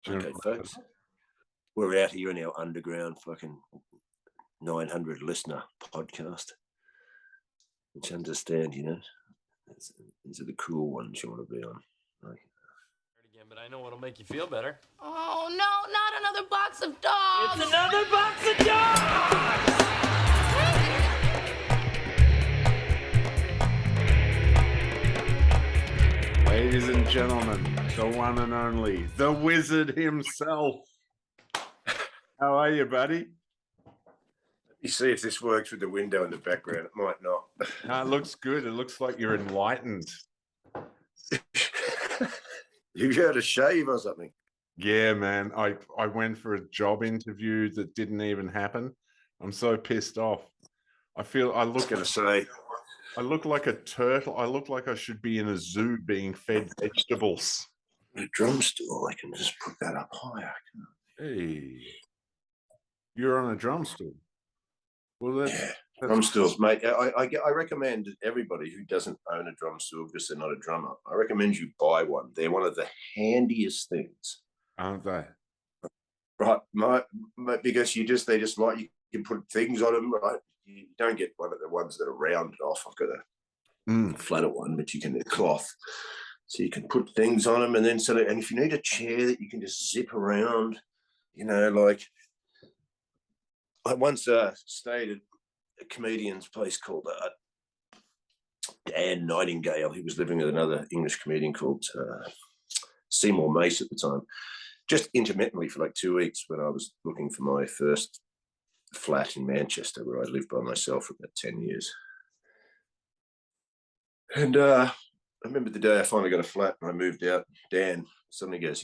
Okay, folks, we're out here in our underground fucking 900 listener podcast, which understand, you know, these are the cool ones you want to be on. Like, again, but I know what'll make you feel better. Oh no, not another box of dogs! It's another box of dogs! Ladies and gentlemen, the one and only, the wizard himself. How are you, buddy? you see if this works with the window in the background. It might not. No, it looks good. It looks like you're enlightened. You had a shave or something? Yeah, man. I went for a job interview that didn't even happen. I'm so pissed off. I look like a turtle. I look like I should be in a zoo being fed vegetables. A drum stool. I can just put that up higher. Hey, you're on a drum stool. Well, that's drum stools, mate. I recommend everybody who doesn't own a drum stool because they're not a drummer. I recommend you buy one. They're one of the handiest things, aren't they? Right, because they just like you can put things on them. Right, you don't get one of the ones that are rounded off. I've got a flatter one, but you can get cloth, so you can put things on them, and then and if you need a chair that you can just zip around, you know, like. I once stayed at a comedian's place called Dan Nightingale. He was living with another English comedian called Seymour Mace at the time, just intermittently for like 2 weeks when I was looking for my first flat in Manchester, where I lived by myself for about 10 years. And I remember the day I finally got a flat and I moved out. Dan suddenly he goes,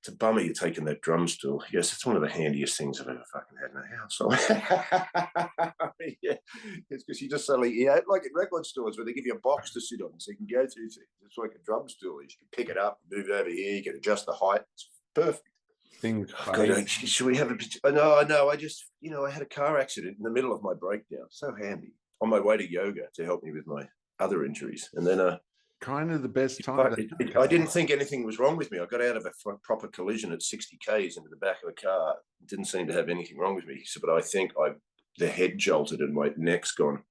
"It's a bummer you're taking that drum stool." He goes, "It's one of the handiest things I've ever fucking had in a house." So, yeah, it's because you just suddenly, like in record stores where they give you a box to sit on so you can go through things. It's like a drum stool. You can pick it up, move it over here, you can adjust the height. It's perfect. Should we have a picture? No, I just, I had a car accident in the middle of my breakdown. So handy. On my way to yoga to help me with my other injuries. And then, kind of the best time. I didn't think anything was wrong with me. I got out of a proper collision at 60 k's into the back of a car. It didn't seem to have anything wrong with me. But I think the head jolted and my neck's gone.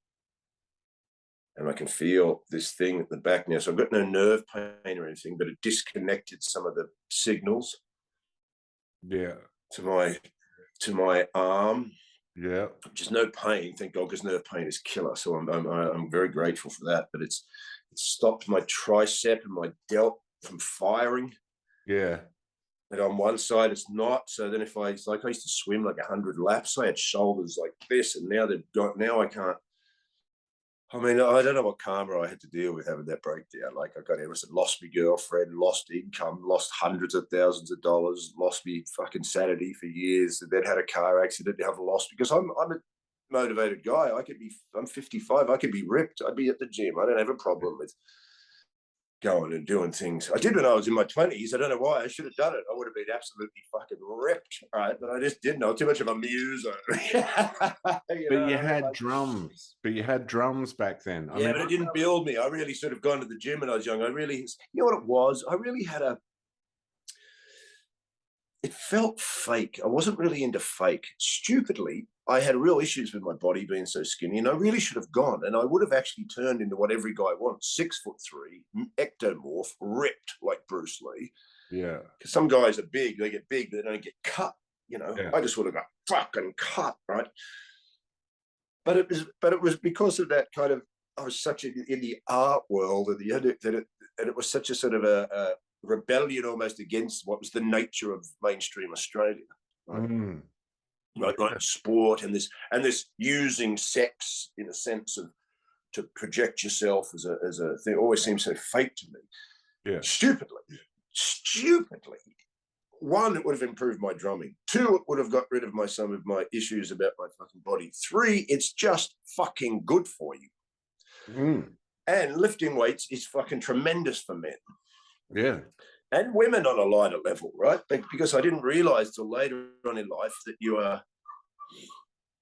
And I can feel this thing at the back now. So I've got no nerve pain or anything, but it disconnected some of the signals. Yeah. To my arm. Yeah. Just no pain, thank God, because nerve pain is killer. So I'm very grateful for that. But it stopped my tricep and my delt from firing. Yeah. And on one side it's not. So then I used to swim like 100 laps. I had shoulders like this, and now I can't. I mean, I don't know what karma I had to deal with having that breakdown. Like lost my girlfriend, lost income, lost hundreds of thousands of dollars, lost me fucking sanity for years, and then had a car accident. I've lost because I'm a motivated guy. I'm 55. I could be ripped. I'd be at the gym. I don't have a problem with going and doing things. I did when I was in my 20s. I don't know why. I should have done it. I would have been absolutely fucking ripped, right? But I just didn't know. Too much of a muser. You had drums. But you had drums back then. But it didn't build me. I really sort of gone to the gym when I was young. You know what it was? I really had it felt fake. I wasn't really into fake. Stupidly, I had real issues with my body being so skinny, and I really should have gone. And I would have actually turned into what every guy wants: 6'3", ectomorph, ripped like Bruce Lee. Yeah. Because some guys are big, they get big, they don't get cut. Yeah. I just would have got fucking cut, right? But it was because of that kind of. I was such in the art world, and it was such a sort of a rebellion almost against what was the nature of mainstream Australia. Right? Right, sport and this using sex in a sense of to project yourself as a thing always seems so fake to me. Yeah. Stupidly. One, it would have improved my drumming. Two, it would have got rid of some of my issues about my fucking body. Three, it's just fucking good for you. And lifting weights is fucking tremendous for men. Yeah. And women on a lighter level, right? Because I didn't realize till later on in life that you are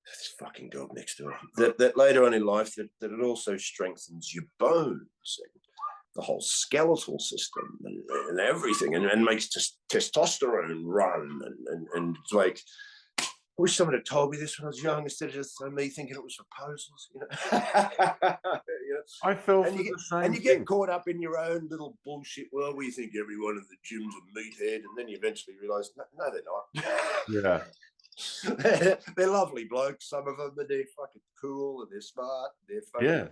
this fucking dog next door. That later on in life that it also strengthens your bones the whole skeletal system and everything, and makes testosterone run, and it's like, I wish someone had told me this when I was young instead of just me thinking it was for posers, you know. I fell for And the same you thing. get caught up in your own little bullshit world where you think everyone in the gym's a meathead, and then you eventually realise, no, they're not. Yeah. They're lovely blokes, some of them, and they're fucking cool, and they're smart, and they're funny. Yeah.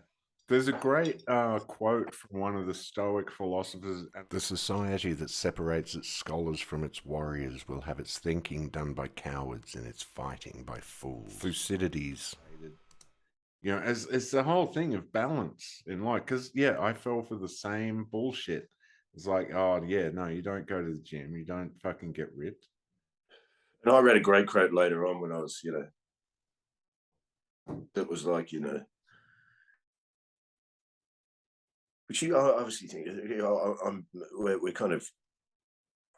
There's a great quote from one of the Stoic philosophers. The society that separates its scholars from its warriors will have its thinking done by cowards and its fighting by fools. Thucydides. You know, as the whole thing of balance in life, because yeah, I fell for the same bullshit. It's like, oh yeah, no, you don't go to the gym, you don't fucking get ripped. And I read a great quote later on when I was, you know, that was like, you know, which you obviously think, you know, we're kind of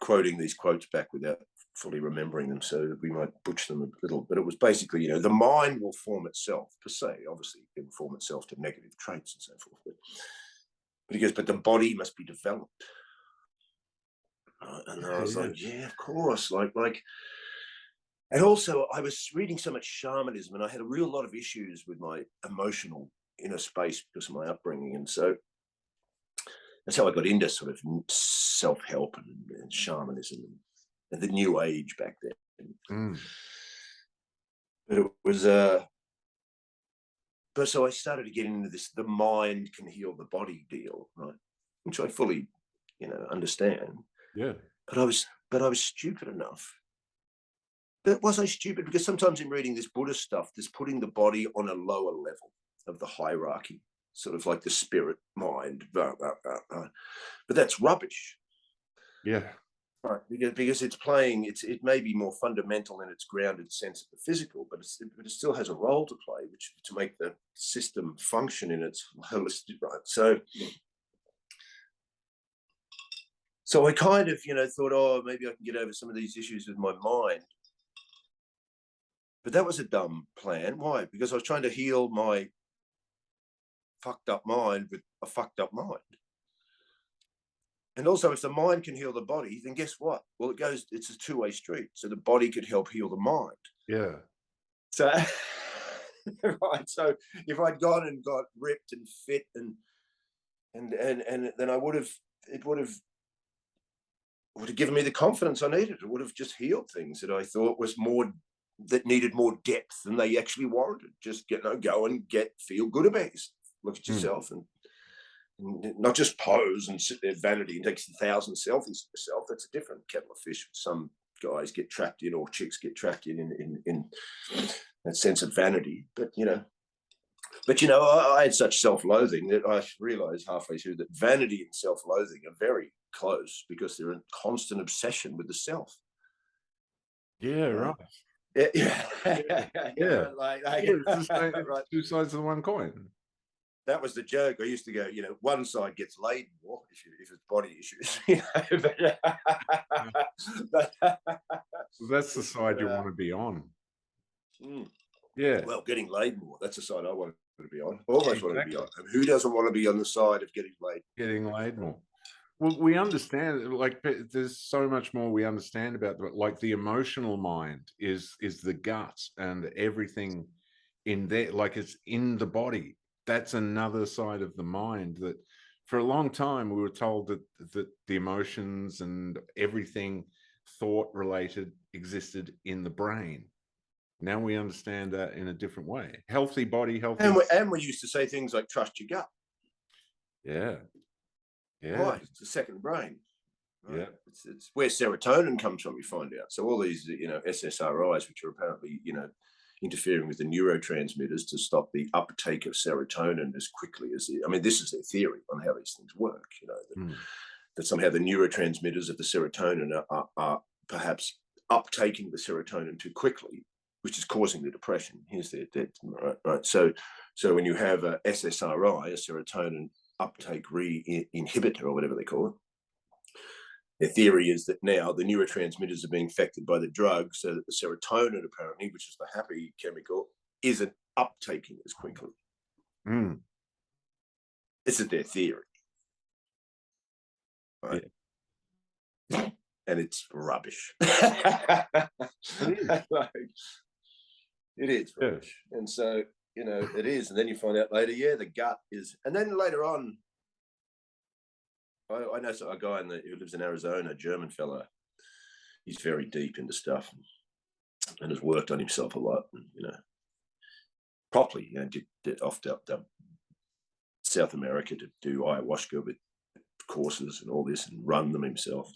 quoting these quotes back without fully remembering them, so that we might butcher them a little. But it was basically, you know, the mind will form itself per se. Obviously, it will form itself to negative traits and so forth. But he goes, but the body must be developed. And I was like, yeah, of course. Like, and also I was reading so much shamanism, and I had a real lot of issues with my emotional inner space because of my upbringing, and so that's how I got into sort of self-help and shamanism and the new age back then. But it was but so I started to get into this, the mind can heal the body deal, right? Which I fully, you know, understand. Yeah. But I was stupid enough. But was I stupid? Because sometimes in reading this Buddhist stuff, there's putting the body on a lower level of the hierarchy, sort of like the spirit, mind, but that's rubbish. Yeah. Right, because it's playing, it may be more fundamental in its grounded sense of the physical, but it still has a role to play, which to make the system function in its holistic, right? So I kind of, you know, thought, oh, maybe I can get over some of these issues with my mind. But that was a dumb plan. Why? Because I was trying to heal my fucked up mind with a fucked up mind. And also, if the mind can heal the body, then guess what? Well, it's a two-way street. So the body could help heal the mind. Yeah. So, right. So if I'd gone and got ripped and fit and then it would have given me the confidence I needed. It would have just healed things that I thought that needed more depth than they actually warranted. Just go and feel good about yourself. Look at yourself and not just pose and sit there vanity and take 1,000 selfies of yourself. That's a different kettle of fish. Some guys get trapped in, or chicks get trapped in that sense of vanity. But you know, I had such self-loathing that I realized halfway through that vanity and self-loathing are very close, because they're in constant obsession with the self. Yeah, right. Yeah. Yeah. Like, It's right. two sides of one coin. That was the joke. I used to go, you know, one side gets laid more if it's body issues. You know, So that's the side you want to be on. Yeah. Well, getting laid more, that's the side I want to be on. Almost want to be on. And who doesn't want to be on the side of getting laid? Getting laid more. Well, we understand, like, there's so much more we understand about, like, the emotional mind is the gut and everything in there, like it's in the body. That's another side of the mind that for a long time we were told that the emotions and everything thought related existed in the brain. Now we understand that in a different way. Healthy body, healthy. And we used to say things like trust your gut. Yeah. Yeah. Why? It's a second brain. Right? Yeah. It's where serotonin comes from, you find out. So all these, you know, SSRIs, which are apparently, you know, interfering with the neurotransmitters to stop the uptake of serotonin as quickly as this is their theory on how these things work, you know, that somehow the neurotransmitters of the serotonin are perhaps uptaking the serotonin too quickly, which is causing the depression. Here's the right. So when you have a SSRI, a serotonin uptake inhibitor, or whatever they call it, their theory is that now the neurotransmitters are being affected by the drug, so that the serotonin, apparently, which is the happy chemical, isn't uptaking as quickly. This is their theory. right? And it's rubbish. It Like, it is Yeah. rubbish. And so, it is. And then you find out later, the gut is. And then later on, I know a guy who lives in Arizona, a German fellow. He's very deep into stuff and has worked on himself a lot, properly, did off to South America to do ayahuasca with courses and all this and run them himself.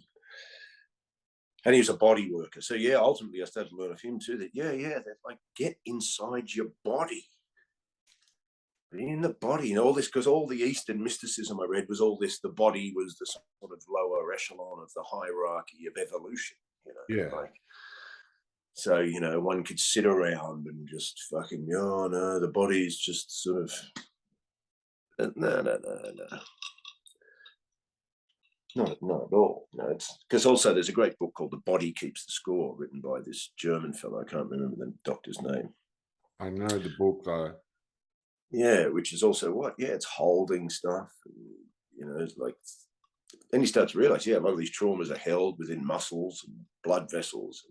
And he was a body worker. So ultimately I started to learn of him too, that that like get inside your body. Be in the body and all this, because all the Eastern mysticism I read was all this, the body was the sort of lower echelon of the hierarchy of evolution, so, one could sit around and just fucking, no, the body's just sort of, no. Not at all. No, it's because also there's a great book called The Body Keeps the Score, written by this German fellow. I can't remember the doctor's name. I know the book though. Yeah, which is also what? Yeah, it's holding stuff. And, it's like, then you start to realize, a lot of these traumas are held within muscles and blood vessels.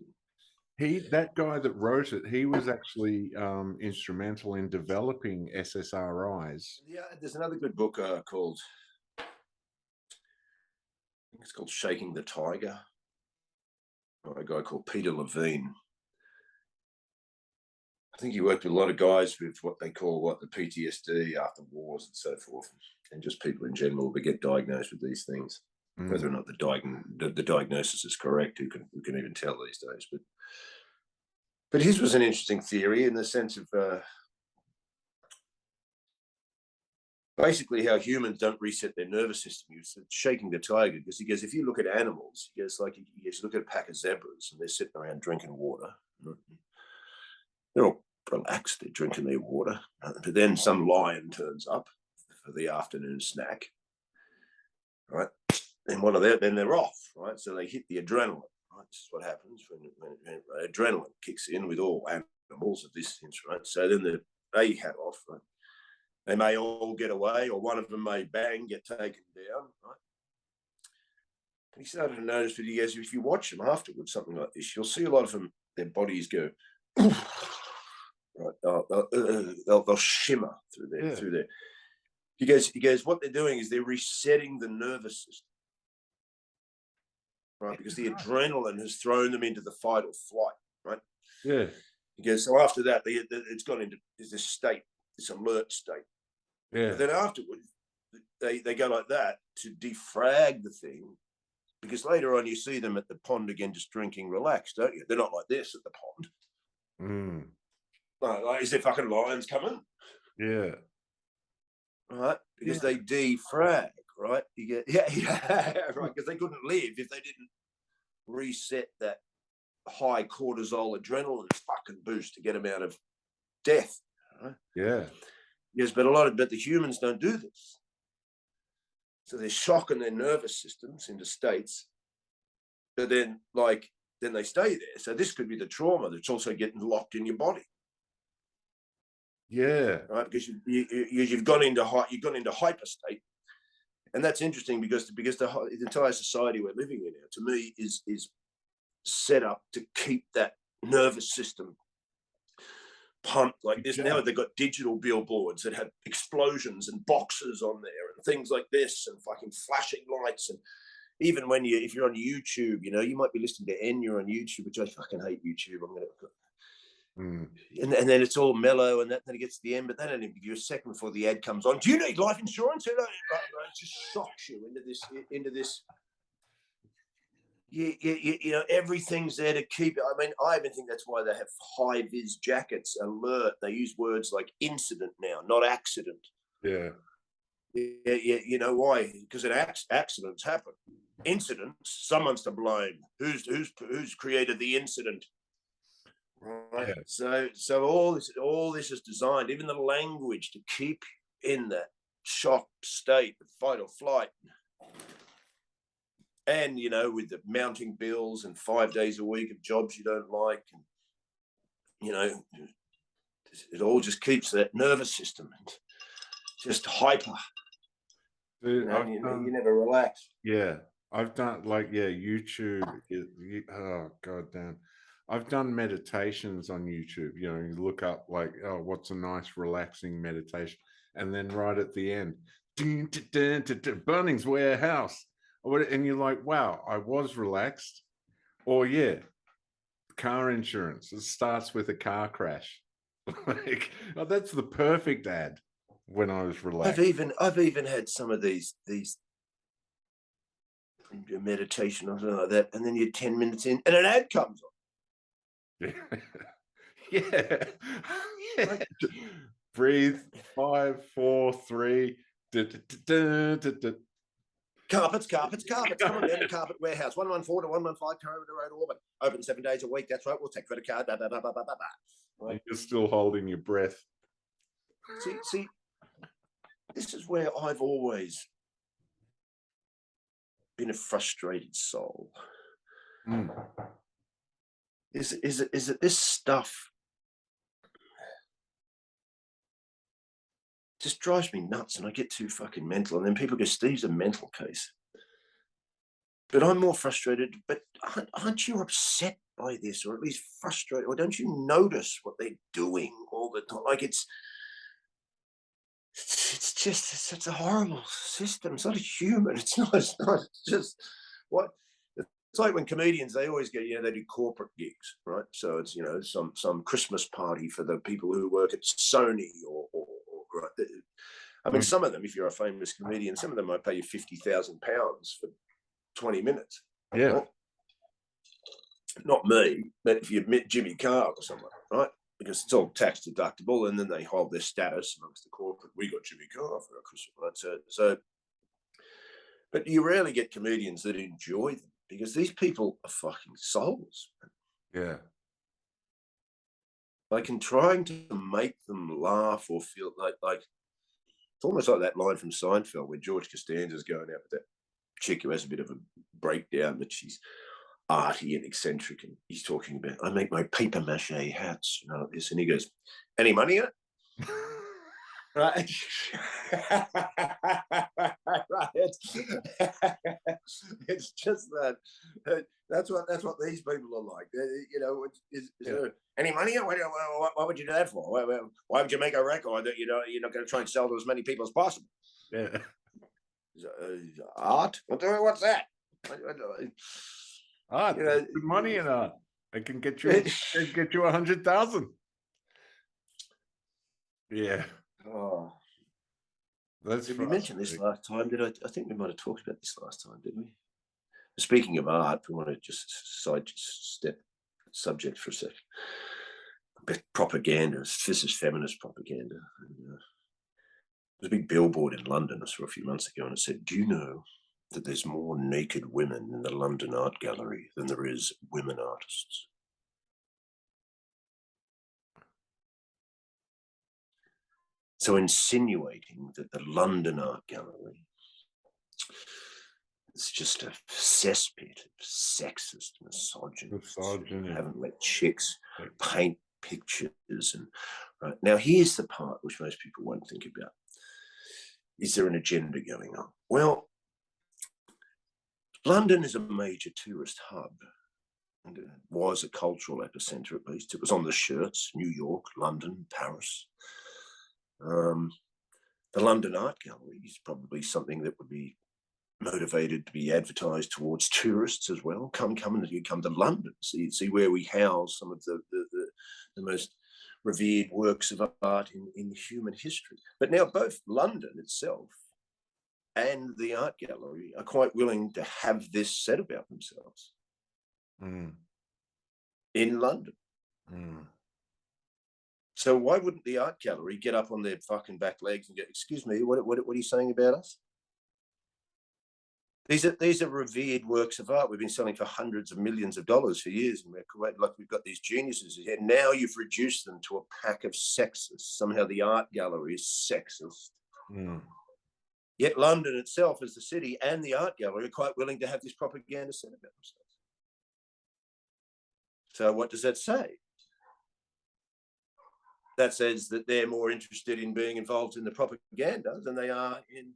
That guy that wrote it, he was actually instrumental in developing SSRIs. Yeah, there's another good book called, I think it's called Shaking the Tiger, by a guy called Peter Levine. I think he worked with a lot of guys with what they call the PTSD after wars and so forth, and just people in general that get diagnosed with these things. Whether or not the diagnosis is correct, who can even tell these days? But his was an interesting theory in the sense of basically how humans don't reset their nervous system. He was shaking the tiger because he goes, if you look at animals, he goes, look at a pack of zebras and they're sitting around drinking water. They're all relaxed, they're drinking their water. But then some lion turns up for the afternoon snack, right? And then they're off, right? So they hit the adrenaline, right? This is what happens when adrenaline kicks in with all animals of this sense, right? So then they head off, right? They may all get away, or one of them may get taken down, right? And he started to notice that he goes, if you watch them afterwards, something like this, you'll see a lot of them, their bodies go, right? They'll shimmer through there. He goes, what they're doing is they're resetting the nervous system, right? Because the adrenaline has thrown them into the fight or flight, right? Yeah. He goes, so after that, it's gone into this state, this alert state. Yeah. But then afterwards, they go like that to defrag the thing, because later on you see them at the pond again, just drinking relaxed, don't you? They're not like this at the pond. No, like, is there fucking lions coming? Yeah. Right? Because they defrag, right? You get, right, because they couldn't live if they didn't reset that high cortisol adrenaline fucking boost to get them out of death. Right? Yeah. Yes, but the humans don't do this. So they're shocking their nervous systems into states, but then they stay there. So this could be the trauma that's also getting locked in your body. Yeah. Right, because you've gone into hyper state, and that's interesting because the entire society we're living in now, to me, is set up to keep that nervous system pumped like this. Now they've got digital billboards that have explosions and boxes on there and things like this and fucking flashing lights. And even if you're on YouTube, you might be listening to Enya on YouTube, which I fucking hate YouTube. And then it's all mellow, and then it gets to the end, but they don't even give you a second before the ad comes on. Do you need life insurance? It just shocks you into this. Everything's there to keep it. I mean, I even think that's why they have high-vis jackets, alert. They use words like incident now, not accident. Yeah. You know why? Because accidents happen. Incidents, someone's to blame. Who's created the incident? Right. Yeah. So all this is designed, even the language, to keep in that shock state of fight or flight. And with the mounting bills and 5 days a week of jobs you don't like, and it all just keeps that nervous system just hyper. Dude, you never relax. Yeah. I've done YouTube. Oh god damn! I've done meditations on YouTube. You know, you look up like, oh, what's a nice relaxing meditation, and then right at the end, Bunnings Warehouse, and you're like, wow, I was relaxed. Or yeah, car insurance. It starts with a car crash. Like, oh, that's the perfect ad when I was relaxed. I've even had some of these meditation or something like that, and then you're 10 minutes in, and an ad comes on. Yeah. Yeah. Breathe. 5, 4, 3. Carpets. Come on down to Carpet Warehouse, 114 to 115 Corridor Road, Auburn. Open 7 days a week. That's right. We'll take credit card. Blah, blah, blah, blah, blah, blah. Right. You're still holding your breath. See, this is where I've always been a frustrated soul. Is it this stuff just drives me nuts, and I get too fucking mental, and then people go, Steve's a mental case. But I'm more frustrated. But aren't you upset by this, or at least frustrated? Or don't you notice what they're doing all the time? Like it's such a horrible system. It's not a human. It's not. It's just what. It's like when comedians, they always get, they do corporate gigs, right? So it's, some Christmas party for the people who work at Sony or right. I mean, some of them, if you're a famous comedian, some of them might pay you £50,000 for 20 minutes. Yeah. Right? Not me, but if you admit Jimmy Carr or someone, right? Because it's all tax deductible, and then they hold their status amongst the corporate. We got Jimmy Carr for our Christmas, right? So, but you rarely get comedians that enjoy them, because these people are fucking souls. Yeah. Like, in trying to make them laugh or feel like it's almost like that line from Seinfeld where George Costanza's going out with that chick who has a bit of a breakdown, but she's arty and eccentric, and he's talking about, I make my paper mache hats, this, and he goes, any money in it? Right. Right. It's just that. That's what these people are like. Is there any money? Why would you do that for? Why would you make a record that you're not going to try and sell to as many people as possible? Yeah. Art? What's that? Art. Good money in art. I can get you 100,000. Yeah. Oh, did we mention this last time? I think we might have talked about this last time, didn't we? Speaking of art, we want to just step subject for a second. But propaganda. This is feminist propaganda. There's a big billboard in London I saw a few months ago, and it said, do you know that there's more naked women in the London Art Gallery than there is women artists? So insinuating that the London Art Gallery is just a cesspit of sexist misogyny. Haven't let chicks paint pictures. And right now, here's the part which most people won't think about. Is there an agenda going on? Well, London is a major tourist hub, and it was a cultural epicenter, at least. It was on the shirts: New York, London, Paris. The London Art Gallery is probably something that would be motivated to be advertised towards tourists as well. Come and you come to London, see where we house some of the most revered works of art in human history. But now both London itself and the art gallery are quite willing to have this said about themselves in London. So why wouldn't the art gallery get up on their fucking back legs and go, excuse me, what are you saying about us? These are revered works of art. We've been selling for hundreds of millions of dollars for years, and we're quite like we've got these geniuses here. Now you've reduced them to a pack of sexists. Somehow the art gallery is sexist. Yet London itself, as the city, and the art gallery are quite willing to have this propaganda said about themselves. So what does that say? That says that they're more interested in being involved in the propaganda than they are in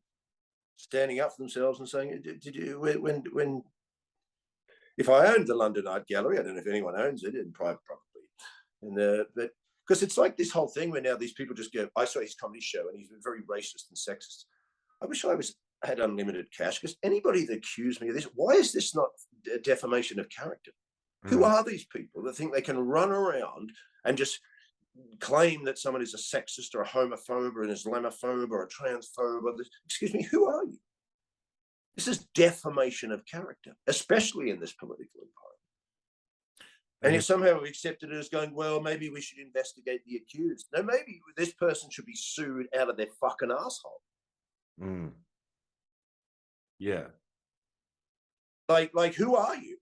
standing up for themselves and saying, did you, when if I owned the London Art Gallery, I don't know if anyone owns it, in private probably, and but because it's like this whole thing where now these people just go, I saw his comedy show and he's very racist and sexist. I wish I had unlimited cash, because anybody that accused me of this, why is this not a defamation of character? Who are these people that think they can run around and just claim that someone is a sexist or a homophobe or an Islamophobe or a transphobe? Or this? Excuse me, who are you? This is defamation of character, especially in this political environment. And if somehow we accepted it as going, well, maybe we should investigate the accused. No, maybe this person should be sued out of their fucking asshole. Yeah. Like, who are you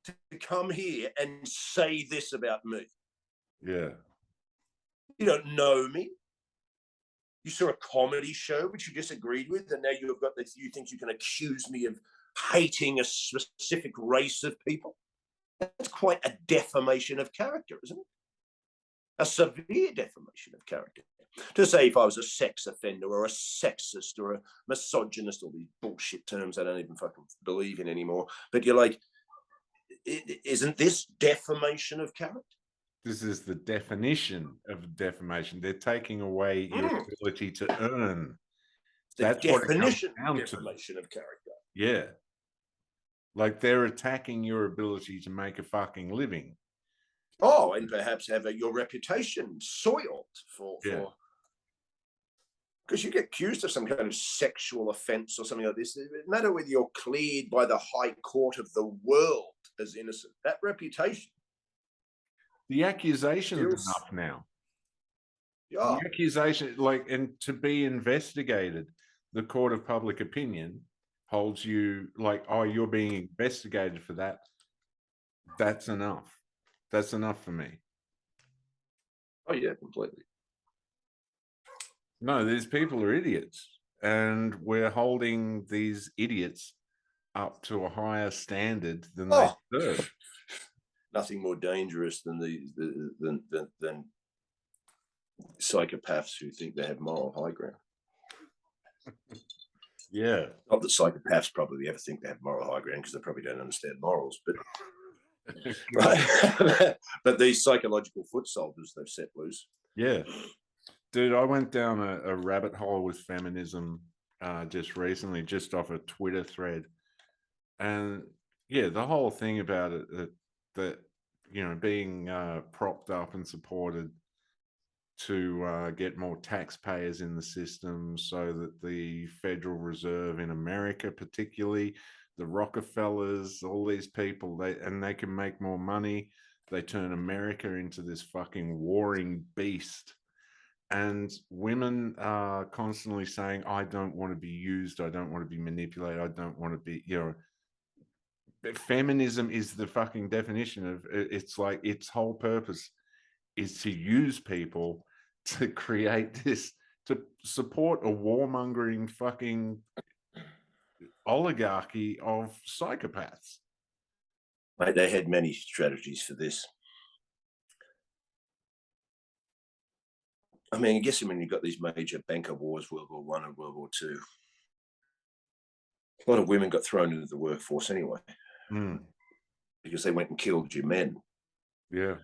to come here and say this about me? Yeah. You don't know me. You saw a comedy show which you disagreed with, and now you've got this, you think you can accuse me of hating a specific race of people? That's quite a defamation of character, isn't it? A severe defamation of character. To say if I was a sex offender or a sexist or a misogynist, all these bullshit terms I don't even fucking believe in anymore. But you're like, isn't this defamation of character? This is the definition of defamation. They're taking away your ability to earn. That's the definition of defamation of character. Yeah. Like, they're attacking your ability to make a fucking living. Oh, and perhaps have your reputation soiled for because you get accused of some kind of sexual offence or something like this. It doesn't matter whether you're cleared by the High Court of the world as innocent. That reputation. The accusation is enough now. Yeah. The accusation, like, and to be investigated, the court of public opinion holds you like, oh, you're being investigated for that. That's enough. That's enough for me. Oh, yeah, completely. No, these people are idiots, and we're holding these idiots up to a higher standard than they deserve. Nothing more dangerous than than psychopaths who think they have moral high ground. Yeah. Not that psychopaths probably ever think they have moral high ground, because they probably don't understand morals, but right. But these psychological foot soldiers they've set loose. Yeah. Dude, I went down a rabbit hole with feminism just recently, just off a Twitter thread. And yeah, the whole thing about it, that you know, being propped up and supported to get more taxpayers in the system, so that the Federal Reserve in America, particularly the Rockefellers, all these people, they can make more money. They turn America into this fucking warring beast. And women are constantly saying, I don't want to be used. I don't want to be manipulated. I don't want to be, you know, feminism is the fucking definition of it's like its whole purpose is to use people to create this, to support a warmongering fucking oligarchy of psychopaths. Mate, they had many strategies for this. I mean, I guess when you've got these major banker wars, World War I and World War II, a lot of women got thrown into the workforce anyway, because they went and killed your men. Yeah.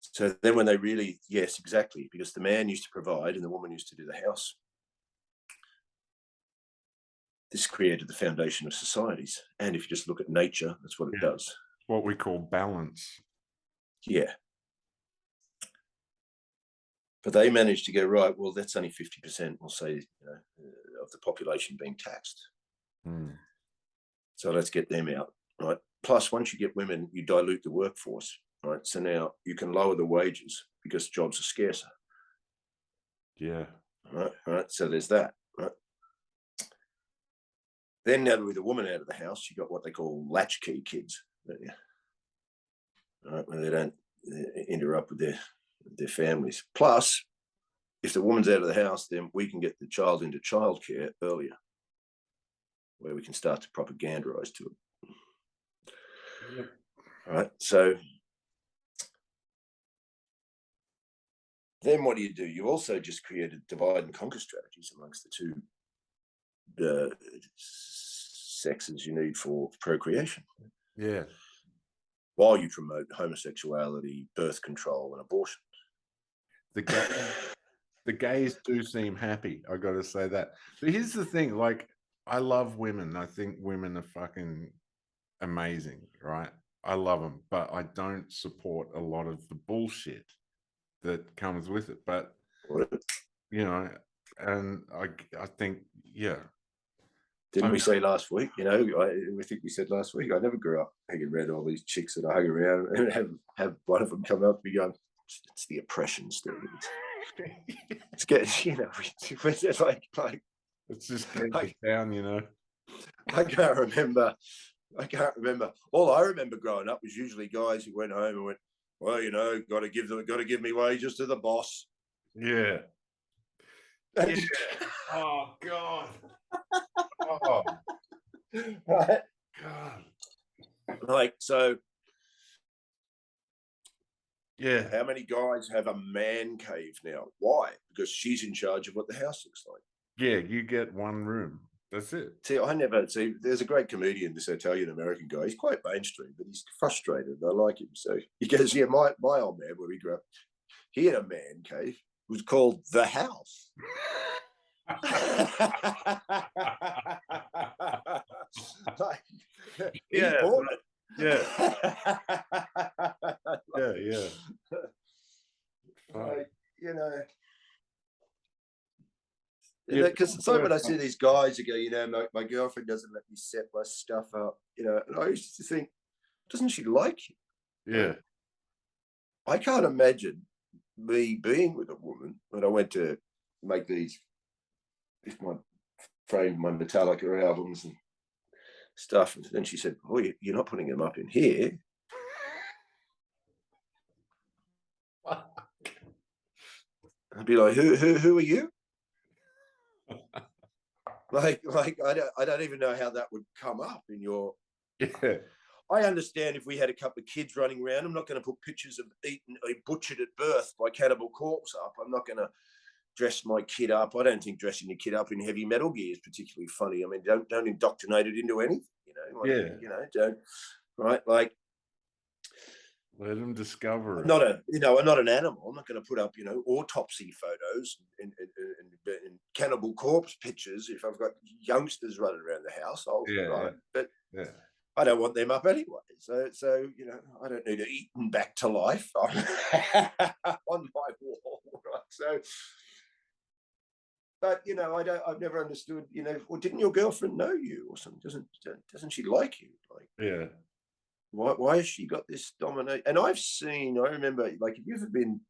So then when they really, yes, exactly, because the man used to provide and the woman used to do the house. This created the foundation of societies. And if you just look at nature, that's what it does. What we call balance. Yeah. But they managed to go, right, well, that's only 50%, we'll say, you know, of the population being taxed. So let's get them out, right? Plus, once you get women, you dilute the workforce, right? So now you can lower the wages because jobs are scarcer. Yeah. All right. So there's that, right? Then now with the woman out of the house, you got what they call latchkey kids, don't you? All right, where they don't interrupt with their families. Plus, if the woman's out of the house, then we can get the child into childcare earlier, where we can start to propagandize to it. Yep. All right. So then what do? You also just created divide and conquer strategies amongst the two sexes you need for procreation. Yeah. While you promote homosexuality, birth control, and abortion. The gays do seem happy. I got to say that. But here's the thing: like, I love women. I think women are fucking amazing, right? I love them, but I don't support a lot of the bullshit that comes with it. But you know, and I think, yeah. Didn't we say last week? You know, I think we said last week. I never grew up hanging around all these chicks that I hung around and have one of them come up and be going, "It's the oppression, Steve. It's getting, you know, it's like it's just getting down, you know." I can't remember. All I remember growing up was usually guys who went home and went, "Well, you know, got to give me wages to the boss." Yeah. Yeah. Oh God. Oh right. God. Like, so. Yeah. How many guys have a man cave now? Why? Because she's in charge of what the house looks like. Yeah, you get one room. That's it. See, there's a great comedian, this Italian American guy. He's quite mainstream, but he's frustrated. I like him. So he goes, yeah, my old man, where he grew up, he had a man cave. It was called The House. Like, he bought it. Yeah. Yeah. Like, you know. Because it's like when I see these guys who go, you know, my girlfriend doesn't let me set my stuff up, you know, and I used to think, doesn't she like you? Yeah. I can't imagine me being with a woman when I went to make these, if my framed my Metallica albums and stuff, and then she said, "Oh, you're not putting them up in here." I'd be like, who are you? like I don't even know how that would come up in your. Yeah. I understand if we had a couple of kids running around, I'm not going to put pictures of butchered at birth by Cannibal Corpse up. I'm not going to dress my kid up. I don't think dressing your kid up in heavy metal gear is particularly funny. I mean, don't indoctrinate it into anything, you know. Like, yeah. You know, don't, right? Like, let them discover it. I'm not an animal. I'm not going to put up, you know, autopsy photos and Cannibal Corpse pictures if I've got youngsters running around the house. But I don't want them up anyway. So you know, I don't need to eat them back to life on my wall. Right? So, but you know, I've never understood. You know, well, didn't your girlfriend know you or something? Doesn't she like you? Like, yeah. Why has she got this dominate? And I remember, like, if you've ever been,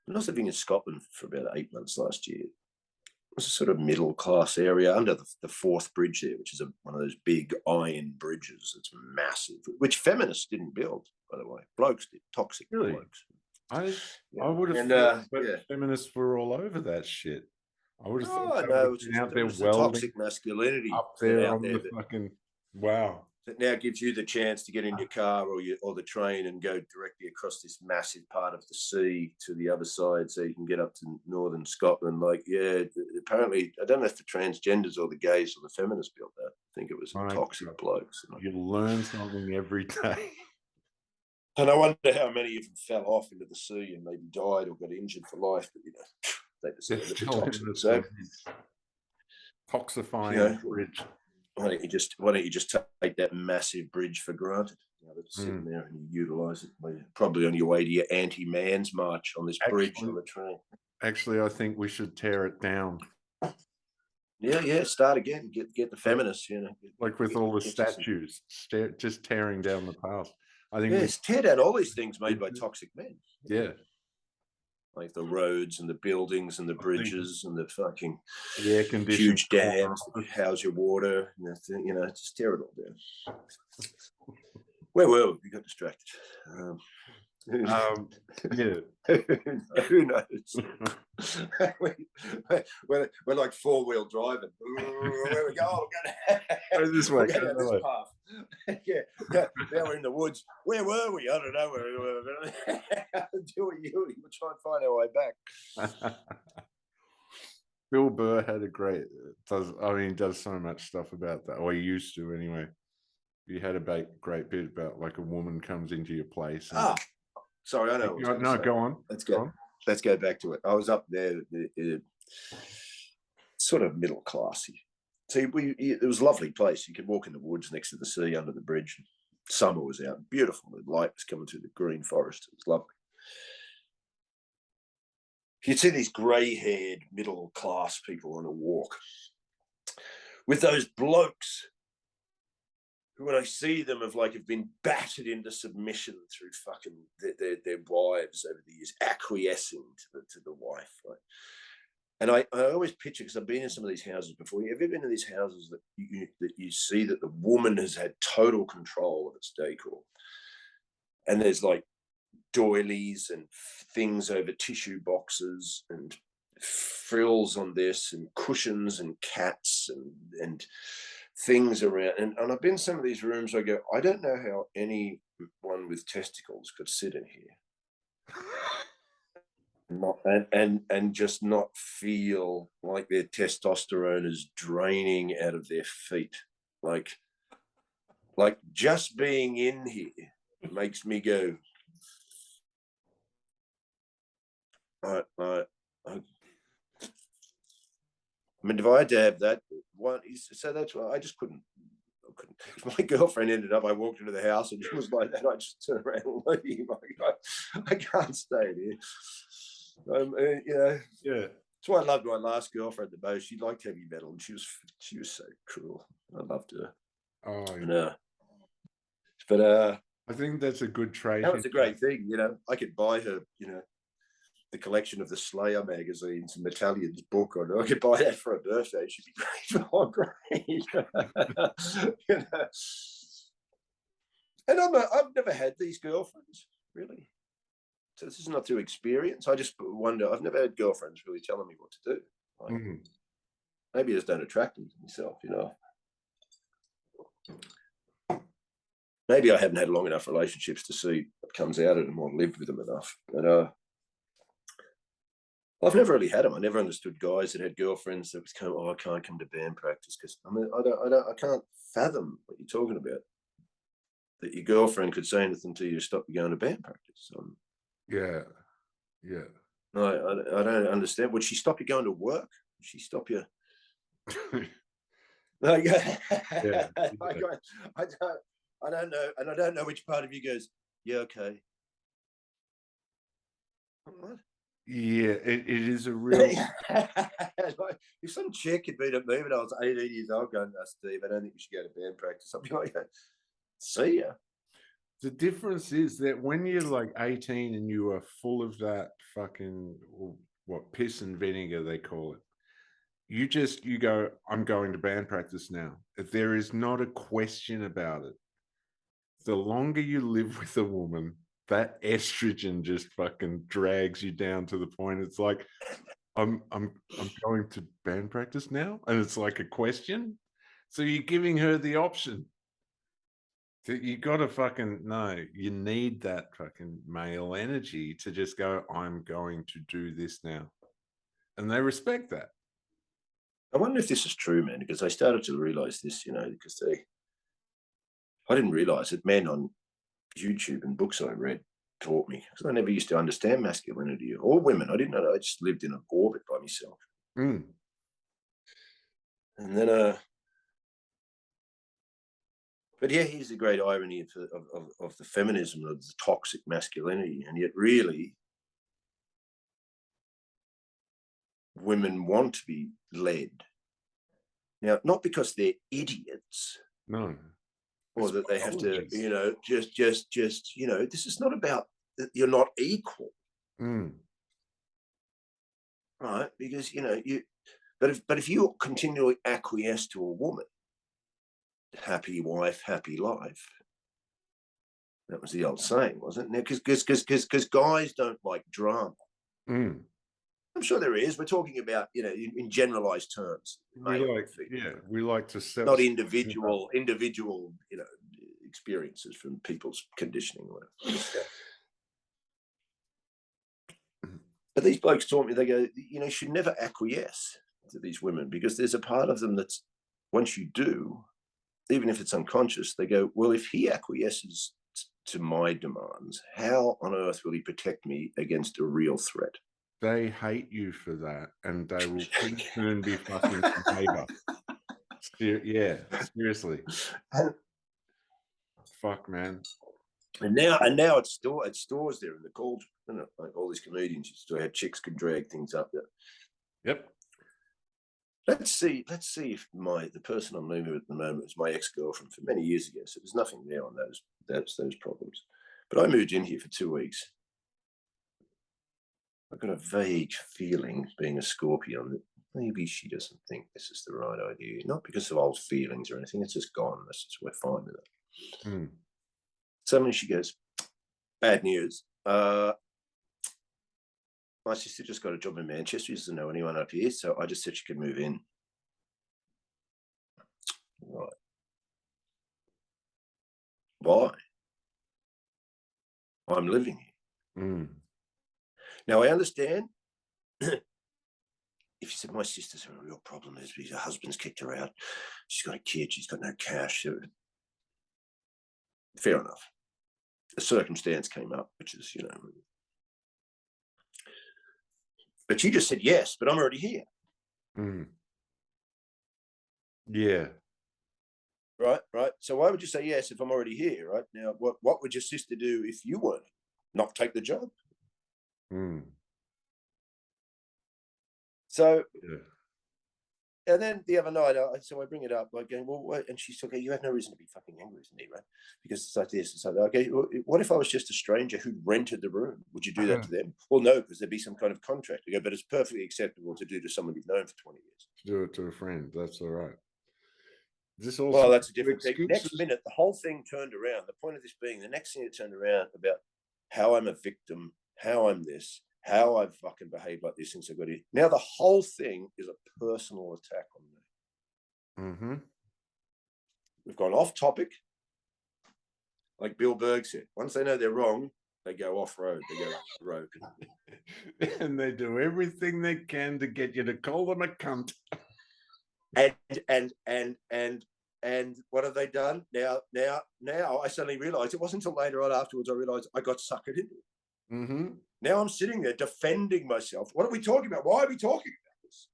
I was living in Scotland for about 8 months last year. It was a sort of middle class area under the Forth Bridge there, which is one of those big iron bridges. It's massive, which feminists didn't build, by the way. Blokes did, toxic blokes. I would have thought feminists were all over that shit. I would have thought it's out there the toxic masculinity up there on the fucking wow. That now gives you the chance to get in your car or the train and go directly across this massive part of the sea to the other side, so you can get up to northern Scotland. Like, yeah, apparently, I don't know if the transgenders or the gays or the feminists built that. I think it was the toxic blokes. You learn something every day. And I wonder how many of them fell off into the sea and maybe died or got injured for life. But you know, they decided to be toxic. So, toxifying bridge. Why don't you just take that massive bridge for granted? You know, that's sitting there and you utilise it. Probably on your way to your anti-man's march on this bridge on the train. Actually, I think we should tear it down. Yeah. Start again. Get the feminists. You know, like with all the statues, just tearing down the past. I think tear down all these things made by toxic men. Yeah. Like the roads and the buildings and the bridges and the fucking huge dams that house your water. And you know, just tear it all down. Where were we? We got distracted. Yeah. Who knows? we're like four-wheel driving. Where we go? Go this way. Go down this path. Yeah. Now we're in the woods. Where were we? I don't know. We'll try and find our way back. Bill Burr had a great does so much stuff about that, or he used to anyway. He had a great bit about like a woman comes into your place. And, sorry, I know. No, go on. Let's go. Let's go back to it. I was up there, sort of middle classy. See, it was a lovely place. You could walk in the woods next to the sea under the bridge. Summer was out, beautiful. The light was coming through the green forest. It was lovely. You'd see these grey-haired middle-class people on a walk with those blokes who, when I see them, have been battered into submission through fucking their wives over the years, acquiescing to the wife, right? And I always picture, because I've been in some of these houses before. Have you ever been in these houses that you see that the woman has had total control of its decor, and there's like doilies and things over tissue boxes and frills on this and cushions and cats and things around. And I've been in some of these rooms, I go, I don't know how anyone with testicles could sit in here and just not feel like their testosterone is draining out of their feet. Like just being in here makes me go, I mean, if I had to have that one, so that's why I couldn't. If my girlfriend ended up, I walked into the house and she was like that, I just turn around and leave. I can't stay here. Yeah. That's why I loved my last girlfriend the most. She liked heavy metal, and she was so cool. I loved her. But I think that's a good trait. That was a great thing, I could buy her, the collection of the Slayer magazines and Metallian's book on it. I could buy that for her birthday. She'd be great. Oh, great. And I've never had these girlfriends, really. So this is not through experience. I just wonder, I've never had girlfriends really telling me what to do. Maybe I just don't attract them to myself, Maybe I haven't had long enough relationships to see what comes out of them or lived with them enough. But I've never really had them. I never understood guys that had girlfriends that was I can't come to band practice because I can't fathom what you're talking about. That your girlfriend could say anything to you to stop you going to band practice. Yeah. No, I don't understand. Would she stop you going to work? Would she stop you? I don't know, and I don't know which part of you goes, yeah, okay. What? Yeah, it is a real. If some chick had been at me when I was 18 years old going, no, Steve, I don't think you should go to band practice. I'd be like, see ya. The difference is that when you're like 18 and you are full of that fucking, piss and vinegar, they call it. You go, I'm going to band practice now. If there is not a question about it. The longer you live with a woman, that estrogen just fucking drags you down to the point. It's like, I'm going to band practice now, and it's like a question. So you're giving her the option. You got to fucking know. You need that fucking male energy to just go, I'm going to do this now, and they respect that. I wonder if this is true, man, because I started to realize this, because I didn't realize that men on YouTube and books I read taught me, because I never used to understand masculinity or women. I didn't know. I just lived in an orbit by myself. And then, but yeah, here's the great irony of the feminism, of the toxic masculinity, and yet really women want to be led. Now, not because they're idiots. No. Or that they have to, just, this is not about that you're not equal. Right? Because, but if you continually acquiesce to a woman, happy wife, happy life. That was the old saying, wasn't it? Because guys don't like drama. I'm sure there is. We're talking about, in generalized terms. We like to sell, not individual, experiences from people's conditioning or whatever. But these blokes taught me, they go, you should never acquiesce. to these women, because there's a part of them that's, once you do, even if it's unconscious, they go, well, if he acquiesces to my demands, how on earth will he protect me against a real threat? They hate you for that, and they will pretty soon be fucking neighbor. Yeah, seriously. Fuck, man. And now it's stores there in the cauldron. You know, like all these comedians used to have chicks can drag things up there. Yep. Let's see if the person I'm living with at the moment is my ex-girlfriend from many years ago. So there's nothing there on those problems. But I moved in here for 2 weeks. I've got a vague feeling, being a Scorpio, that maybe she doesn't think this is the right idea. Not because of old feelings or anything. It's just gone. That's just, we're fine with it. Hmm. Suddenly she goes, bad news. My sister just got a job in Manchester. She doesn't know anyone up here. So I just said she could move in. Right. Why? I'm living here. Hmm. Now, I understand if you said my sister's a real problem is because her husband's kicked her out. She's got a kid. She's got no cash. Fair enough. A circumstance came up, which is, but she just said yes, but I'm already here. Hmm. Yeah. Right. So why would you say yes if I'm already here? Right now, what would your sister do if you weren't? Not take the job? Hmm. So, Yeah. and then the other night, so I bring it up, like going, well, what? And she's okay. You have no reason to be fucking angry with me, right? Because it's like this. It's like, okay, well, what if I was just a stranger who rented the room? Would you do that to them? Well, no, because there'd be some kind of contract. I go, but it's perfectly acceptable to do to someone you've known for 20 years. Do it to a friend. That's all right. This also, well, that's a different thing. Next minute, the whole thing turned around. The point of this being, the next thing it turned around about how I'm a victim, how I'm this, how I've fucking behaved like this since I got here. Now the whole thing is a personal attack on me. Mm-hmm. We've gone off topic. Like Bill Berg said, once they know they're wrong, they go off road. They go rogue. And they do everything they can to get you to call them a cunt. And what have they done? Now I suddenly realized, it wasn't until later on afterwards I realized I got suckered into it. Mm-hmm. Now I'm sitting there defending myself. What are we talking about? Why are we talking about this?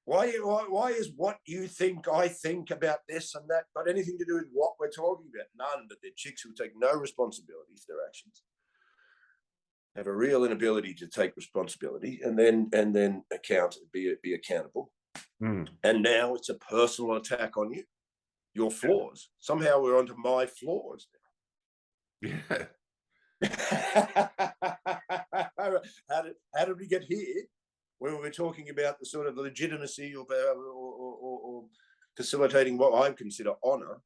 Why is what you think I think about this and that got anything to do with what we're talking about? None, but they're chicks who take no responsibility for their actions. Have a real inability to take responsibility and then be accountable. Mm. And now it's a personal attack on you, your flaws. Somehow we're onto my flaws Yeah. now. How did we get here? When we were talking about the sort of legitimacy or facilitating what I consider honor.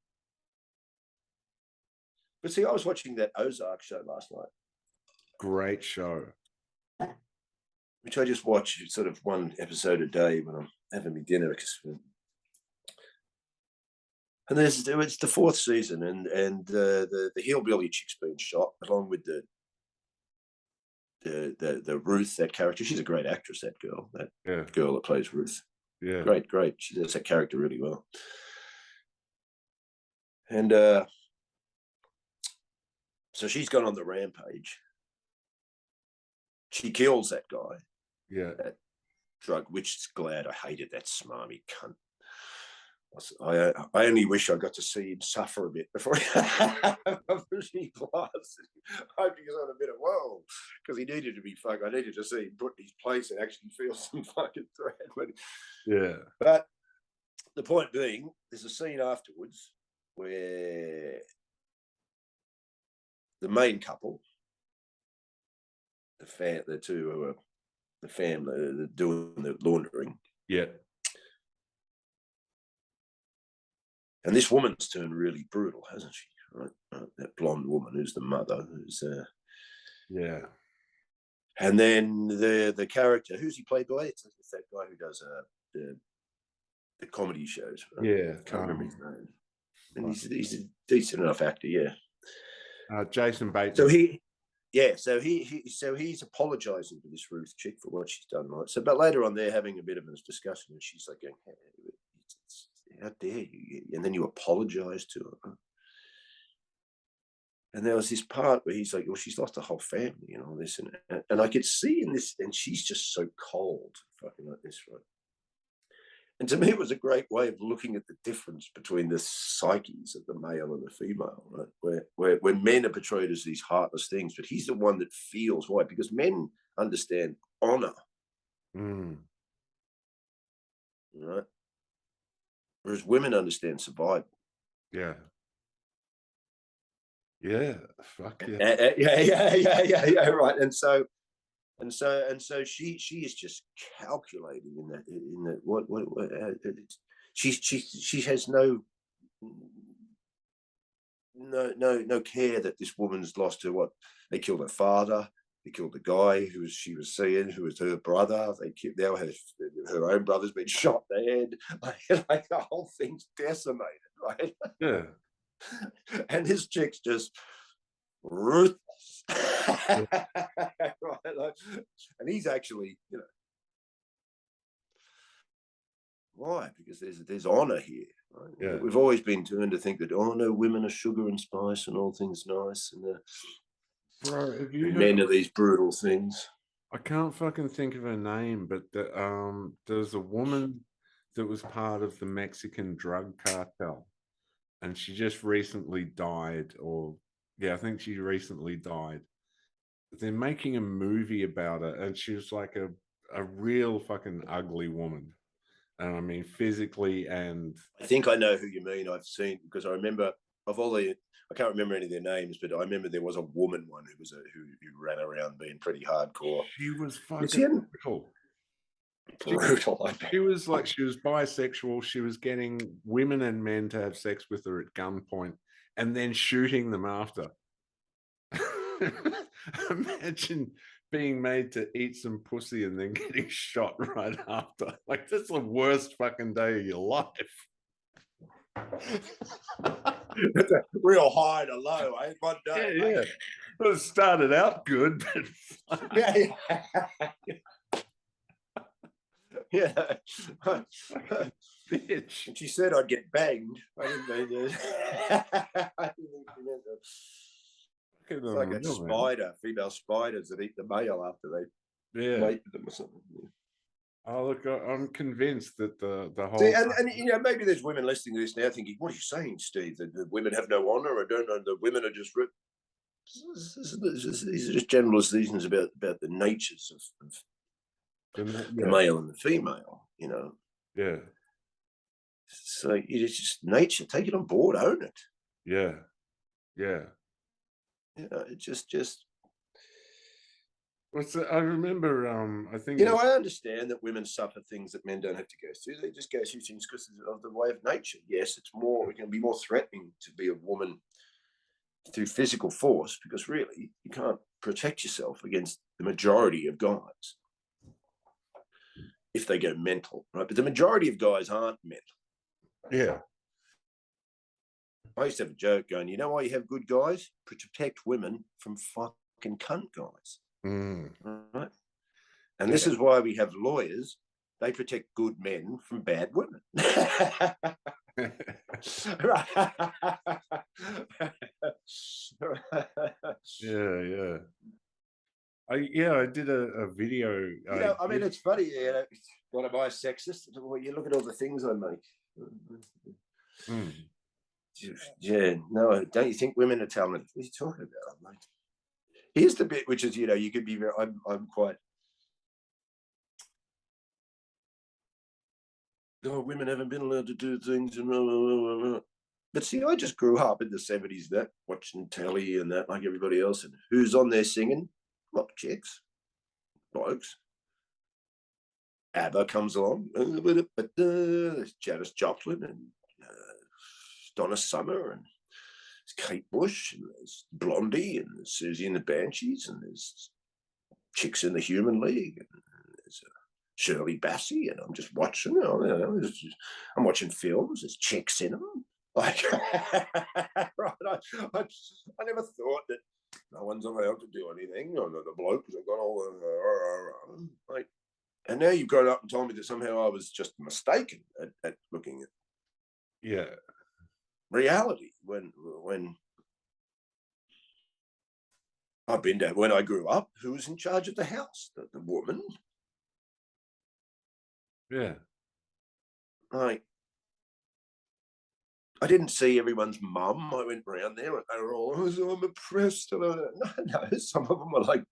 But see, I was watching that Ozark show last night. Great show. Which I just watch sort of one episode a day when I'm having my dinner. And it's the 4th season, and the hillbilly chick's been shot along with the Ruth, that character. She's a great actress, that girl. That girl that plays Ruth. Yeah. Great. She does that character really well. And so she's gone on the rampage. She kills that guy. Yeah. That drug, which is glad. I hated that smarmy cunt. I only wish I got to see him suffer a bit before he glass. I hope he was on a bit of whoa, because he needed to be fucked. I needed to see him put in his place and actually feel some fucking threat. Yeah. But the point being, there's a scene afterwards where the main couple, the two who are the family doing the laundering. Yeah. And this woman's turned really brutal, hasn't she? Right? That blonde woman who's the mother, who's yeah. And then the character, who's he played by? It's that guy who does the comedy shows. Right? Yeah. Can't remember his name. And he's a decent enough actor, yeah. Jason Bateman. So he, yeah, so he's apologizing to this Ruth chick for what she's done, right? So, but later on, they're having a bit of a discussion, and she's like, going, "How dare you?" And then you apologize to her. And there was this part where he's like, "Well, she's lost a whole family, you know, this and I could see in this, and she's just so cold, fucking like this, right?" And to me, it was a great way of looking at the difference between the psyches of the male and the female, right? Where men are portrayed as these heartless things, but he's the one that feels why, because men understand honor, right? Whereas women understand survival. Yeah. Yeah. Fuck yeah. Yeah, right. And so she is just calculating in that what she has no care that this woman's lost her. What, they killed her father, they killed the guy she was seeing, who was her brother. They killed, now her own brother's been shot in the head. Like the whole thing's decimated, right? Yeah. And this chick's just ruthless. Right? Like, and he's actually, you know, why? Because there's honor here. Right? Yeah. We've always been turned to think that, oh no, women are sugar and spice and all things nice, and Bro, have you men are these brutal things. I can't fucking think of her name, but there's a woman that was part of the Mexican drug cartel, and she just recently died, or yeah, I think she recently died. They're making a movie about it, and she was like a real fucking ugly woman. And I mean, physically, and I think I know who you mean. I've seen, because I remember of all the, I can't remember any of their names, but I remember there was a woman one who was who ran around being pretty hardcore. she was fucking brutal. She was like, she was bisexual. She was getting women and men to have sex with her at gunpoint and then shooting them after. Imagine being made to eat some pussy and then getting shot right after. Like, that's the worst fucking day of your life. It's a real high to low, eh? One day. Yeah, yeah. Well, it started out good, but Yeah. Yeah. bitch. And she said I'd get banged. I didn't mean that. I didn't think she meant that. It's like a spider, female spiders that eat the male after they mate with them or something. Yeah. Oh, look, I'm convinced that the whole... See, and you know, maybe there's women listening to this now thinking, what are you saying, Steve? That the women have no honor? I don't know. The women are just... These are just generalizations about the natures of the male and the female, you know. Yeah. So it's just nature. Take it on board. Own it. Yeah. Yeah. You know, it just... I remember, I think... You know, I understand that women suffer things that men don't have to go through. They just go through things because of the way of nature. Yes, it can be more threatening to be a woman through physical force, because really you can't protect yourself against the majority of guys if they go mental, right? But the majority of guys aren't mental. Yeah. I used to have a joke going, you know why you have good guys? Protect women from fucking cunt guys. Right? And this is why we have lawyers. They protect good men from bad women. Yeah. I did a video. You know, I mean, it's funny. You know, what am I, sexist? Well, you look at all the things I make. Yeah, no, don't you think women are talented? What are you talking about? I'm like, here's the bit which is, you know, you could be very, I'm quite, oh, women haven't been allowed to do things, and blah, blah, blah, blah. But see, I just grew up in the 70s, that watching telly and that, like everybody else, and who's on there singing? Not chicks, blokes. ABBA comes along, there's Janis Joplin and Donna Summer, and there's Kate Bush, and there's Blondie, and there's Susie and the Banshees, and there's Chicks in the Human League, and there's Shirley Bassey, and I'm just watching, you know, I'm watching films, there's chicks in them. Like, right, I never thought that No one's allowed to do anything. The blokes have got all the like. And now you've grown up and told me that somehow I was just mistaken at looking at reality when I've been down. When I grew up, who was in charge of the house? The woman. Yeah. Like, I didn't see everyone's mum. I went around there and they were all, I'm oppressed. And no, some of them were like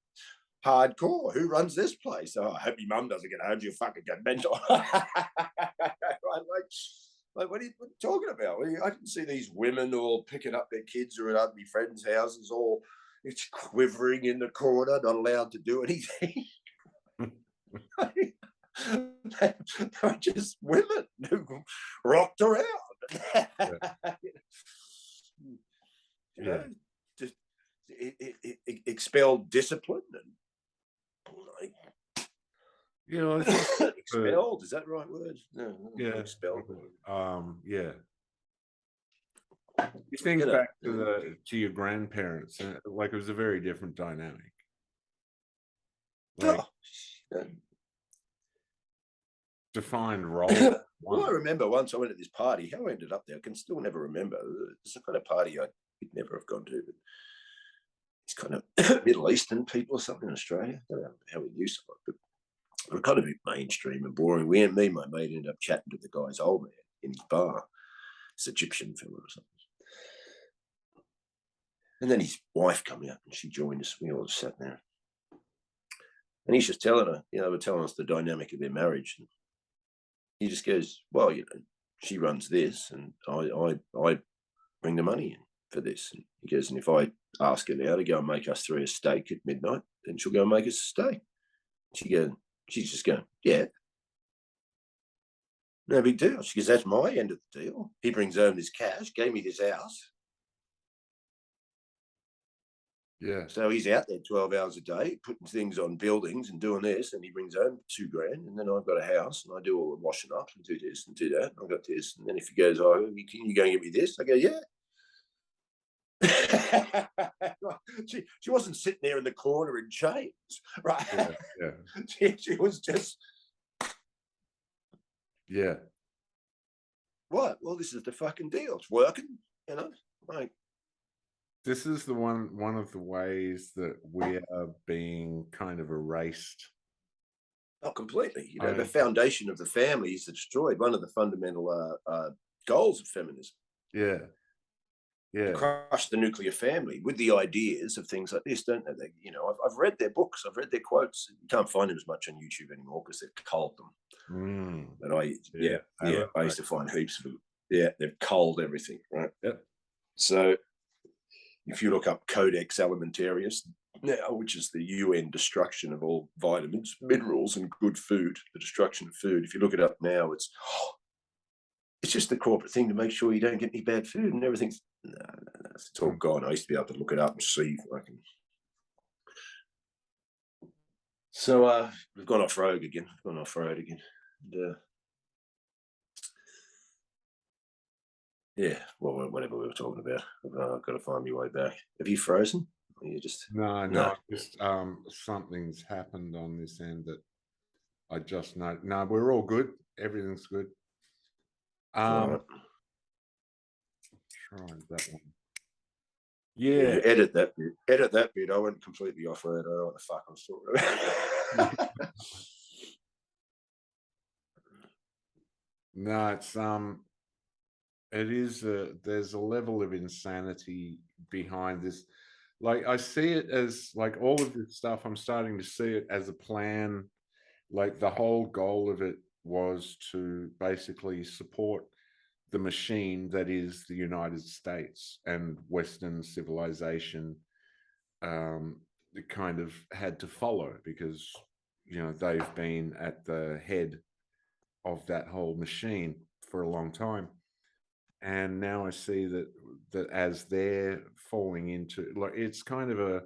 hardcore. Who runs this place? Oh, I hope your mum doesn't get home. You fucking get mental. Like, what are you talking about? I didn't see these women all picking up their kids who are at ugly friends' houses, all it's quivering in the corner, not allowed to do anything. They're just women who rocked around. You know, just it expelled discipline and like, expelled, is that the right word? No, expelled. Yeah. You think back to your grandparents, like it was a very different dynamic. Like, defined role. Well, I remember once I went to this party. How I ended up there, I can still never remember. It's the kind of party I'd never have gone to. But it's kind of Middle Eastern people or something in Australia. I don't know how we knew someone, but we're kind of a bit mainstream and boring. Me and my mate ended up chatting to the guy's old man in his bar. It's an Egyptian fella or something. And then his wife came out and she joined us. We all just sat there. And he's just telling her, we're telling us the dynamic of their marriage. And he just goes, well, she runs this and I bring the money in for this. And he goes, and if I ask her now to go and make us three a steak at midnight, then she'll go and make us a steak. She's just going, yeah. No big deal. She goes, that's my end of the deal. He brings home this cash, gave me this house. Yeah. So he's out there 12 hours a day, putting things on buildings and doing this, and he brings home $2,000, and then I've got a house, and I do all the washing up and do this and do that. And I've got this, and then if he goes, oh, can you go and get me this? I go, yeah. she wasn't sitting there in the corner in chains, right? Yeah. she was just, what? Well, this is the fucking deal. It's working, like. This is the one of the ways that we are being kind of erased. Oh, completely. The foundation of the family is destroyed. One of the fundamental goals of feminism. Yeah. To crush the nuclear family with the ideas of things like this, don't they? I've read their books, I've read their quotes. You can't find them as much on YouTube anymore because they've culled them. But I used to find heaps of them. Yeah, they've culled everything, right? Yep. So if you look up Codex Alimentarius now, which is the UN destruction of all vitamins, minerals, and good food, the destruction of food. If you look it up now, it's just the corporate thing to make sure you don't get any bad food and everything's. No, it's all gone. I used to be able to look it up and see if I can. So we've gone off road again. And, yeah, well, whatever we were talking about. I've got to find my way back. Have you frozen? Or you just no. Just something's happened on this end that I just know. No, we're all good. Everything's good. right. Try that one. Yeah. Edit that bit. I went completely off road. I don't know what the fuck I was talking about. No, it's it is there's a level of insanity behind this. Like, I see it as, like, all of this stuff, I'm starting to see it as a plan. Like, the whole goal of it was to basically support the machine that is the United States and Western civilization. It kind of had to follow because, they've been at the head of that whole machine for a long time. And now I see that as they're falling into, like, it's kind of a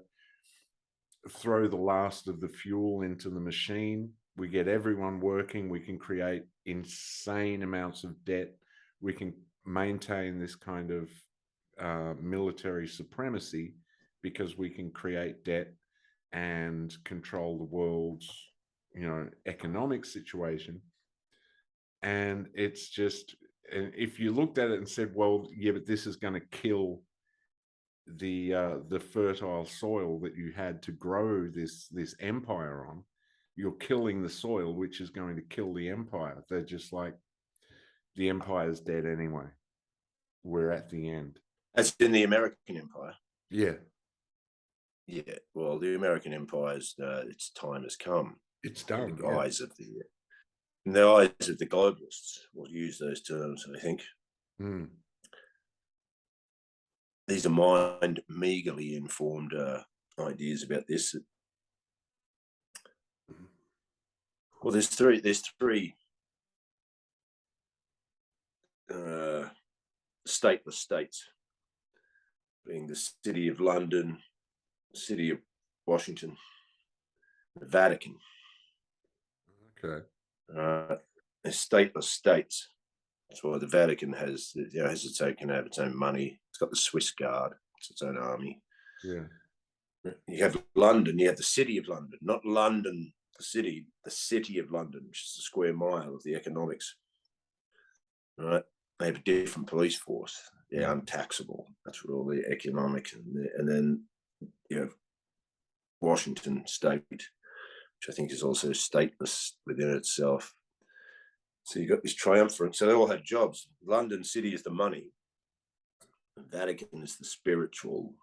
throw the last of the fuel into the machine. We get everyone working. We can create insane amounts of debt. We can maintain this kind of military supremacy because we can create debt and control the world's, economic situation. And it's just, if you looked at it and said, well, yeah, but this is going to kill the fertile soil that you had to grow this empire on, you're killing the soil, which is going to kill the empire. They're just like, the empire's dead anyway. We're at the end. That's in the American empire. Yeah. Yeah. Well, the American empire's its time has come. It's done. In the eyes of the globalists, we'll use those terms, I think. Mm. These are meagerly informed ideas about this. Well, there's three stateless states, being the City of London, the City of Washington, the Vatican. Okay. They're stateless states. That's why the Vatican has can have its own money. It's got the Swiss Guard. It's its own army. Yeah. You have London. You have the City of London, not London, the city. The City of London, which is a square mile of the economics. Right. They have a different police force. They're untaxable. That's what all the economic and then you have Washington State, which I think is also stateless within itself. So you got this triumvirate. So they all had jobs. London City is the money. The Vatican is the spiritual.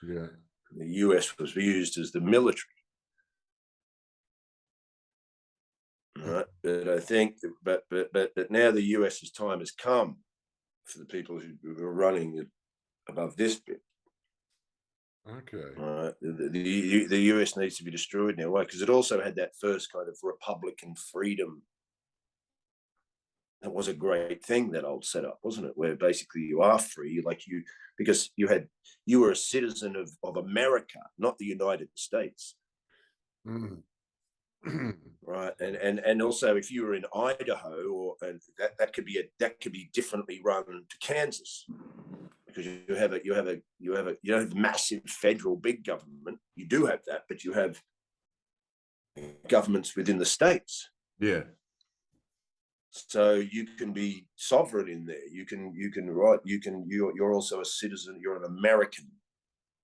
Yeah. The US was used as the military. Right. But I think, but now the US's time has come for the people who are running above this bit. Okay. The US needs to be destroyed now. Why? Because it also had that first kind of Republican freedom. That was a great thing, that old setup, wasn't it? Where basically you are free, because you were a citizen of America, not the United States. Mm. Right. And also if you were in Idaho, that could be differently run to Kansas. Because you don't have massive federal big government. You do have that, but you have governments within the states. Yeah. So you can be sovereign in there. You're also a citizen. You're an American,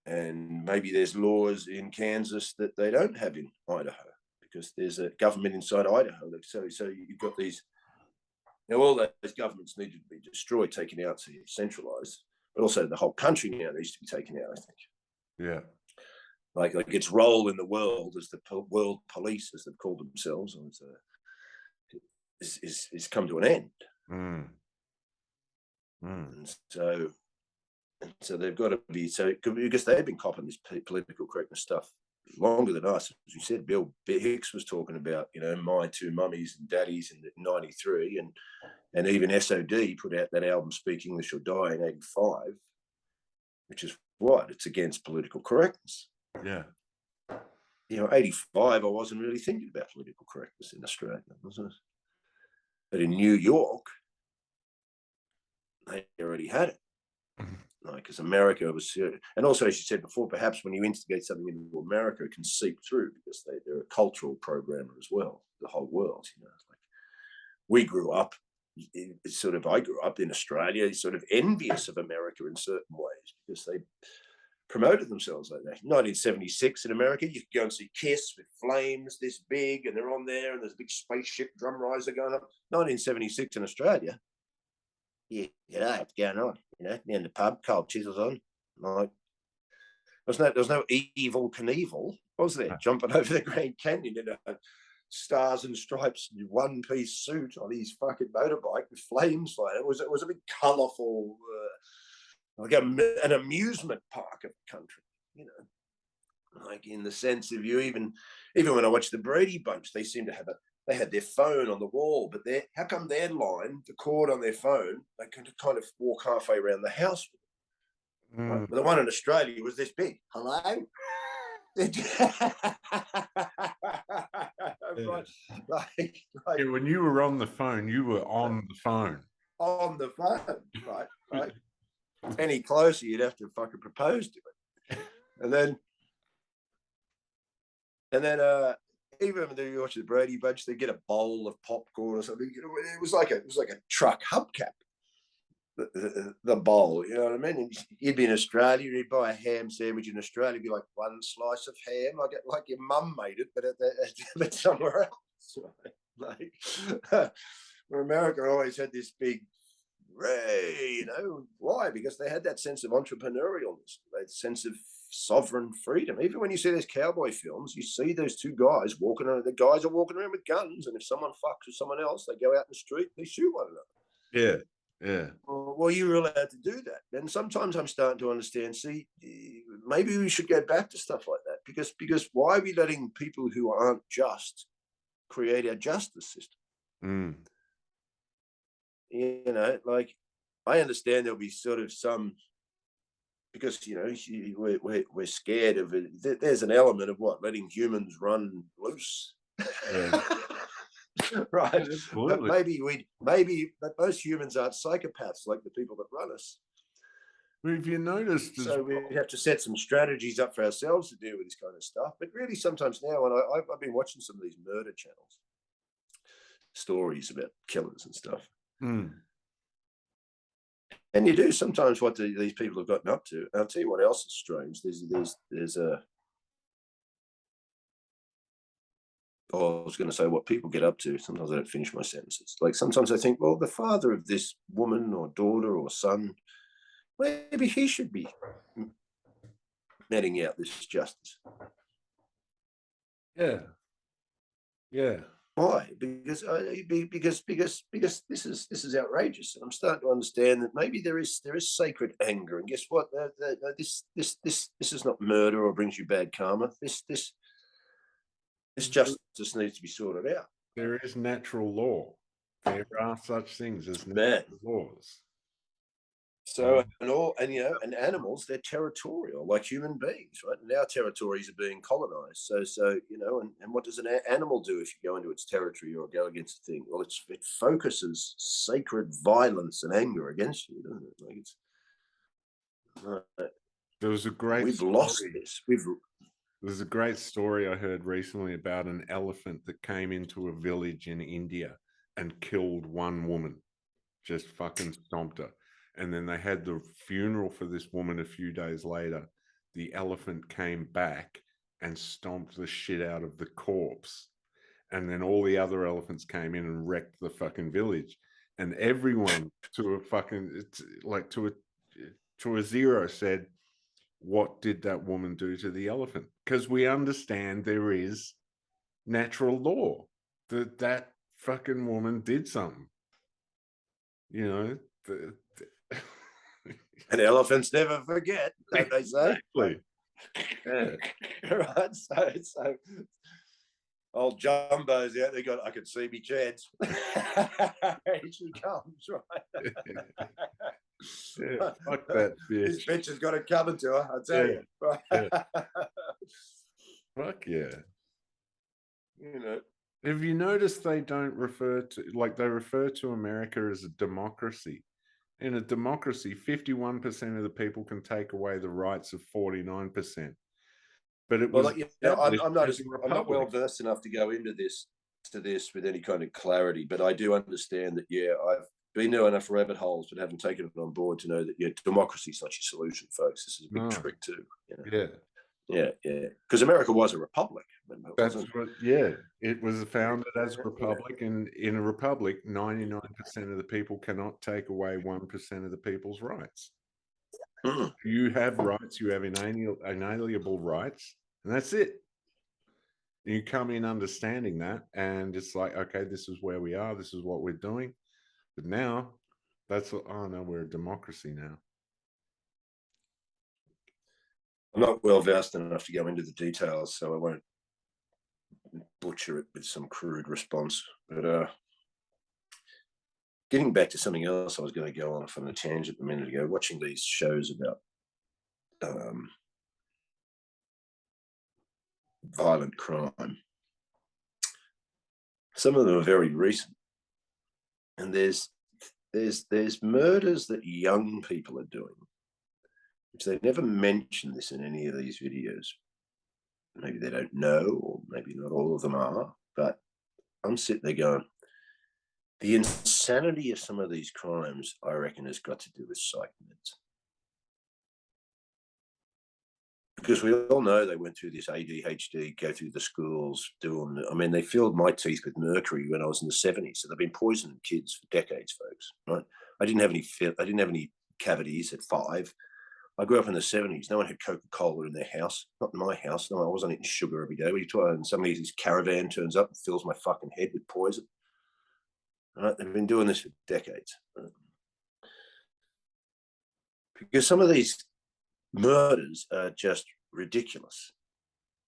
and maybe there's laws in Kansas that they don't have in Idaho because there's a government inside Idaho. So you've got these. All those governments need to be destroyed, taken out, so you're centralized. But also the whole country now needs to be taken out, I think. Yeah. Like its role in the world as the world police, as they've called themselves, is come to an end. Mm. Mm. And so they've got to be, because they've been copping this political correctness stuff longer than us. As you said, Bill Hicks was talking about, my two mummies and daddies in '93, and even SOD put out that album Speak English or Die in '85, which is what? It's against political correctness. Yeah. 85, I wasn't really thinking about political correctness in Australia, wasn't it? But in New York, they already had it. Because America was, and also, as you said before, perhaps when you instigate something into America, it can seep through because they're a cultural programmer as well, the whole world. We grew up, I grew up in Australia, sort of envious of America in certain ways because they promoted themselves like that. 1976 in America, you could go and see Kiss with flames this big, and they're on there, and there's a big spaceship drum riser going up. 1976 in Australia, yeah, what's going on? In the pub, cold chisels on. Like, there was no Evil Knievel, was there? Jumping over the Grand Canyon in a stars and stripes one-piece suit on his fucking motorbike with flames flying. It was a big colourful, like an amusement park of the country, like in the sense of even when I watch the Brady Bunch, they seem to have they had their phone on the wall, but how come their line, the cord on their phone, they can kind of walk halfway around the house with it. Mm. Right? But the one in Australia was this big. Hello? Right. Yeah, when you were on the phone, you were on the phone. On the phone, right. Any closer, you'd have to fucking propose to it. And then even when you watch the Brady Bunch, they get a bowl of popcorn or something. You know, it was like a truck hubcap. The bowl, you know what I mean? And you'd be in Australia, you'd buy a ham sandwich in Australia, it'd be like one slice of ham, like your mum made it, but somewhere else. Like, where America always had this big, you know, why? Because they had that sense of entrepreneurialness, that sense of sovereign freedom. Even when you see those cowboy films, you see those two guys walking around. The guys are walking around with guns, and if someone fucks with someone else, they go out in the street, they shoot one another. Yeah. Yeah. Well, you're allowed to do that. And sometimes I'm starting to understand, see, maybe we should go back to stuff like that, because why are we letting people who aren't just create our justice system? Mm. You know, like, I understand there'll be sort of some, because, you know, we're scared of it. There's an element of what, letting humans run loose. Yeah. Right. Absolutely. But most humans aren't psychopaths like the people that run us. Well, if you noticed, So we have to set some strategies up for ourselves to deal with this kind of stuff. But really, sometimes now, and I've been watching some of these murder channels, stories about killers and stuff. Mm. And you do sometimes what these people have gotten up to. And I'll tell you what else is strange. There's a. Oh, I was going to say what people get up to. Sometimes I don't finish my sentences. Like, sometimes I think, well, the father of this woman or daughter or son, maybe he should be meting out this justice. Yeah. Yeah. Why? Because this is outrageous, and I'm starting to understand that maybe there is sacred anger. And guess what? This is not murder or brings you bad karma. This justice needs to be sorted out. There is natural law. There are such things as Man. natural laws. So, and animals, they're territorial like human beings, right? And our territories are being colonized. So you know, and what does an animal do if you go into its territory or go against a thing? Well, it focuses sacred violence and anger against you, doesn't it? Like, it's there was a great we've story. lost this. There's a great story I heard recently about an elephant that came into a village in India and killed one woman, just fucking stomped her. And then they had the funeral for this woman a few days later. The elephant came back and stomped the shit out of the corpse. And then all the other elephants came in and wrecked the fucking village. And everyone to a zero said, what did that woman do to the elephant? Because we understand there is natural law that fucking woman did something. You know, and elephants never forget, don't they say? Exactly. Yeah. Right. So old Jumbo's out there. I could see me chance. Here she comes, right? Yeah, fuck that bitch. This bitch has got it coming to her, I tell you. Yeah. Fuck yeah. You know. Have you noticed they don't refer to, like, they refer to America as a democracy? In a democracy, 51% of the people can take away the rights of 49%. But it was I'm not well versed enough to go into this with any kind of clarity, but I do understand that. Yeah, I've been down enough rabbit holes, but haven't taken it on board to know that democracy is not your solution, folks. This is a big trick too. You know? Yeah. Because America was a republic. It was founded as a republic, and in a republic, 99% of the people cannot take away 1% of the people's rights. Mm. You have rights. You have inalienable rights, and that's it. You come in understanding that, and it's like, okay, this is where we are. This is what we're doing. But now, we're a democracy now. I'm not well versed enough to go into the details, so I won't butcher it with some crude response. But getting back to something else, I was going to go on from a tangent a minute ago, watching these shows about violent crime. Some of them are very recent, and there's murders that young people are doing which they never mention this in any of these videos. Maybe they don't know, or maybe not all of them are, but I'm sitting there going, the insanity of some of these crimes, I reckon, has got to do with psych meds. Because we all know they went through this ADHD, go through the schools, doing. I mean, they filled my teeth with mercury when I was in the 70s. So they've been poisoning kids for decades, folks. Right? I didn't have any cavities at 5. I grew up in the 70s. No one had Coca-Cola in their house. Not in my house. No, I wasn't eating sugar every day. And suddenly this caravan turns up and fills my fucking head with poison. Right? They've been doing this for decades. Right? Because some of these murders are just ridiculous.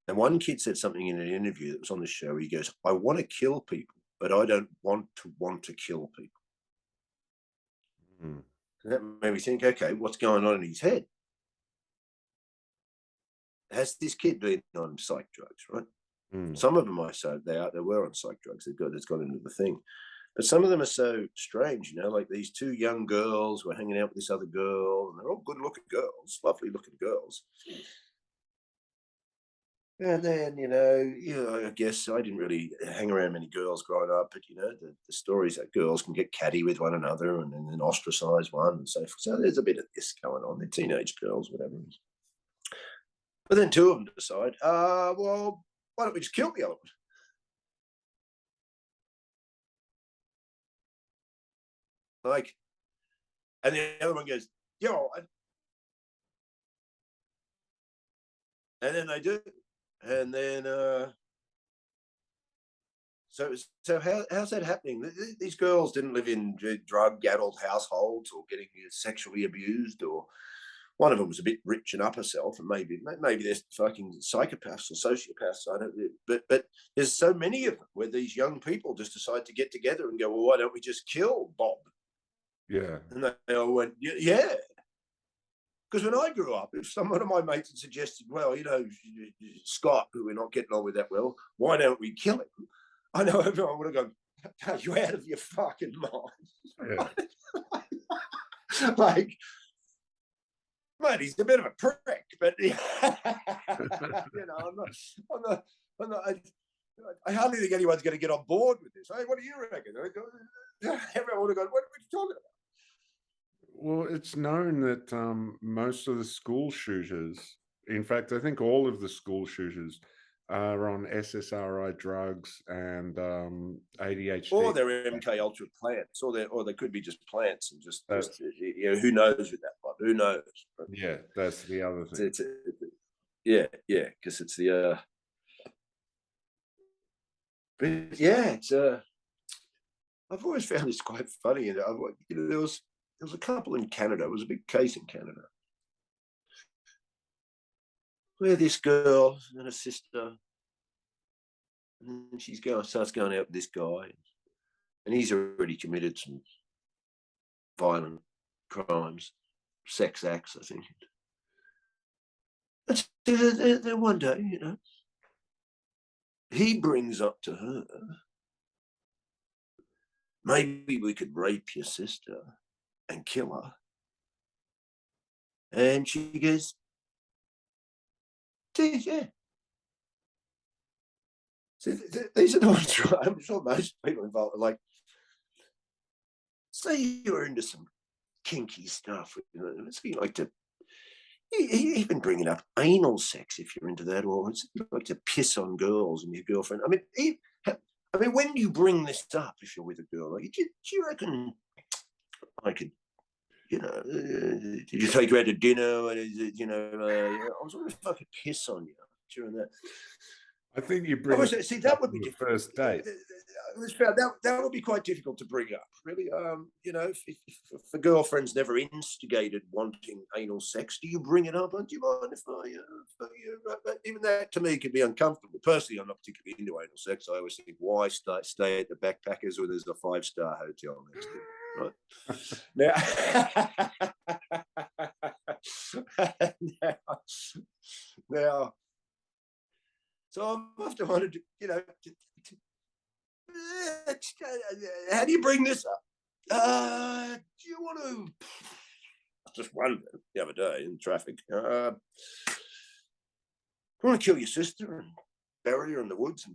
And one kid said something in an interview that was on the show. He goes, I want to kill people, but I don't want to kill people. And that made me think, okay, what's going on in his head? Has this kid been on psych drugs, right? Some of them I say they were on psych drugs. That's gone into the thing. But some of them are so strange, you know, like these 2 young girls were hanging out with this other girl, and they're all good-looking girls, lovely-looking girls. And then, you know, I guess I didn't really hang around many girls growing up, but, you know, the stories that girls can get catty with one another and then ostracize one and so forth. So there's a bit of this going on. They're teenage girls, whatever. But then 2 of them decide, well, why don't we just kill the other one? Like, and the other one goes, yo, and then they do, and then so how's that happening? These girls didn't live in drug-addled households or getting sexually abused, or one of them was a bit rich and up herself, and maybe they're fucking psychopaths or sociopaths. I don't, but there's so many of them where these young people just decide to get together and go, well, why don't we just kill Bob? Yeah. And they all went, yeah. Because when I grew up, if one of my mates had suggested, well, you know, Scott, who we're not getting on with that well, why don't we kill him? I know everyone would have gone, are you out of your fucking mind? Yeah. Like, mate, he's a bit of a prick, but you know, I'm not, I hardly think anyone's going to get on board with this. Hey, what do you reckon? Everyone would have gone, what are you talking about? Well, it's known that most of the school shooters, in fact, I think all of the school shooters are on SSRI drugs and ADHD. Or they're MK Ultra plants, or they could be just plants and just you know, who knows with that one? Who knows? Yeah, that's the other thing. Yeah, because it's the but yeah, it's I've always found this quite funny. And you know, there was a couple in Canada. It was a big case in Canada where this girl and her sister, and she starts going out with this guy, and he's already committed some violent crimes, sex acts, I think. And then one day, you know, he brings up to her, maybe we could rape your sister and kill her. And she goes, yeah. So these are the ones, right? I'm sure most people involved are like, say you're into some kinky stuff, you know, it's like to even bringing up anal sex if you're into that, or it's like to piss on girls and your girlfriend. I mean, when you bring this up, if you're with a girl, like, do you reckon I could, you know, did you take her out to dinner? You know, I was wondering if I could piss on you during that. I think you bring. See, that would be difficult. First date. That would be quite difficult to bring up, really. You know, if a girlfriend's never instigated wanting anal sex, do you bring it up? Do you mind if I? Even that to me could be uncomfortable. Personally, I'm not particularly into anal sex. I always think, why stay at the Backpackers where there's a 5-star hotel next to it, right? Now. So I'm often wanted to, you know, how do you bring this up? Do you want to just wondering the other day in traffic. You want to kill your sister and bury her in the woods?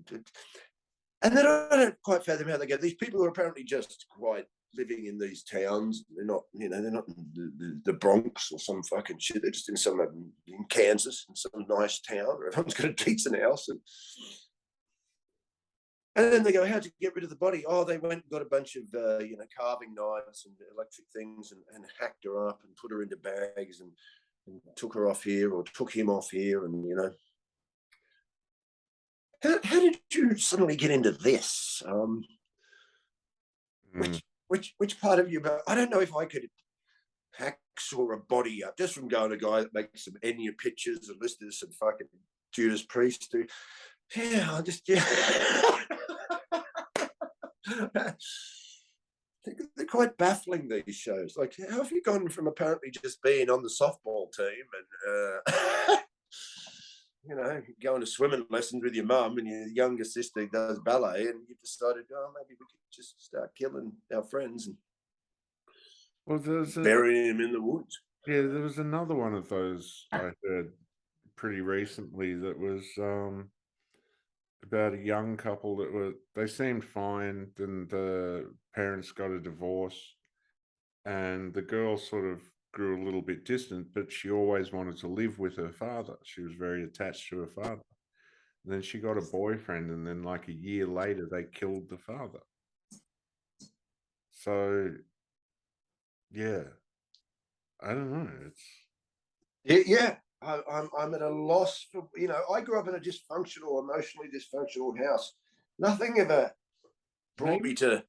And then I don't quite fathom how they get these people who are apparently just quite living in these towns. They're not, you know, they're not in the Bronx or some fucking shit. They're just in in Kansas, in some nice town where everyone's got a decent house. And then they go, how'd you get rid of the body? Oh, they went and got a bunch of, you know, carving knives and electric things and hacked her up and put her into bags and took her off here or took him off here. And, you know, how did you suddenly get into this? Which part of you? I don't know if I could hacksaw a body up just from going to a guy that makes some Enya pictures and listed as some fucking Judas Priest. Yeah, I just they're quite baffling, these shows. Like, how have you gone from apparently just being on the softball team and you know, going to swimming lessons with your mum and your younger sister does ballet, and you decided, oh, maybe we could just start killing our friends and burying them in the woods. Yeah, there was another one of those I heard pretty recently that was about a young couple that they seemed fine, and the parents got a divorce, and the girl sort of grew a little bit distant, but she always wanted to live with her father. She was very attached to her father. And then she got a boyfriend, and then like a year later, they killed the father. So, yeah, I don't know. Yeah. I'm at a loss for, you know, I grew up in a dysfunctional, emotionally dysfunctional house. Nothing ever brought me to.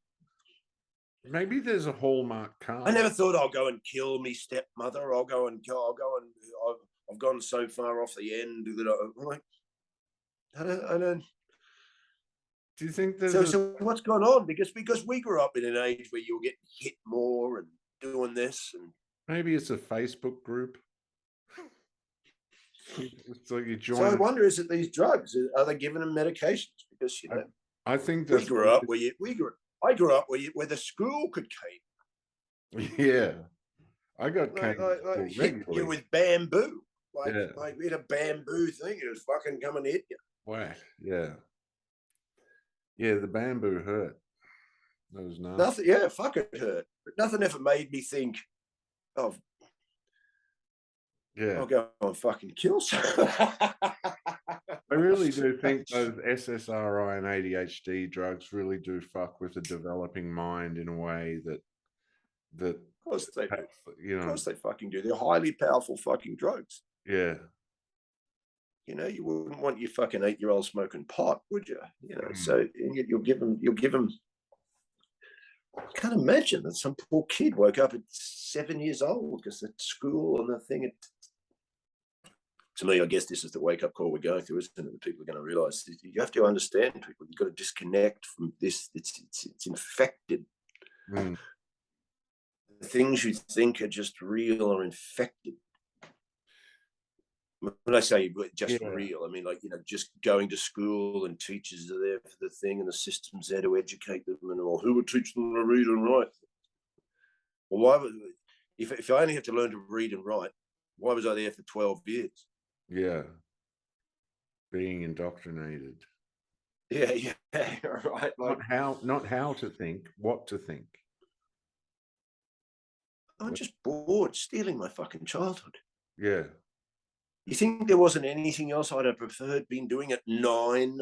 Maybe there's a hallmark card. I never thought I'll go and kill me stepmother. I've gone so far off the end that I'm like, I don't. Do you think there's so what's going on? Because we grew up in an age where you were getting hit more and doing this, and maybe it's a Facebook group. It's like you join. So I wonder, is it these drugs? Are they giving them medications? Because, you know, I think we grew up where I grew up where the school could cane. Yeah, I got cane hit you with bamboo. Like we had a bamboo thing. It was fucking coming to hit you. Whack. Yeah. Yeah, the bamboo hurt. That was nice. Nothing. Yeah, fuck, it hurt. But nothing ever made me think of. Yeah, I'll go and fucking kill someone. I really do think those SSRI and ADHD drugs really do fuck with a developing mind in a way that of course they do. You know, of course they fucking do. They're highly powerful fucking drugs. Yeah. You know, you wouldn't want your fucking 8-year-old smoking pot, would you? You know, so and yet you'll give them. I can't imagine that some poor kid woke up at 7 years old because at school and the thing. To me, I guess this is the wake-up call we're going through, isn't it? People are going to realise you have to understand people. You've got to disconnect from this. It's infected. The things you think are just real are infected. When I say just real, I mean, like, you know, just going to school and teachers are there for the thing and the system's there to educate them and all. Who would teach them to read and write? Well, why would, if I only have to learn to read and write, why was I there for 12 years? Yeah. Being indoctrinated. Yeah, right. Like, not how to think, what to think. I'm just bored, stealing my fucking childhood. Yeah. You think there wasn't anything else I'd have preferred being doing at 9?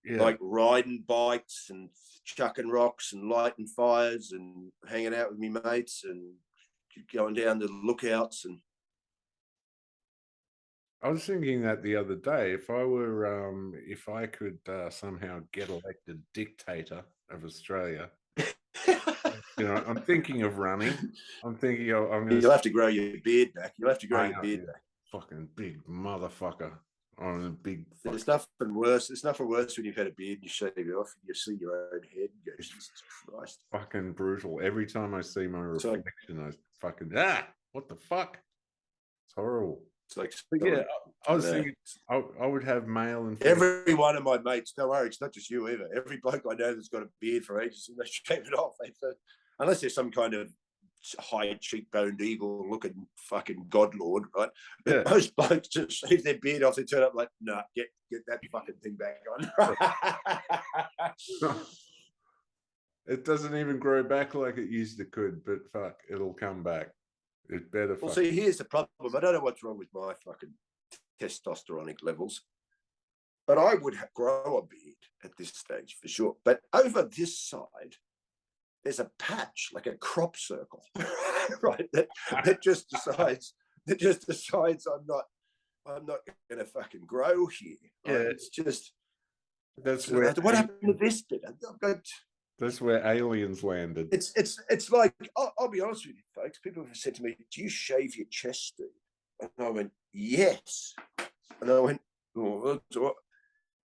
Yeah. Like riding bikes and chucking rocks and lighting fires and hanging out with me mates and going down to lookouts. And I was thinking that the other day, if I could somehow get elected dictator of Australia, you know, I'm thinking of running. You'll have to grow your beard back. You'll have to grow your beard back. Fucking big motherfucker. On a big. There's nothing worse. There's nothing worse when you've had a beard and you shave it off and you see your own head and go, Jesus Christ. Fucking brutal. Every time I see my reflection, I fucking what the fuck? It's horrible. It's like, yeah, I was thinking I would have male and every one of my mates. Don't worry, it's not just you either. Every bloke I know that's got a beard for ages and they shave it off. Unless there's some kind of high cheekboned eagle looking fucking godlord, right? Yeah. But most blokes just shave their beard off, they turn up like, nah, get that fucking thing back on. It doesn't even grow back like it used to could, but fuck, it'll come back. It better. Well, see, here's the problem. I don't know what's wrong with my fucking testosteronic levels, but I would grow a beard at this stage for sure. But over this side, there's a patch, like a crop circle, right? That just decides I'm not going to fucking grow here. Right? Yeah, it's just that's where. What happened to this bit? I've got. That's where aliens landed. It's like, I'll be honest with you, folks. People have said to me, "Do you shave your chest, Steve?" And I went, "Yes." And I went, "Oh, what?"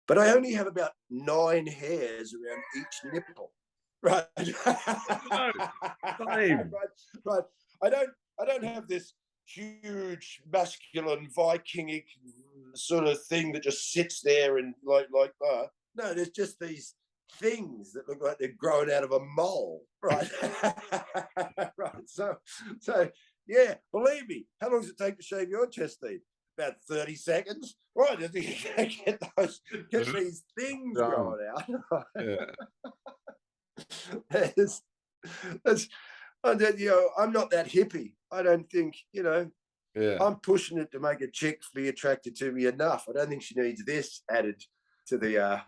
But I only have about 9 hairs around each nipple. Right. Same. Right. I don't have this huge masculine Vikingic sort of thing that just sits there and like that. No, there's just these things that look like they're growing out of a mole. Right. Right. So yeah, believe me, how long does it take to shave your chest, Steve? About 30 seconds. Right, you get these things growing out. Yeah. I'm not that hippie. I don't think, Yeah. I'm pushing it to make a chick be attracted to me enough. I don't think she needs this added to the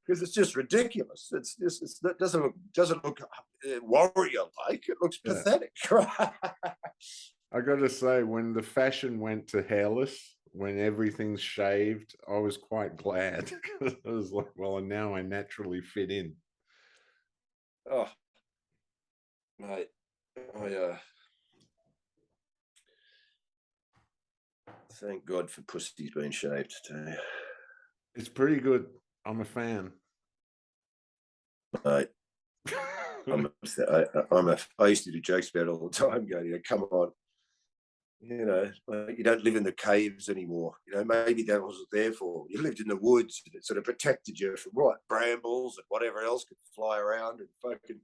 because it's just ridiculous. It doesn't look warrior like. It looks pathetic. I got to say, when the fashion went to hairless, when everything's shaved, I was quite glad. I was like, well, and now I naturally fit in. Oh, mate, thank God for pussies being shaved today. It's pretty good. I'm a fan. Mate, I used to do jokes about it all the time, going, come on. Like, you don't live in the caves anymore. Maybe that wasn't there for. You lived in the woods, and it sort of protected you from brambles and whatever else could fly around. And fucking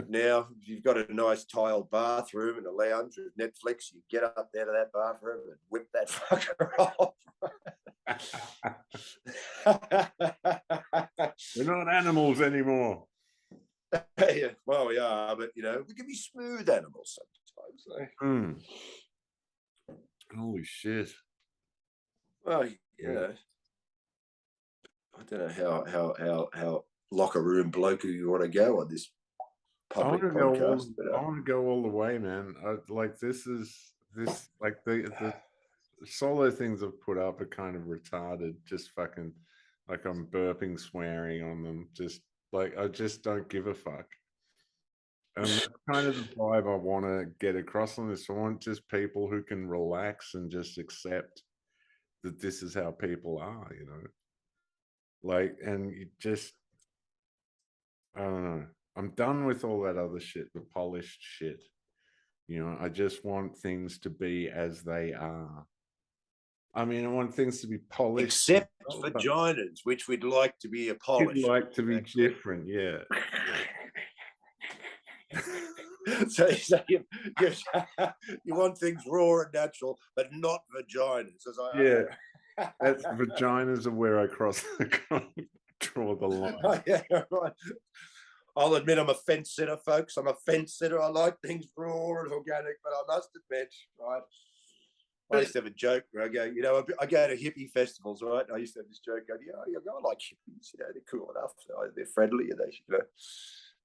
now you've got a nice tiled bathroom and a lounge with Netflix. You get up there to that bathroom and whip that fucker off. We're not animals anymore. Yeah, well, we are, but we can be smooth animals sometimes. Holy shit. Well, I don't know how locker room blokey you want to go on this public podcast. I want to go all the way, man. The solo things I've put up are kind of retarded. Just fucking like I'm burping, swearing on them. Just like I just don't give a fuck. And that's kind of the vibe I want to get across on this. I want just people who can relax and just accept that this is how people are, Like, and you just, I don't know. I'm done with all that other shit, the polished shit. I just want things to be as they are. I mean, I want things to be polished. Except vaginas, which we'd like to be polished. We'd like to be different, yeah. So you want things raw and natural, but not vaginas. That's vaginas are where I draw the line. Yeah, right. I'll admit I'm a fence sitter, folks. I'm a fence sitter. I like things raw and organic, but I must admit, right? I used to have a joke where I go, I go to hippie festivals, right? I used to have this joke going, I like hippies, they're cool enough. They're friendly, and they,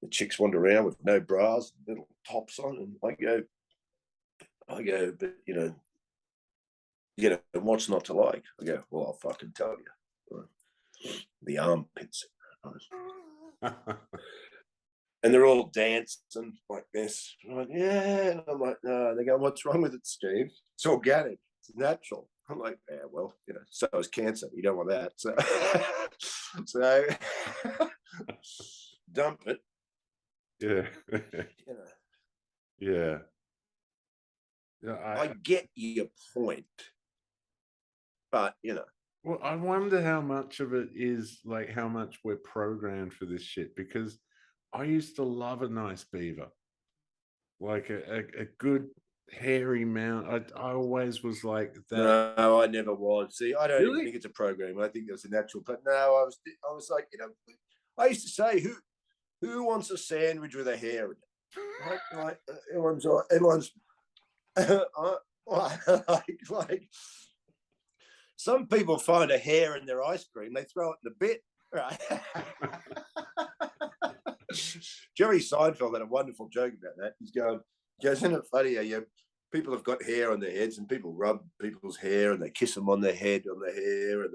the chicks wander around with no bras, little tops on, and I go, but what's not to like? I go, well, I'll fucking tell you, right? The armpits, right? And they're all dancing like this. I'm like, yeah, and I'm like, no. They go, what's wrong with it, Steve? It's organic, it's natural. I'm like, yeah, well, so is cancer. You don't want that, so dump it. Yeah. Yeah. I get your point, but well, I wonder how much of it is like how much we're programmed for this shit, because I used to love a nice beaver, like a good hairy mount. I always was like that. No, I never was. See, I don't even Really? think it's a program. I think it's a natural. But no, I was like, I used to say, who wants a sandwich with a hair in it? Like everyone's like some people find a hair in their ice cream, they throw it in the bin, right? Jerry Seinfeld had a wonderful joke about that. He goes, isn't it funny how people have got hair on their heads and people rub people's hair and they kiss them on their head, on their hair, and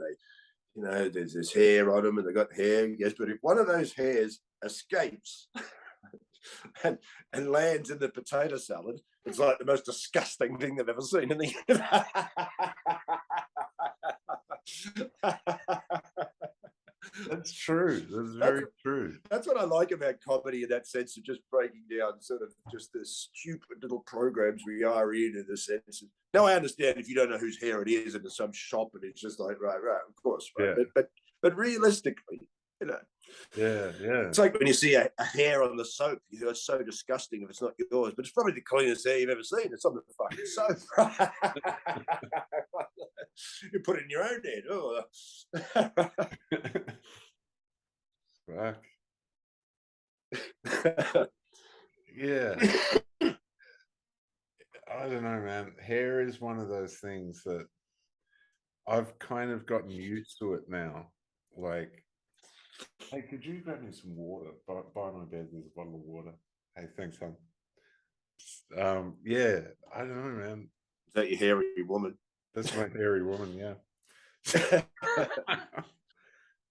they, there's this hair on them and they got hair. He goes, but if one of those hairs escapes and lands in the potato salad, it's like the most disgusting thing they've ever seen in the universe. That's true. That's very true. That's what I like about comedy, in that sense of just breaking down sort of just the stupid little programs we are in the sense. Now I understand if you don't know whose hair it is in some shop and it's just like, right, of course. Right? Yeah. But realistically, Yeah. it's like when you see a hair on the soap, it's so disgusting if it's not yours, but it's probably the cleanest hair you've ever seen. It's on the fucking soap. You put it in your own head. Oh. Fuck. Yeah. I don't know, man. Hair is one of those things that I've kind of gotten used to it now. Like, hey, could you grab me some water? By my bed, there's a bottle of water. Hey, thanks, hon. Yeah, I don't know, man. Is that your hairy woman? That's my hairy woman, yeah.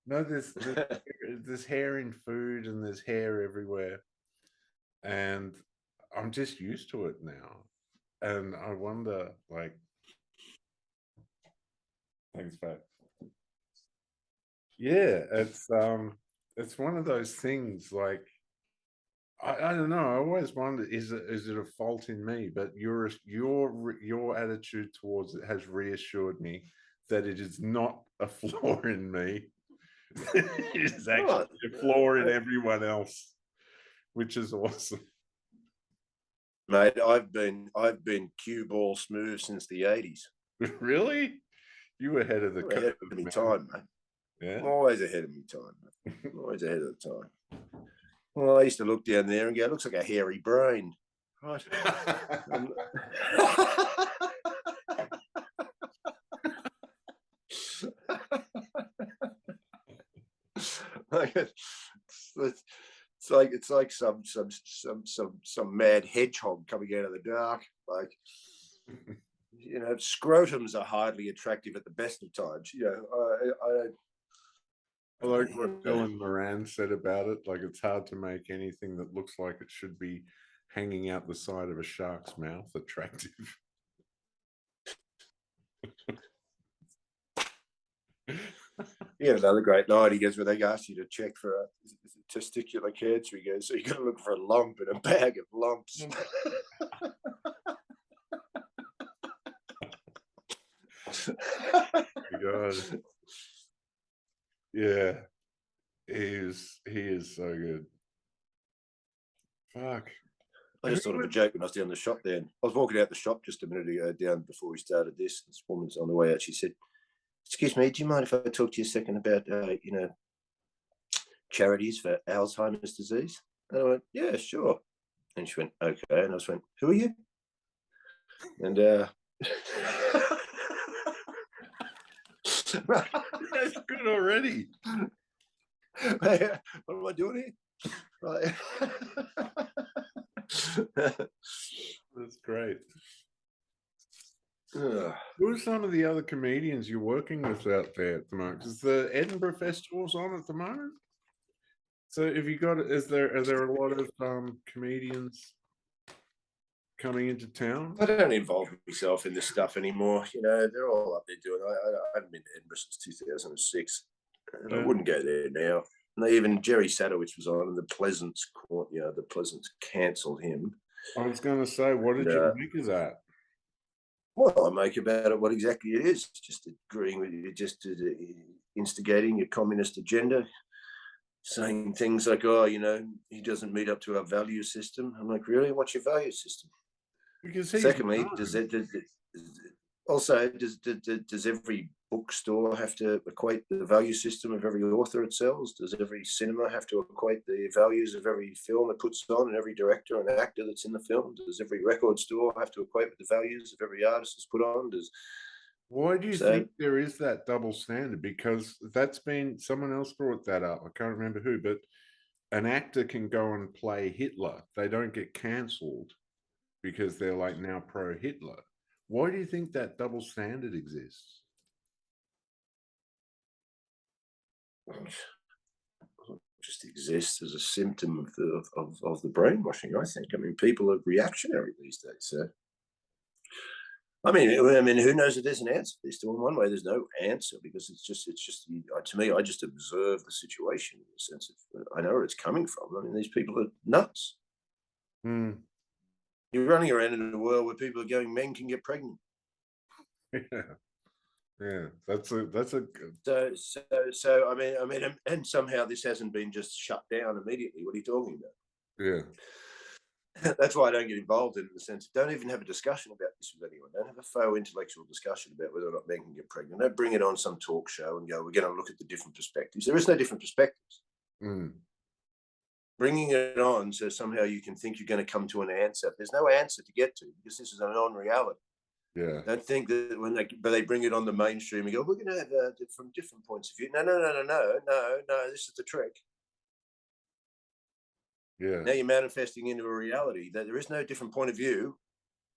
No, there's hair in food and there's hair everywhere. And I'm just used to it now. And I wonder, like, thanks, Pat. Yeah, it's one of those things, like, I don't know. I always wonder, is it a fault in me? But your attitude towards it has reassured me that it is not a flaw in me. It is actually a flaw in everyone else, which is awesome. Mate, I've been cue ball smooth since the 80s. Really? You were ahead of the ahead of me time, mate. Yeah. I'm always ahead of me time, mate. Always ahead of the time. Well, I used to look down there and go, it looks like a hairy brain. Right. It's like some mad hedgehog coming out of the dark. Like, scrotums are hardly attractive at the best of times. I like what Dylan Moran said about it. Like, it's hard to make anything that looks like it should be hanging out the side of a shark's mouth attractive. He had another great night. He goes, well, they asked you to check for testicular cancer. He goes, so you got to look for a lump in a bag of lumps. God. Yeah, he is so good. Fuck. I just thought of a joke when I was down the shop then. I was walking out the shop just a minute ago down before we started this. This woman's on the way out. She said, excuse me, do you mind if I talk to you a second about, charities for Alzheimer's disease? And I went, yeah, sure. And she went, okay. And I just went, who are you? And that's good already. What am I doing here? Right. That's great. Who are some of the other comedians you're working with out there at the moment? Because the Edinburgh Festival's on at the moment. So have you got? Are there a lot of comedians coming into town? I don't involve myself in this stuff anymore. They're all up there doing. I haven't been to Edinburgh since 2006, and I wouldn't go there now. And even Jerry Sadowitz was on, and the Pleasance cancelled him. I was going to say, what did you make of that? Well, I make about it what exactly it is. Just agreeing with you, just instigating your communist agenda. saying things like, "Oh, he doesn't meet up to our value system." I'm like, really? What's your value system? Because Secondly, does every bookstore have to equate the value system of every author it sells? Does every cinema have to equate the values of every film it puts on and every director and actor that's in the film? Does every record store have to equate with the values of every artist that's put on? Why do you think there is that double standard? Because that's been, someone else brought that up. I can't remember who, but an actor can go and play Hitler. They don't get cancelled because they're like now pro-Hitler. Why do you think that double standard exists? Just exists as a symptom of the brainwashing, I think. I mean, people are reactionary these days. So, I mean, who knows if there's an answer? There's still in one way, there's no answer, because it's just to me, I just observe the situation in the sense of, I know where it's coming from. I mean, these people are nuts. Hmm. You're running around in a world where people are going, men can get pregnant. Yeah, that's a good. So I mean, and somehow this hasn't been just shut down immediately. What are you talking about? Yeah. That's why I don't get involved in the sense of, don't even have a discussion about this with anyone. Don't have a faux intellectual discussion about whether or not men can get pregnant. Don't bring it on some talk show and go, we're going to look at the different perspectives. There is no different perspectives. Mm. Bringing it on so somehow you can think you're going to come to an answer. There's no answer to get to, because this is a non-reality. Yeah. Don't think that when they bring it on the mainstream and go, we're going to have from different points of view. No. This is the trick. Yeah. Now you're manifesting into a reality that there is no different point of view.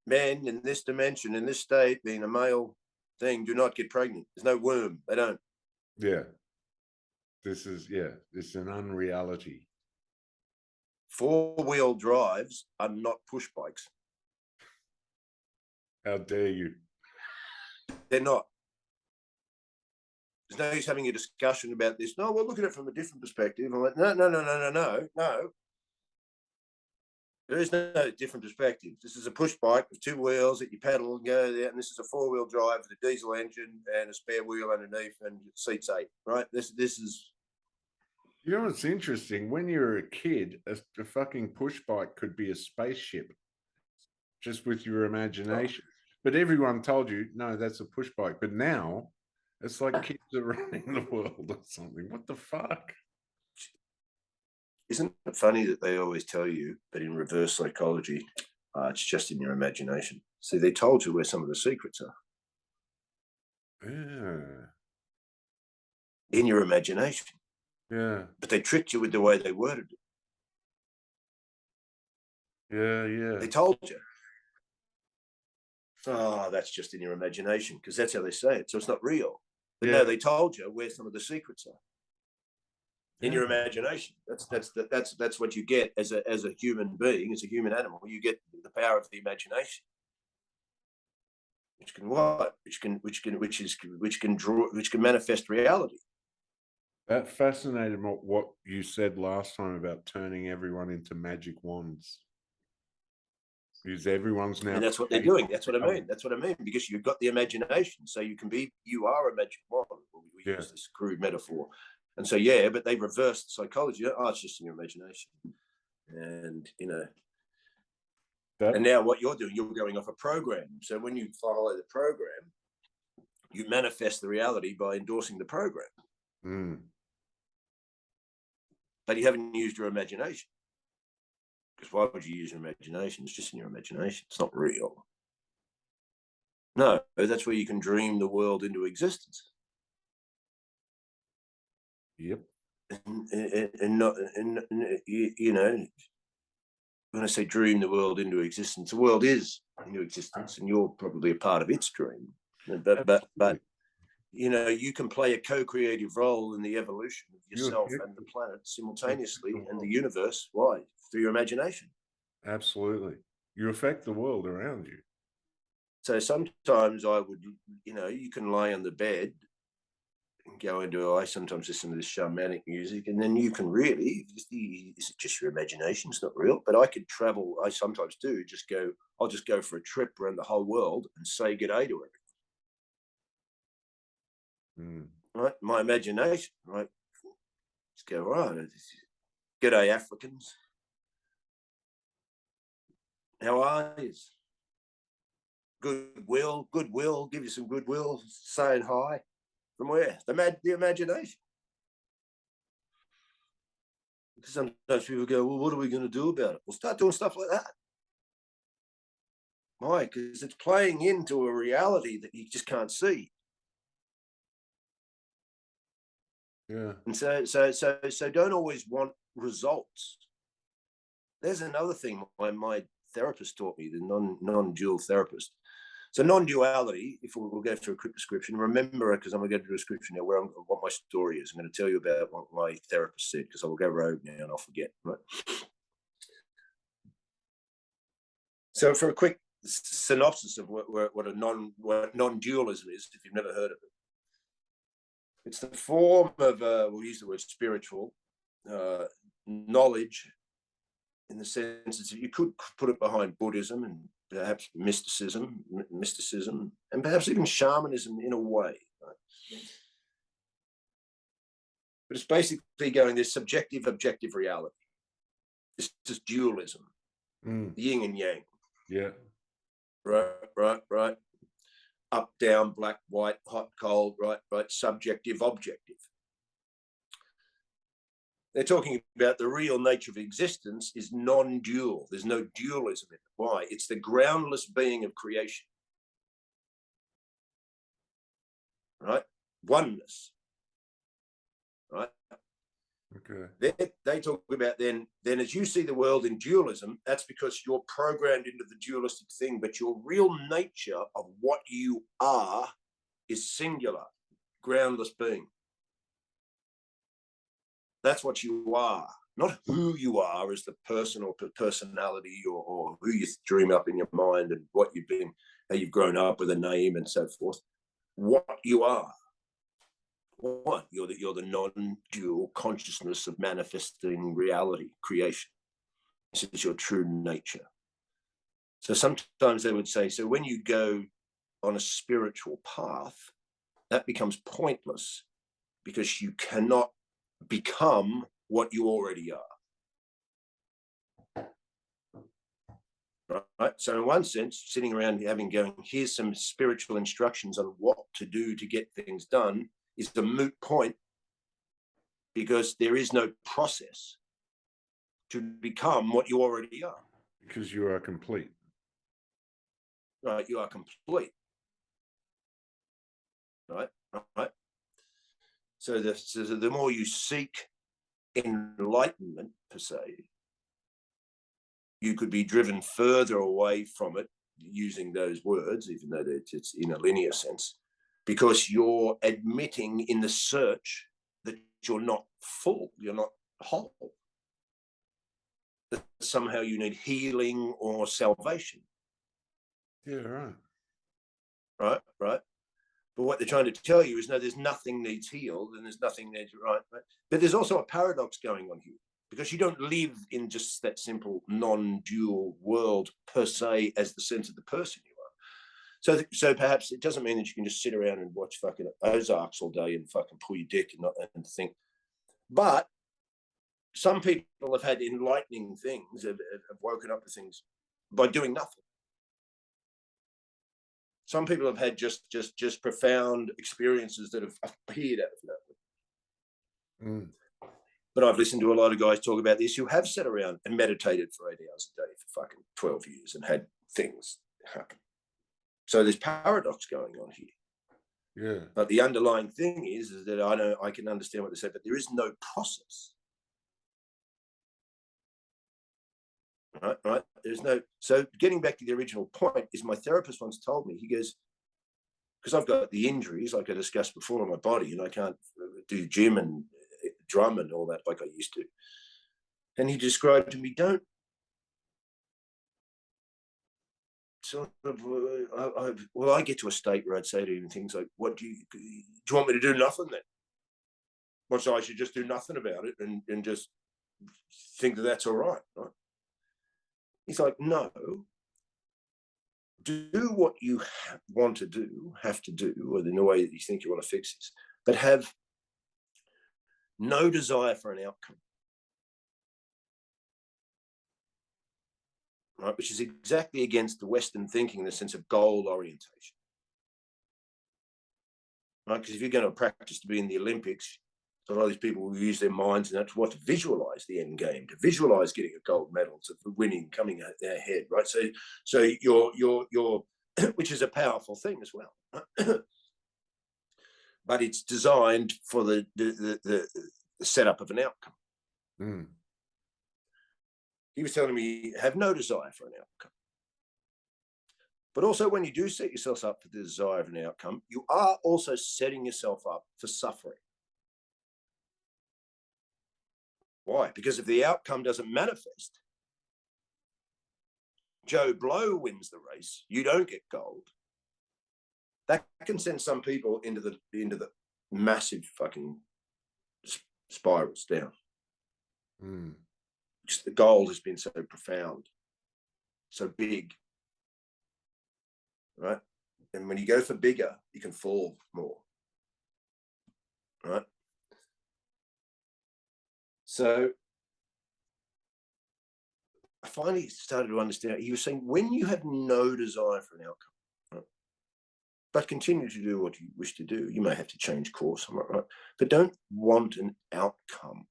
Men in this dimension, in this state, being a male thing, do not get pregnant. There's no womb. They don't. Yeah. It's an unreality. Four-wheel drives are not push bikes. How dare you? They're not. There's no use having a discussion about this. No, we'll look at it from a different perspective. I'm like, no. There is no different perspective. This is a push bike with two wheels that you pedal and go there, and this is a four-wheel drive with a diesel engine and a spare wheel underneath and seats 8. Right? This is. You know what's interesting? When you're a kid, a fucking push bike could be a spaceship, just with your imagination. But everyone told you, no, that's a push bike. But now, it's like kids are running the world or something. What the fuck? Isn't it funny that they always tell you that in reverse psychology, it's just in your imagination? See, they told you where some of the secrets are. Yeah. In your imagination. Yeah. But they tricked you with the way they worded it. Yeah. They told you. Oh, that's just in your imagination, because that's how they say it. So it's not real. But no, they told you where some of the secrets are. In your imagination. That's what you get as a human being, as a human animal. You get the power of the imagination, which can manifest reality. That fascinated me, what you said last time about turning everyone into magic wands. Because everyone's now. And that's what they're doing. That's what I mean. That's what I mean. Because you've got the imagination, so you are a magic wand. We use this crude metaphor. And so, but they've reversed psychology. Oh, it's just in your imagination. And, and now what you're doing, you're going off a program. So when you follow the program, you manifest the reality by endorsing the program. Mm. But you haven't used your imagination. Because why would you use your imagination? It's just in your imagination. It's not real. No, that's where you can dream the world into existence. Yep. And when I say dream the world into existence, the world is into existence, and you're probably a part of its dream. But you can play a co-creative role in the evolution of yourself and the planet simultaneously, and the universe. Why? Through your imagination. Absolutely. You affect the world around you. So sometimes I would, you can lay on the bed and go into, I sometimes listen to this shamanic music, and then you can really, is it just your imagination? It's not real. But I could travel, I sometimes do, I'll just go for a trip around the whole world and say g'day to everything. Right? My imagination, right? Just go, right, g'day Africans. How are you? Goodwill, give you some goodwill, saying hi. From where? The imagination. Because sometimes people go, well, what are we going to do about it? We'll start doing stuff like that. Why? Because it's playing into a reality that you just can't see. Yeah. And so don't always want results. There's another thing my therapist taught me, the non-dual therapist. So non-duality, if we'll go through a quick description, remember, because I'm going to go to a description now what my story is. I'm going to tell you about what my therapist said, because I will go rogue now and I'll forget, right? So for a quick synopsis of what a non-dualism is, if you've never heard of it, it's the form of, we'll use the word spiritual, knowledge, in the sense that you could put it behind Buddhism and perhaps mysticism, and perhaps even shamanism in a way. Right? But it's basically going, there's subjective, objective reality. This is dualism, yin and yang. Yeah. Right. Up, down, black, white, hot, cold, right, subjective, objective. They're talking about the real nature of existence is non-dual. There's no dualism in it. Why? It's the groundless being of creation. Right? Oneness. Right? Okay. They talk about then as you see the world in dualism, that's because you're programmed into the dualistic thing, but your real nature of what you are is singular, groundless being. That's what you are, not who you are as the person or personality or who you dream up in your mind and what you've been, how you've grown up with a name and so forth. What you are. What? You're the non-dual consciousness of manifesting reality, creation. This is your true nature. So sometimes they would say, so when you go on a spiritual path, that becomes pointless because you cannot become what you already are. Right? So in one sense, sitting around going, here's some spiritual instructions on what to do to get things done is the moot point, because there is no process to become what you already are. Because you are complete. Right, you are complete. Right. So the more you seek enlightenment, per se, you could be driven further away from it using those words, even though it's in a linear sense, because you're admitting in the search that you're not full, you're not whole. That somehow you need healing or salvation. Yeah, right. Right. But what they're trying to tell you is, no, there's nothing needs healed and there's nothing needs right. But there's also a paradox going on here, because you don't live in just that simple non-dual world per se as the sense of the person you are. So perhaps it doesn't mean that you can just sit around and watch fucking Ozarks all day and fucking pull your dick and think. But some people have had enlightening things, have woken up to things by doing nothing. Some people have had just profound experiences that have appeared out of nowhere. But I've listened to a lot of guys talk about this who have sat around and meditated for 8 hours a day for fucking 12 years and had things happen. So there's paradox going on here. Yeah. But the underlying thing is that I can understand what they say, but there is no process. Right. There's no. So getting back to the original point is, my therapist once told me, he goes, because I've got the injuries, like I discussed before, on my body, and I can't do gym and drum and all that like I used to. And he described to me, don't sort of, I get to a state where I'd say to him things like, what do you want me to do nothing then? Well, so I should just do nothing about it and just think that that's all right, right? He's like, no, do what you want to do, have to do, or in the way that you think you want to fix this, but have no desire for an outcome, right? Which is exactly against the Western thinking in the sense of goal orientation, right? Because if you're going to practice to be in the Olympics, so a lot of these people will use their minds and that's what to visualize the end game, to visualize getting a gold medal, to winning, coming out their head, right? So you're which is a powerful thing as well. But it's designed for the setup of an outcome. Mm. He was telling me, have no desire for an outcome. But also when you do set yourself up for the desire of an outcome, you are also setting yourself up for suffering. Why? Because if the outcome doesn't manifest, Joe Blow wins the race, you don't get gold. That can send some people into the massive fucking spirals down. Mm. Because the goal has been so profound, so big, right? And when you go for bigger, you can fall more, right? So I finally started to understand. He was saying, when you have no desire for an outcome, right, but continue to do what you wish to do, you may have to change course, right? But don't want an outcome.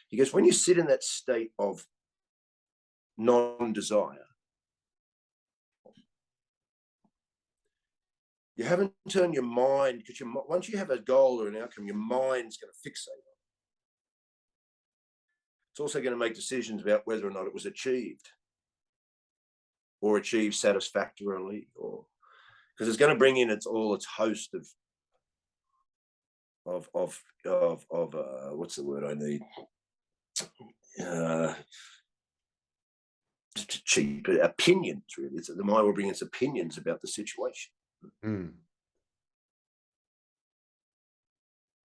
He goes, when you sit in that state of non-desire, you haven't turned your mind, because once you have a goal or an outcome, your mind's going to fixate on it. It's also going to make decisions about whether or not it was achieved or achieved satisfactorily, or because it's going to bring in its host of what's the word I need? Cheap opinions, really. The mind will bring its opinions about the situation. Mm.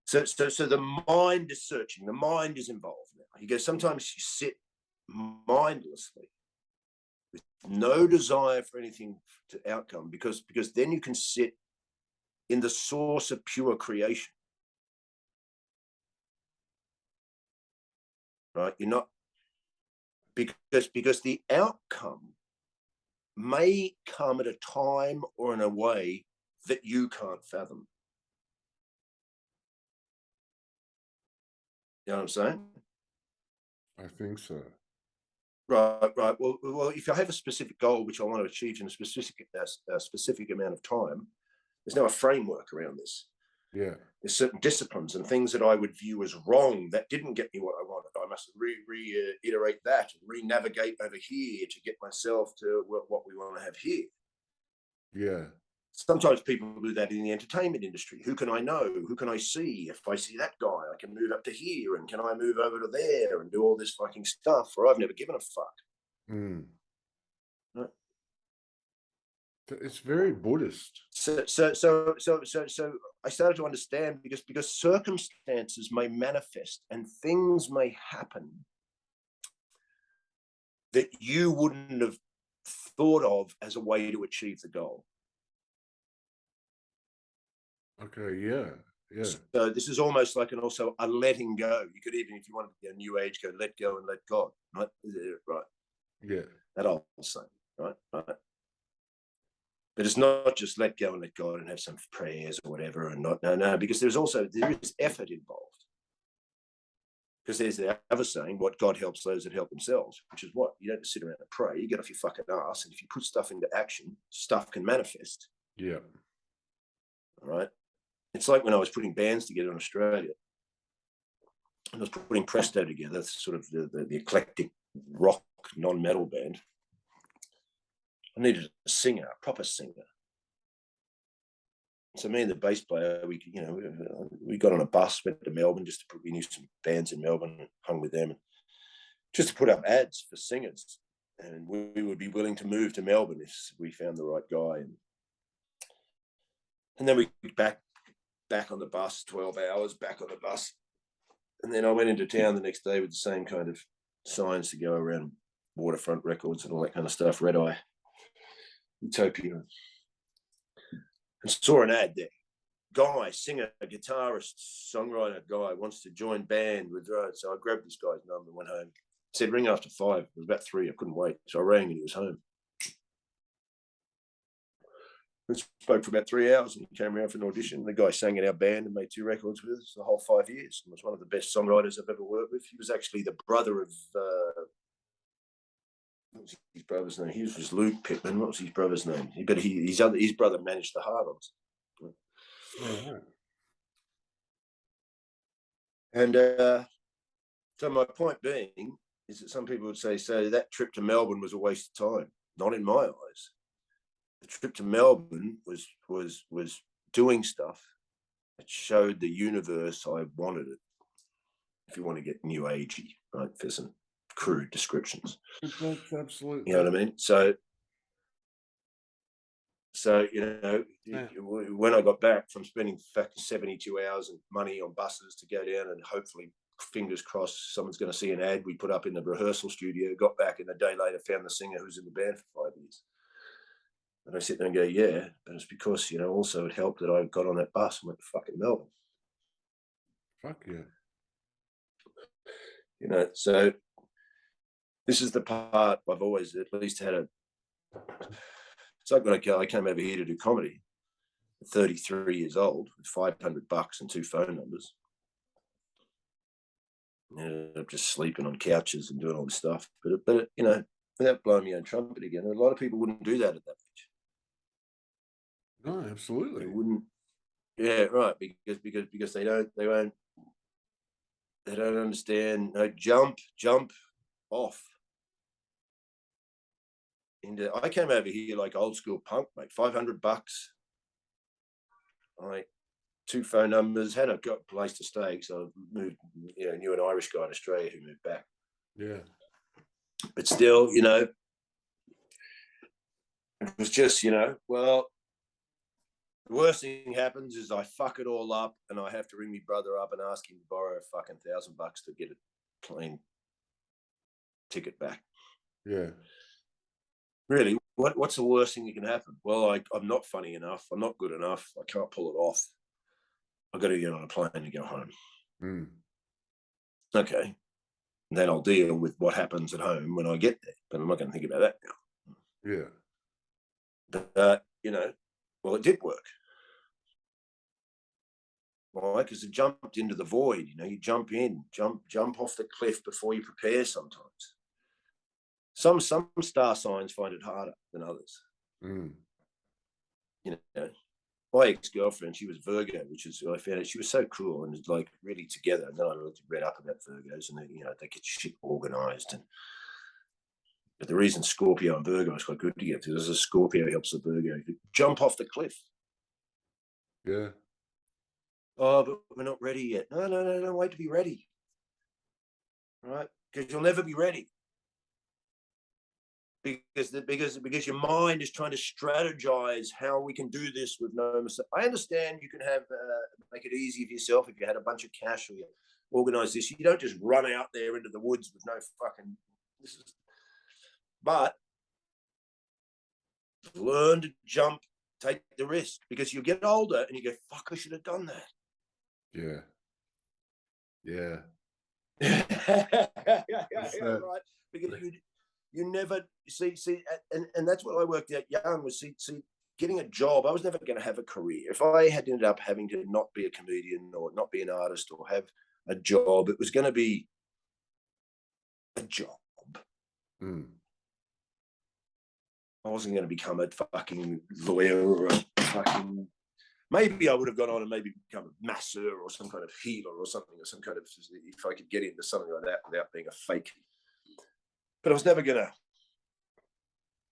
So the mind is searching, the mind is involved now. He goes, sometimes you sit mindlessly with no desire for anything to outcome, because then you can sit in the source of pure creation. Right? You're not, because the outcome may come at a time or in a way that you can't fathom. You know what I'm saying? I think so. Right. Well, if I have a specific goal which I want to achieve in a specific amount of time, there's now a framework around this. Yeah. There's certain disciplines and things that I would view as wrong that didn't get me what I wanted. I must reiterate that and re-navigate over here to get myself to what we want to have here. Yeah. Sometimes people do that in the entertainment industry. Who can I know? Who can I see? If I see that guy, I can move up to here, and can I move over to there and do all this fucking stuff? Or I've never given a fuck. Mm. Right? It's very Buddhist. So I started to understand, because circumstances may manifest and things may happen that you wouldn't have thought of as a way to achieve the goal. Okay, yeah. So this is almost like also a letting go. You could even, if you want to be a new age, go let go and let God, right? Right. Yeah. That old saying, right? But it's not just let go and let God and have some prayers or whatever, and no, because there is effort involved. Because there's the other saying, what God helps those that help themselves, which is what? You don't sit around and pray, you get off your fucking ass, and if you put stuff into action, stuff can manifest. Yeah. All right. It's like when I was putting bands together in Australia. I was putting Presto together, that's sort of the eclectic rock non-metal band. I needed a singer, a proper singer. So me and the bass player, we got on a bus, went to Melbourne, we knew some bands in Melbourne, and hung with them, just to put up ads for singers. And we would be willing to move to Melbourne if we found the right guy. And then we back on the bus, 12 hours back on the bus. And then I went into town the next day with the same kind of signs to go around, Waterfront Records and all that kind of stuff, Red Eye, Utopia, and saw an ad there. guy, singer, guitarist, songwriter guy wants to join band with. So I grabbed this guy's number, went home. Said ring after 5. It was about 3. I couldn't wait, so I rang and he was home. We spoke for about 3 hours and he came around for an audition. The guy sang in our band and made 2 records with us the whole 5 years. And was one of the best songwriters I've ever worked with. He was actually the brother of what was his brother's name? He was Luke Pittman. What was his brother's name? His brother managed the Harlems. All right. And so my point being is that some people would say, so that trip to Melbourne was a waste of time. Not in my eyes. The trip to Melbourne was doing stuff that showed the universe I wanted it. If you want to get new agey, right, for some crude descriptions. That's absolutely. You know what I mean? So when I got back from spending 72 hours and money on buses to go down and hopefully, fingers crossed, someone's going to see an ad we put up in the rehearsal studio, got back and a day later found the singer who's in the band for 5 years. And I sit there and go, yeah, but it's because, also it helped that I got on that bus and went to fucking Melbourne. Fuck yeah. So this is the part I've always at least had it's like when I came over here to do comedy at 33 years old with $500 and 2 phone numbers. I'm just sleeping on couches and doing all this stuff. But without blowing my own trumpet again, a lot of people wouldn't do that at that age. No, absolutely. They wouldn't. Yeah, right. Because they don't understand. No, jump off. I came over here like old school punk, mate. $500, like 2 phone numbers, had a place to stay. So I moved, knew an Irish guy in Australia who moved back. Yeah. But still, it was just, well, the worst thing happens is I fuck it all up and I have to ring my brother up and ask him to borrow a fucking $1,000 to get a plane ticket back. Yeah. Really, what's the worst thing that can happen? Well, I'm not funny enough. I'm not good enough. I can't pull it off. I've got to get on a plane and go home. Mm. Okay. And then I'll deal with what happens at home when I get there. But I'm not going to think about that now. Yeah. But, well, it did work. Why? Because it jumped into the void. You jump off the cliff before you prepare sometimes. Some star signs find it harder than others. Mm. My ex-girlfriend, she was Virgo, which is, I found it, she was so cool and like really together. And then I read up about Virgos and they get shit organized. But the reason Scorpio and Virgo is quite good together is a Scorpio helps the Virgo jump off the cliff. Yeah. Oh, but we're not ready yet. No, wait to be ready. Right? Because you'll never be ready. Because your mind is trying to strategize how we can do this with no mistake. I understand you can have make it easy for yourself if you had a bunch of cash or you organize this. You don't just run out there into the woods with no fucking. But learn to jump, take the risk, because you get older and you go, "Fuck, I should have done that." Yeah. Yeah. Yeah, right. Because you never see, and that's what I worked out young was see, getting a job. I was never going to have a career. If I had ended up having to not be a comedian or not be an artist or have a job, it was going to be a job. Mm. I wasn't going to become a fucking lawyer or a fucking. Maybe I would have gone on and maybe become a masseur or some kind of healer or something, or some kind of, if I could get into something like that without being a fake. But I was never going to.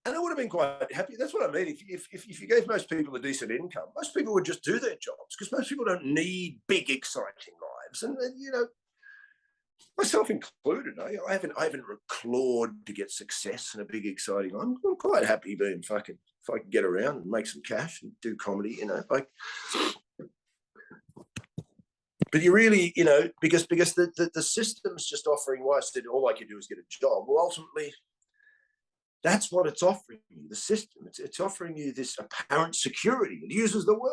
And I would have been quite happy. That's what I mean. If you gave most people a decent income, most people would just do their jobs because most people don't need big, exciting lives. And myself included, I haven't clawed to get success and a big, exciting life. I'm quite happy being fucking, if I can get around and make some cash and do comedy, like. But you really, because the system's just offering, why I said all I can do is get a job. Well, ultimately, that's what it's offering you, the system. It's offering you this apparent security. It uses the word.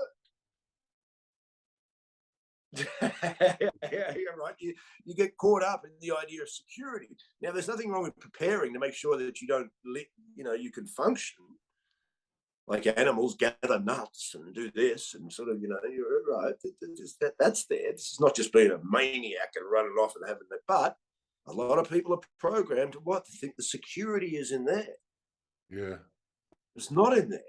Yeah, right. You get caught up in the idea of security. Now, there's nothing wrong with preparing to make sure that you don't, you can function like animals, gather nuts and do this and sort of, you're right. That's there. This is not just being a maniac and running off and having that. But a lot of people are programmed to what? They think the security is in there. Yeah. It's not in there.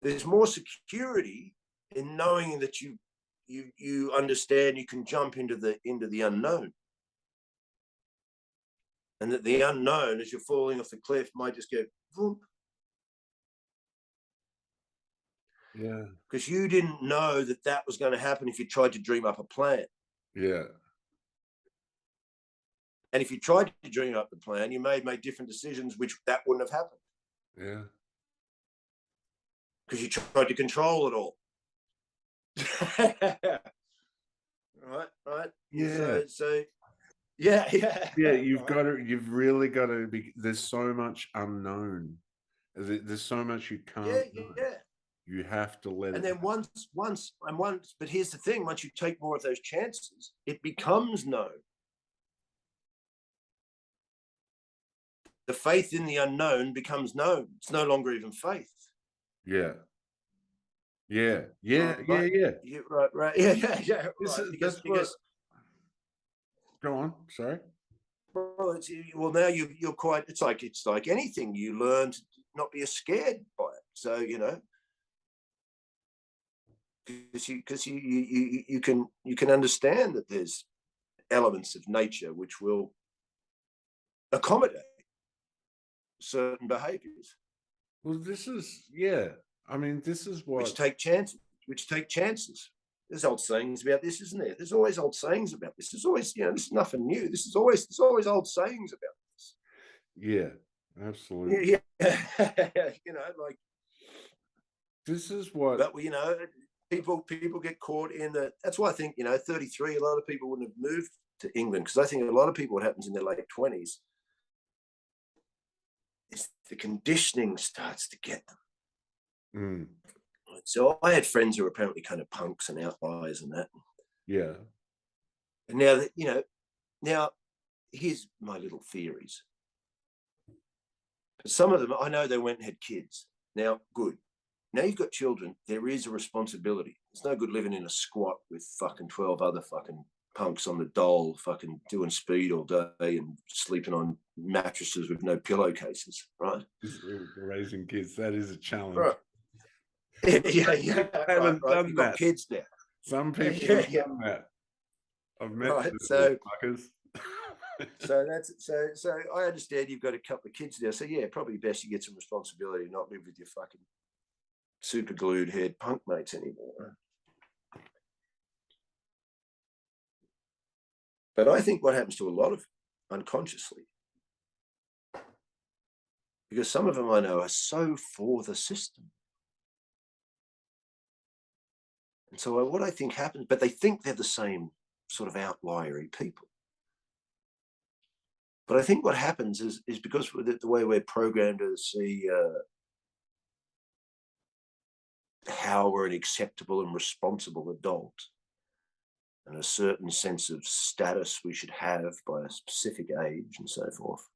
There's more security in knowing that you understand you can jump into the unknown, and that the unknown, as you're falling off the cliff, might just go boom. Yeah. Because you didn't know that was going to happen if you tried to dream up a plan. Yeah. And if you tried to dream up the plan, you may have made different decisions, which that wouldn't have happened. Yeah. Because you tried to control it all. Right. Yeah. So yeah. Yeah, you've really got to be, there's so much unknown. There's so much you can't know. Yeah. You have to let it. And then once, but here's the thing, once you take more of those chances, it becomes known. The faith in the unknown becomes known. It's no longer even faith. Yeah. Right. Yeah. Right. Yeah. Right. Go on. Sorry. Well, now you're quite. It's like anything. You learn to not be scared by it. So because you can understand that there's elements of nature which will accommodate certain behaviors. Well, this is, yeah. I mean, this is what. Which take chances. There's old sayings about this, isn't there? There's always old sayings about this. There's always, this is nothing new. There's always old sayings about this. Yeah, absolutely. Yeah. Like. This is what. But, people get caught in the. That's why I think, 33, a lot of people wouldn't have moved to England, because I think a lot of people, what happens in their late 20s is the conditioning starts to get them. Mm. So I had friends who were apparently kind of punks and outliers and that. Yeah. And now here's my little theories. Some of them, I know they went and had kids. Now, good. Now you've got children, there is a responsibility. It's no good living in a squat with fucking 12 other fucking punks on the dole, fucking doing speed all day and sleeping on mattresses with no pillowcases, right? Raising kids, that is a challenge. Right. Yeah. Haven't done You've that. got kids now. Some people have done that. I've met those fuckers. So I understand you've got a couple of kids now. So yeah, probably best you get some responsibility and not live with your fucking super glued head punk mates anymore. But I think what happens to a lot of unconsciously, because some of them I know are so for the system. And so what I think happens, but they think they're the same sort of outliery people. But I think what happens is because the way we're programmed to see how we're an acceptable and responsible adult, and a certain sense of status we should have by a specific age and so forth,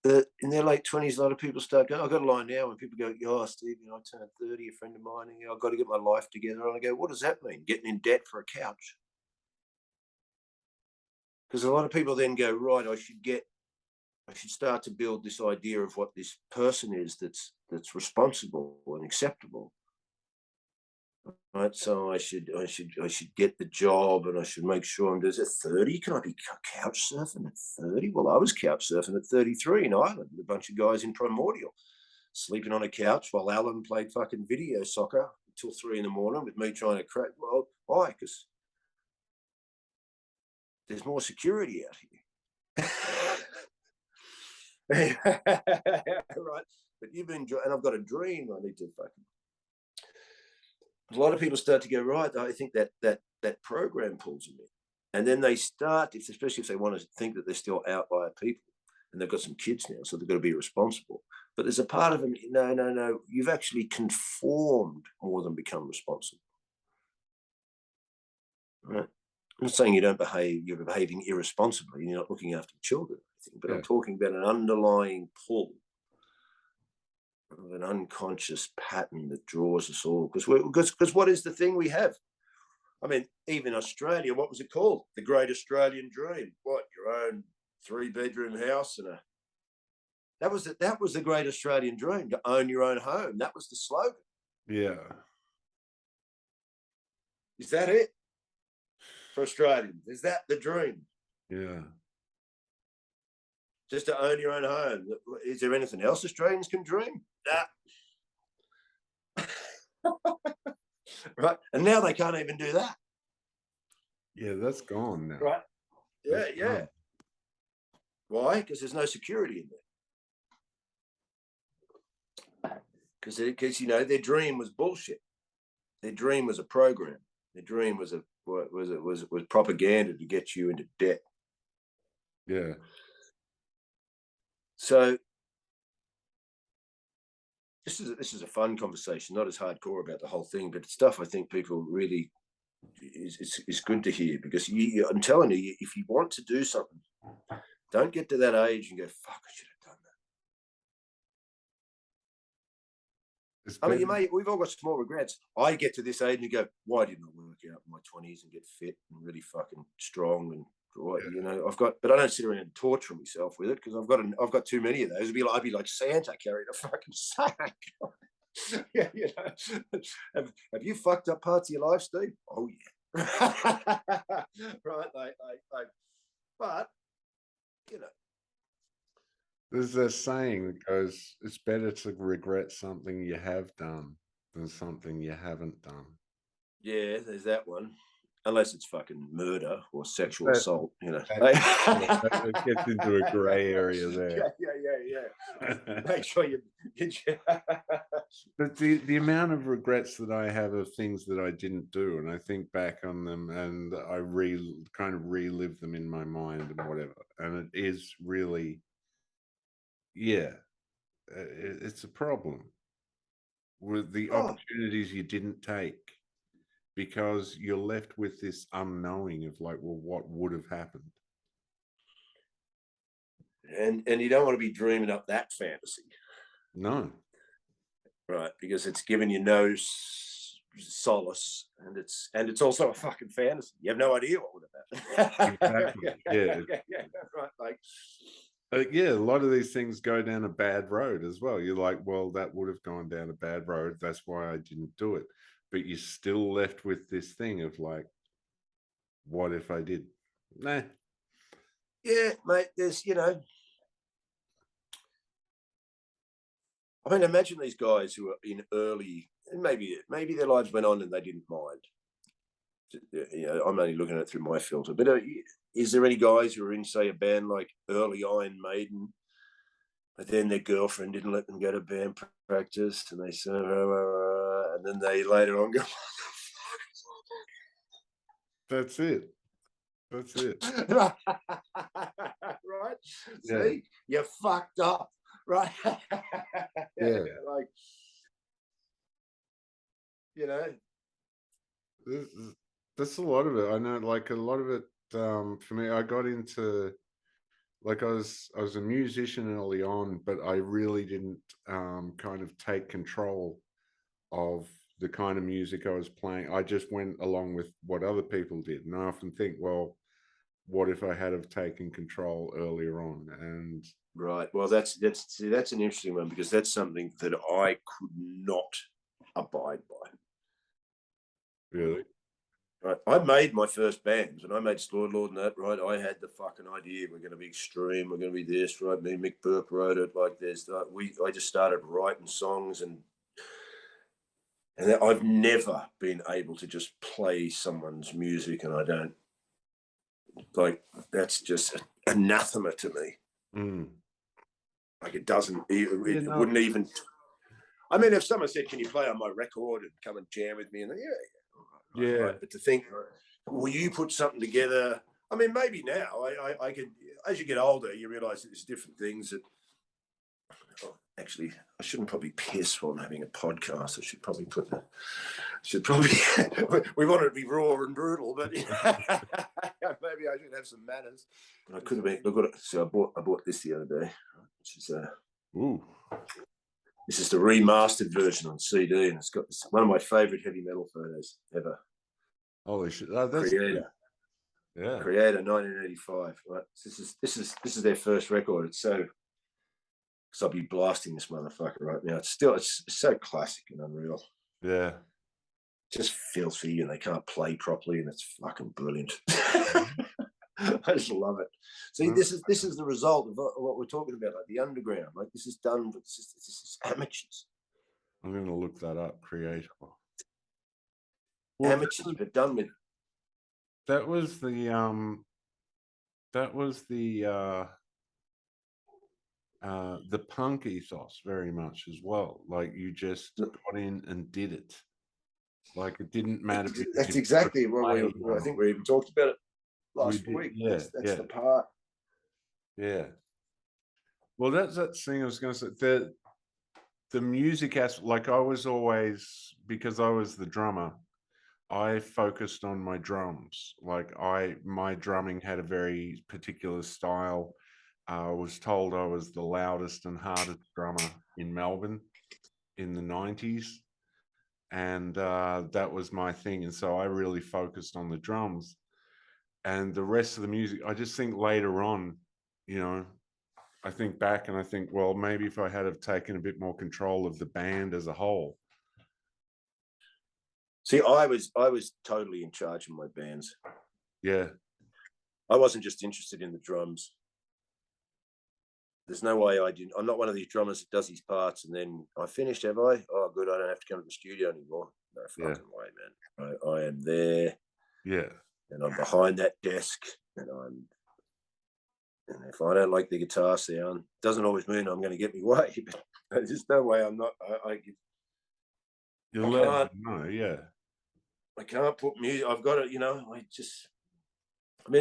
that in their late 20s, a lot of people start going, I've got a line now when people go, oh, Steve, I turned 30, a friend of mine, and I've got to get my life together. And I go, what does that mean? Getting in debt for a couch? Because a lot of people then go, right, I should start to build this idea of what this person is that's responsible and acceptable. Right, so I should get the job, and I should make sure I'm. Does at 30? Can I be couch surfing at 30? Well, I was couch surfing at 33 in Ireland with a bunch of guys in Primordial, sleeping on a couch while Alan played fucking video soccer until 3 in the morning with me trying to crack. Well, why? Because there's more security out here. Right, but you've been, and I've got a dream. I need to fucking. A lot of people start to go, right, I think that program pulls them in. And then they start, especially if they want to think that they're still outlier people, and they've got some kids now, so they've got to be responsible. But there's a part of him, no, you've actually conformed more than become responsible. Right? I'm not saying you don't behave, you're behaving irresponsibly, you're not looking after children, but I'm talking about an underlying pull of an unconscious pattern that draws us all. Because what is the thing we have? I mean, even Australia, what was it called? The Great Australian Dream. What, your own 3-bedroom house and a... That was the Great Australian Dream, to own your own home. That was the slogan. Yeah. Is that it? For Australians, is that the dream? Yeah. Just to own your own home. Is there anything else Australians can dream? Nah. Right. And now they can't even do that. Yeah, that's gone now. Right. Yeah, That's yeah. gone. Why? Because there's no security in there. Because their dream was bullshit. Their dream was a program. Their dream was propaganda to get you into debt. Yeah. So this is a fun conversation, not as hardcore about the whole thing, but stuff I think people really is good to hear, because I'm telling you, if you want to do something, don't get to that age and go, fuck, I should have done that. I mean, we've all got small regrets. I get to this age and go, why didn't I work out in my 20s and get fit and really fucking strong and but I don't sit around and torture myself with it, because I've got too many of those. I'd be like Santa carrying a fucking sack. Yeah, have you fucked up parts of your life, Steve? Oh yeah. Right, but there's a saying that goes, it's better to regret something you have done than something you haven't done. Yeah, there's that one. Unless it's fucking murder or sexual assault, That gets into a grey area there. Yeah. Make sure you. But the amount of regrets that I have of things that I didn't do, and I think back on them, and I kind of relive them in my mind and whatever, and it is really, it's a problem with the opportunities you didn't take, because you're left with this unknowing of like, well, what would have happened? And you don't want to be dreaming up that fantasy. No. Right, because it's giving you no solace, and it's also a fucking fantasy. You have no idea what would have happened. Exactly. Yeah. Right, a lot of these things go down a bad road as well. You're like, well, that would have gone down a bad road. That's why I didn't do it. But you're still left with this thing of like, what if I did? Nah. Yeah, mate, there's, I mean, imagine these guys who are in early, and maybe their lives went on and they didn't mind. I'm only looking at it through my filter. But is there any guys who are in, say, a band like early Iron Maiden, but then their girlfriend didn't let them go to band practice, and they said, and then they later on go, That's it. Right? Yeah. See, you fucked up, right? Yeah. Like, That's a lot of it. I know, like a lot of it. For me, I got into, like, I was a musician early on, but I really didn't kind of take control of the kind of music I was playing. I just went along with what other people did, and I often think, well, what if I had have taken control earlier on? And right, well, that's an interesting one, because that's something that I could not abide by. Really? Right, I made my first bands, and I made Lord and that. Right, I had the fucking idea we're going to be extreme, we're going to be this. Right, me and Mick Burke wrote it like this. I just started writing songs, and I've never been able to just play someone's music, and I don't like. That's just anathema to me. Mm. Like, it doesn't. It wouldn't even. I mean, if someone said, "Can you play on my record and come and jam with me?" and yeah. Right. But to think, will you put something together? I mean, maybe now I could. As you get older, you realise that there's different things that, actually, I shouldn't probably piss while I'm having a podcast. I should probably we want it to be raw and brutal, but maybe I should have some manners. And I could have been, look at it. So I bought this the other day, which is Ooh. this is the remastered version on CD, and it's got one of my favorite heavy metal photos ever. Holy shit! Oh, that's Creator. Yeah. Creator, 1985. Right. This is their first record. It's so, because I'll be blasting this motherfucker right now. It's so classic and unreal. Yeah. Just filthy, and they can't play properly, and it's fucking brilliant. I just love it. See, this is the result of what we're talking about, like the underground. Like this is done, but this is amateurs. I'm going to look that up. Creator. Well, amateurs, but done with. That was the punk ethos very much as well. Like you just got in and did it. Like it didn't matter. That's exactly what I think we even talked about it last week. Yeah, that's the part. Yeah. Well, that's that thing I was going to say. The music aspect, like I was always, because I was the drummer, I focused on my drums. Like my drumming had a very particular style. I was told I was the loudest and hardest drummer in Melbourne in the 90s. And that was my thing. And so I really focused on the drums. And the rest of the music, I just think later on, I think back and I think, well, maybe if I had have taken a bit more control of the band as a whole. See, I was totally in charge of my bands. Yeah. I wasn't just interested in the drums. There's no way I'm not one of these drummers that does his parts and then I finished, have I? Oh, good, I don't have to come to the studio anymore. No fucking way, man. I am there. Yeah. And I'm behind that desk and if I don't like the guitar sound, doesn't always mean I'm going to get me way, but there's just no way I'm not. You'll let them know, yeah. I can't put music. I've got it,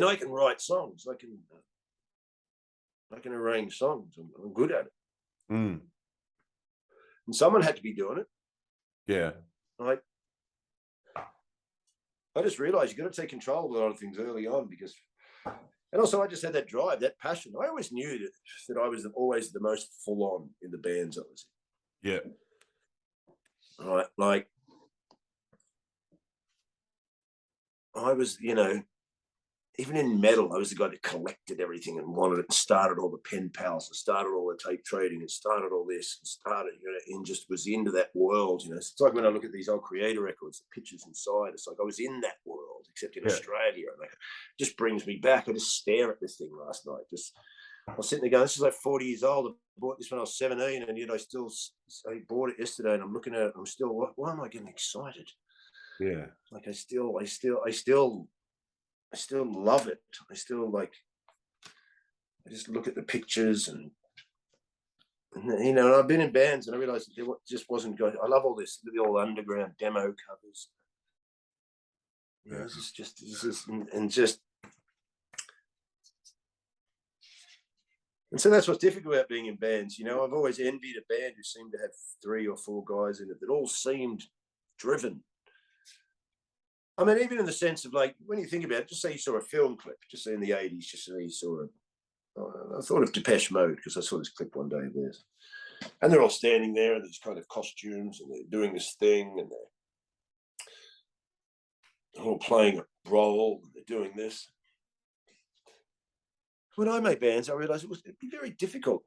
I can write songs. I can arrange songs. I'm good at it. Mm. And someone had to be doing it. Yeah. I just realized you got to take control of a lot of things early on and also I just had that drive, that passion. I always knew that I was always the most full on in the bands I was in. Yeah. Right. Like I was, even in metal, I was the guy that collected everything and wanted it and started all the pen pals and started all the tape trading and started all this and started, and just was into that world, It's like when I look at these old Creator records, the pictures inside, it's like I was in that world, except in Australia. And it just brings me back. I just stare at this thing last night. I was sitting there going, this is like 40 years old. I bought this when I was 17 and yet I bought it yesterday and I'm looking at it. I'm still, why am I getting excited? Yeah. Like I still love it. I just look at the pictures and I've been in bands and I realized it just wasn't going. I love all this, the old underground demo covers. This is and so that's what's difficult about being in bands. I've always envied a band who seemed to have 3 or 4 guys in it that all seemed driven. I mean, even in the sense of like, when you think about it, just say you saw a film clip, just say in the 80s, just say you saw I thought of Depeche Mode because I saw this clip one day of theirs. And they're all standing there in these kind of costumes and they're doing this thing and they're all playing a role and they're doing this. When I made bands, I realized it'd be very difficult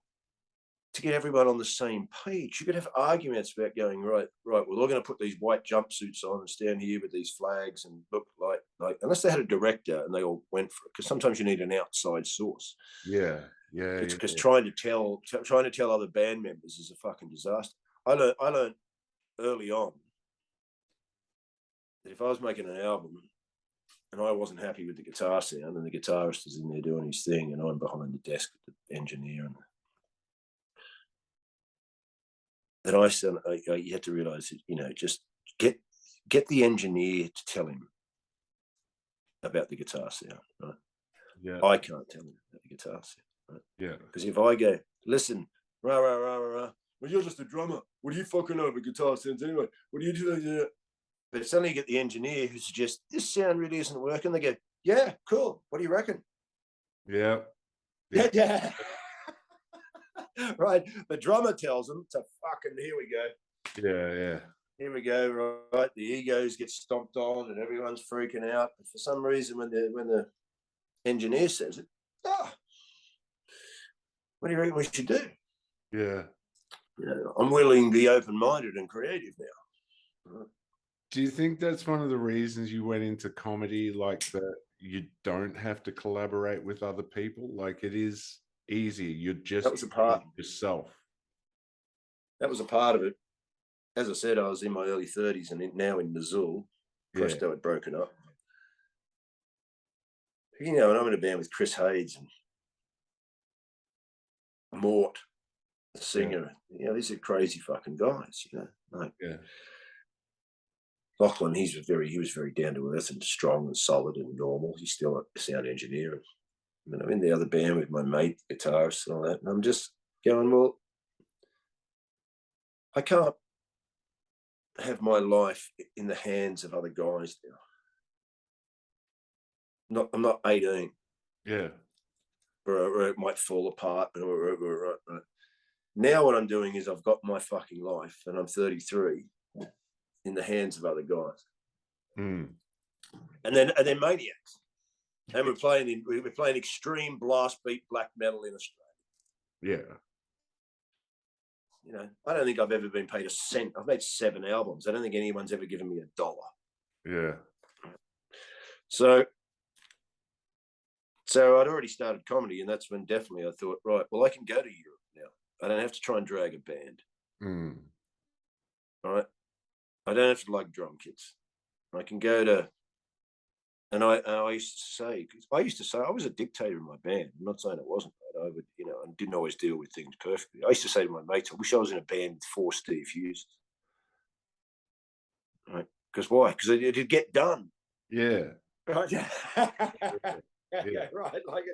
to get everyone on the same page. You could have arguments about going, right, well, we're going to put these white jumpsuits on and stand here with these flags and look like unless they had a director and they all went for it, because sometimes you need an outside source. Yeah. Because trying to tell other band members is a fucking disaster. I learned early on that if I was making an album and I wasn't happy with the guitar sound and the guitarist is in there doing his thing and I'm behind the desk with the engineer and that I said, you have to realize that, just get the engineer to tell him about the guitar sound, right? Yeah. I can't tell him about the guitar sound, right? Yeah. Because if I go, listen, rah, rah, rah, rah, rah, Well, you're just a drummer. What do you fucking know about guitar sounds anyway? What do you do? But suddenly you get the engineer who suggests, this sound really isn't working. They go, yeah, cool. What do you reckon? Yeah. Yeah. Right. The drummer tells them to fucking, here we go. Yeah. Here we go, right? The egos get stomped on and everyone's freaking out. But for some reason, when the engineer says it, what do you reckon we should do? Yeah. You know, I'm willing to be open-minded and creative now. Right. Do you think that's one of the reasons you went into comedy, like that you don't have to collaborate with other people? Like it is easy. You're just That was a part. yourself. That was a part of it. As I said, I was in my early 30s and now in Missoula. Presto had broken up. You know, and I'm in a band with Chris Hayes and Mort, the singer. You know, these are crazy fucking guys, you know. Like, Lachlan, he was very down to earth and strong and solid and normal. He's still a sound engineer. I mean, I'm in the other band with my mate, guitarist and all that. And I'm just going, well, I can't have my life in the hands of other guys now. I'm not 18. Yeah. Or it might fall apart. Now what I'm doing is I've got my fucking life and I'm 33 in the hands of other guys. Mm. And they're maniacs. And we're playing extreme blast beat black metal in Australia. Yeah. You know, I don't think I've ever been paid a cent. I've made 7 albums. I don't think anyone's ever given me $1. Yeah. So I'd already started comedy, and that's when definitely I thought, right, well, I can go to Europe now. I don't have to try and drag a band. Mm. All right. I don't have to like drum kits. I can go to, and I used to say I was a dictator in my band. I'm not saying it wasn't, but I would, you know, and didn't always deal with things perfectly. I used to say to my mates, I wish I was in a band with 4 Steve Hughes. Right? Because why? Because it'd get done. Yeah. Right. Yeah. Right. Like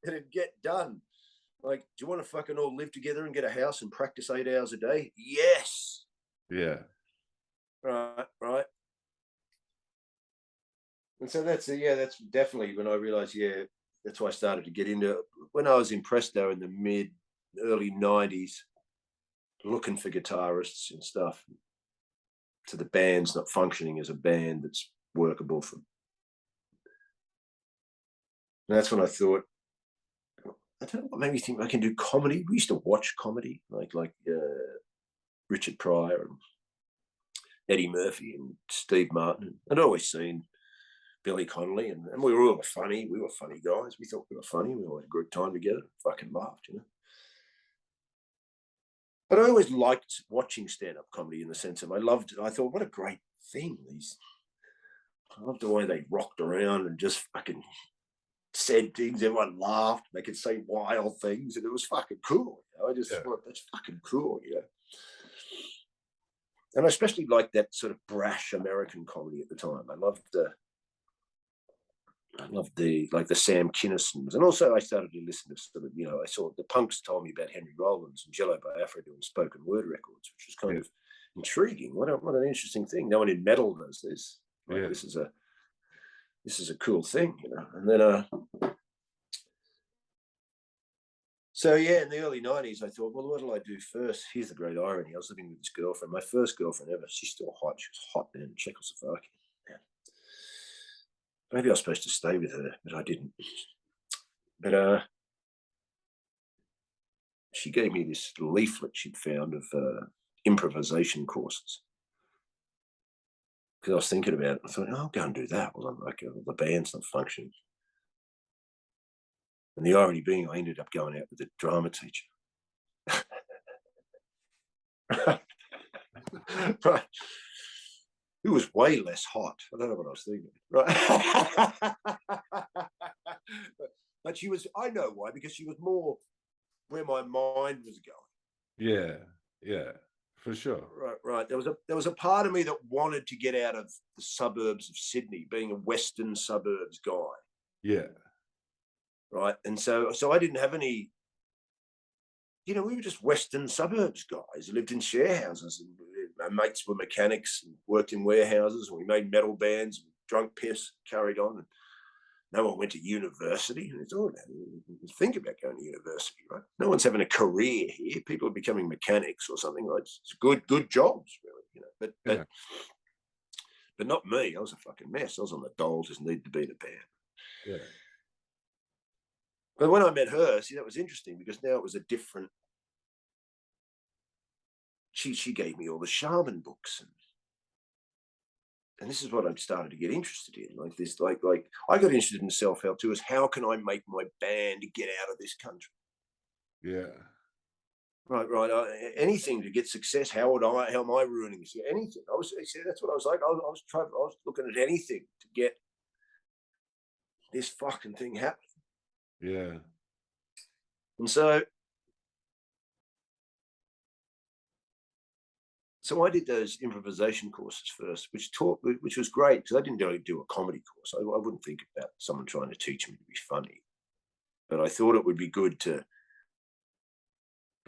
it'd get done. Like, do you want to fucking all live together and get a house and practice 8 hours a day? Yes. Yeah. Right. And so that's definitely when I realized, that's why I started to get into it. When I was in Presto in the early 90s, looking for guitarists and stuff, to the band's not functioning as a band that's workable for them. And that's when I thought, I don't know what made me think I can do comedy. We used to watch comedy, like Richard Pryor and Eddie Murphy and Steve Martin. I'd always seen Billy Connolly, and we were all funny. We were funny guys. We thought we were funny. We all had a good time together. Fucking laughed, you know. But I always liked watching stand-up comedy in the sense of I thought, what a great thing. I loved the way they rocked around and just fucking said things. Everyone laughed. They could say wild things, and it was fucking cool. You know? I just thought, that's fucking cool, you know. And I especially liked that sort of brash American comedy at the time. I loved the Sam Kinnison, and also I started to listen to sort of, you know, I saw the punks told me about Henry Rollins and Jello Biafra doing spoken word records, which was kind of intriguing. What an interesting thing. No one in metal does this. Like, this is a cool thing, you know. And then so in the early 90s, I thought, well, what do I do first? Here's the great irony. I was living with this girlfriend, my first girlfriend ever. She's still hot. She was hot then in Czechoslovakia. Maybe I was supposed to stay with her, but I didn't. But she gave me this leaflet she'd found of improvisation courses. Because I was thinking about it. I thought, I'll go and do that. Well, I'm like, the band's not functioning. And the irony being, I ended up going out with a drama teacher. Right. Who was way less hot. I don't know what I was thinking. Right. But she was, I know why, because she was more where my mind was going. Yeah, for sure. Right. There was a part of me that wanted to get out of the suburbs of Sydney, being a Western suburbs guy. Yeah. Right. And so I didn't have any, you know, we were just Western suburbs guys who lived in share houses, and our mates were mechanics and worked in warehouses, and we made metal bands, and drunk piss, carried on. And no one went to university. And it's all about, think about going to university, right? No one's having a career here. People are becoming mechanics or something, right? It's good jobs, really, you know. But not me. I was a fucking mess. I was on the dole, just needed to be in a band. Yeah. But when I met her, see, that was interesting, because now it was a different. She gave me all the shaman books, and this is what I've started to get interested in. Like this, like I got interested in self-help too, is how can I make my band get out of this country? Yeah. Right. Anything to get success. How am I ruining this? Anything. That's what I was like. I was looking at anything to get this fucking thing happening. Yeah. And so I did those improvisation courses first, which was great, because I didn't do a comedy course. I wouldn't think about someone trying to teach me to be funny, but I thought it would be good to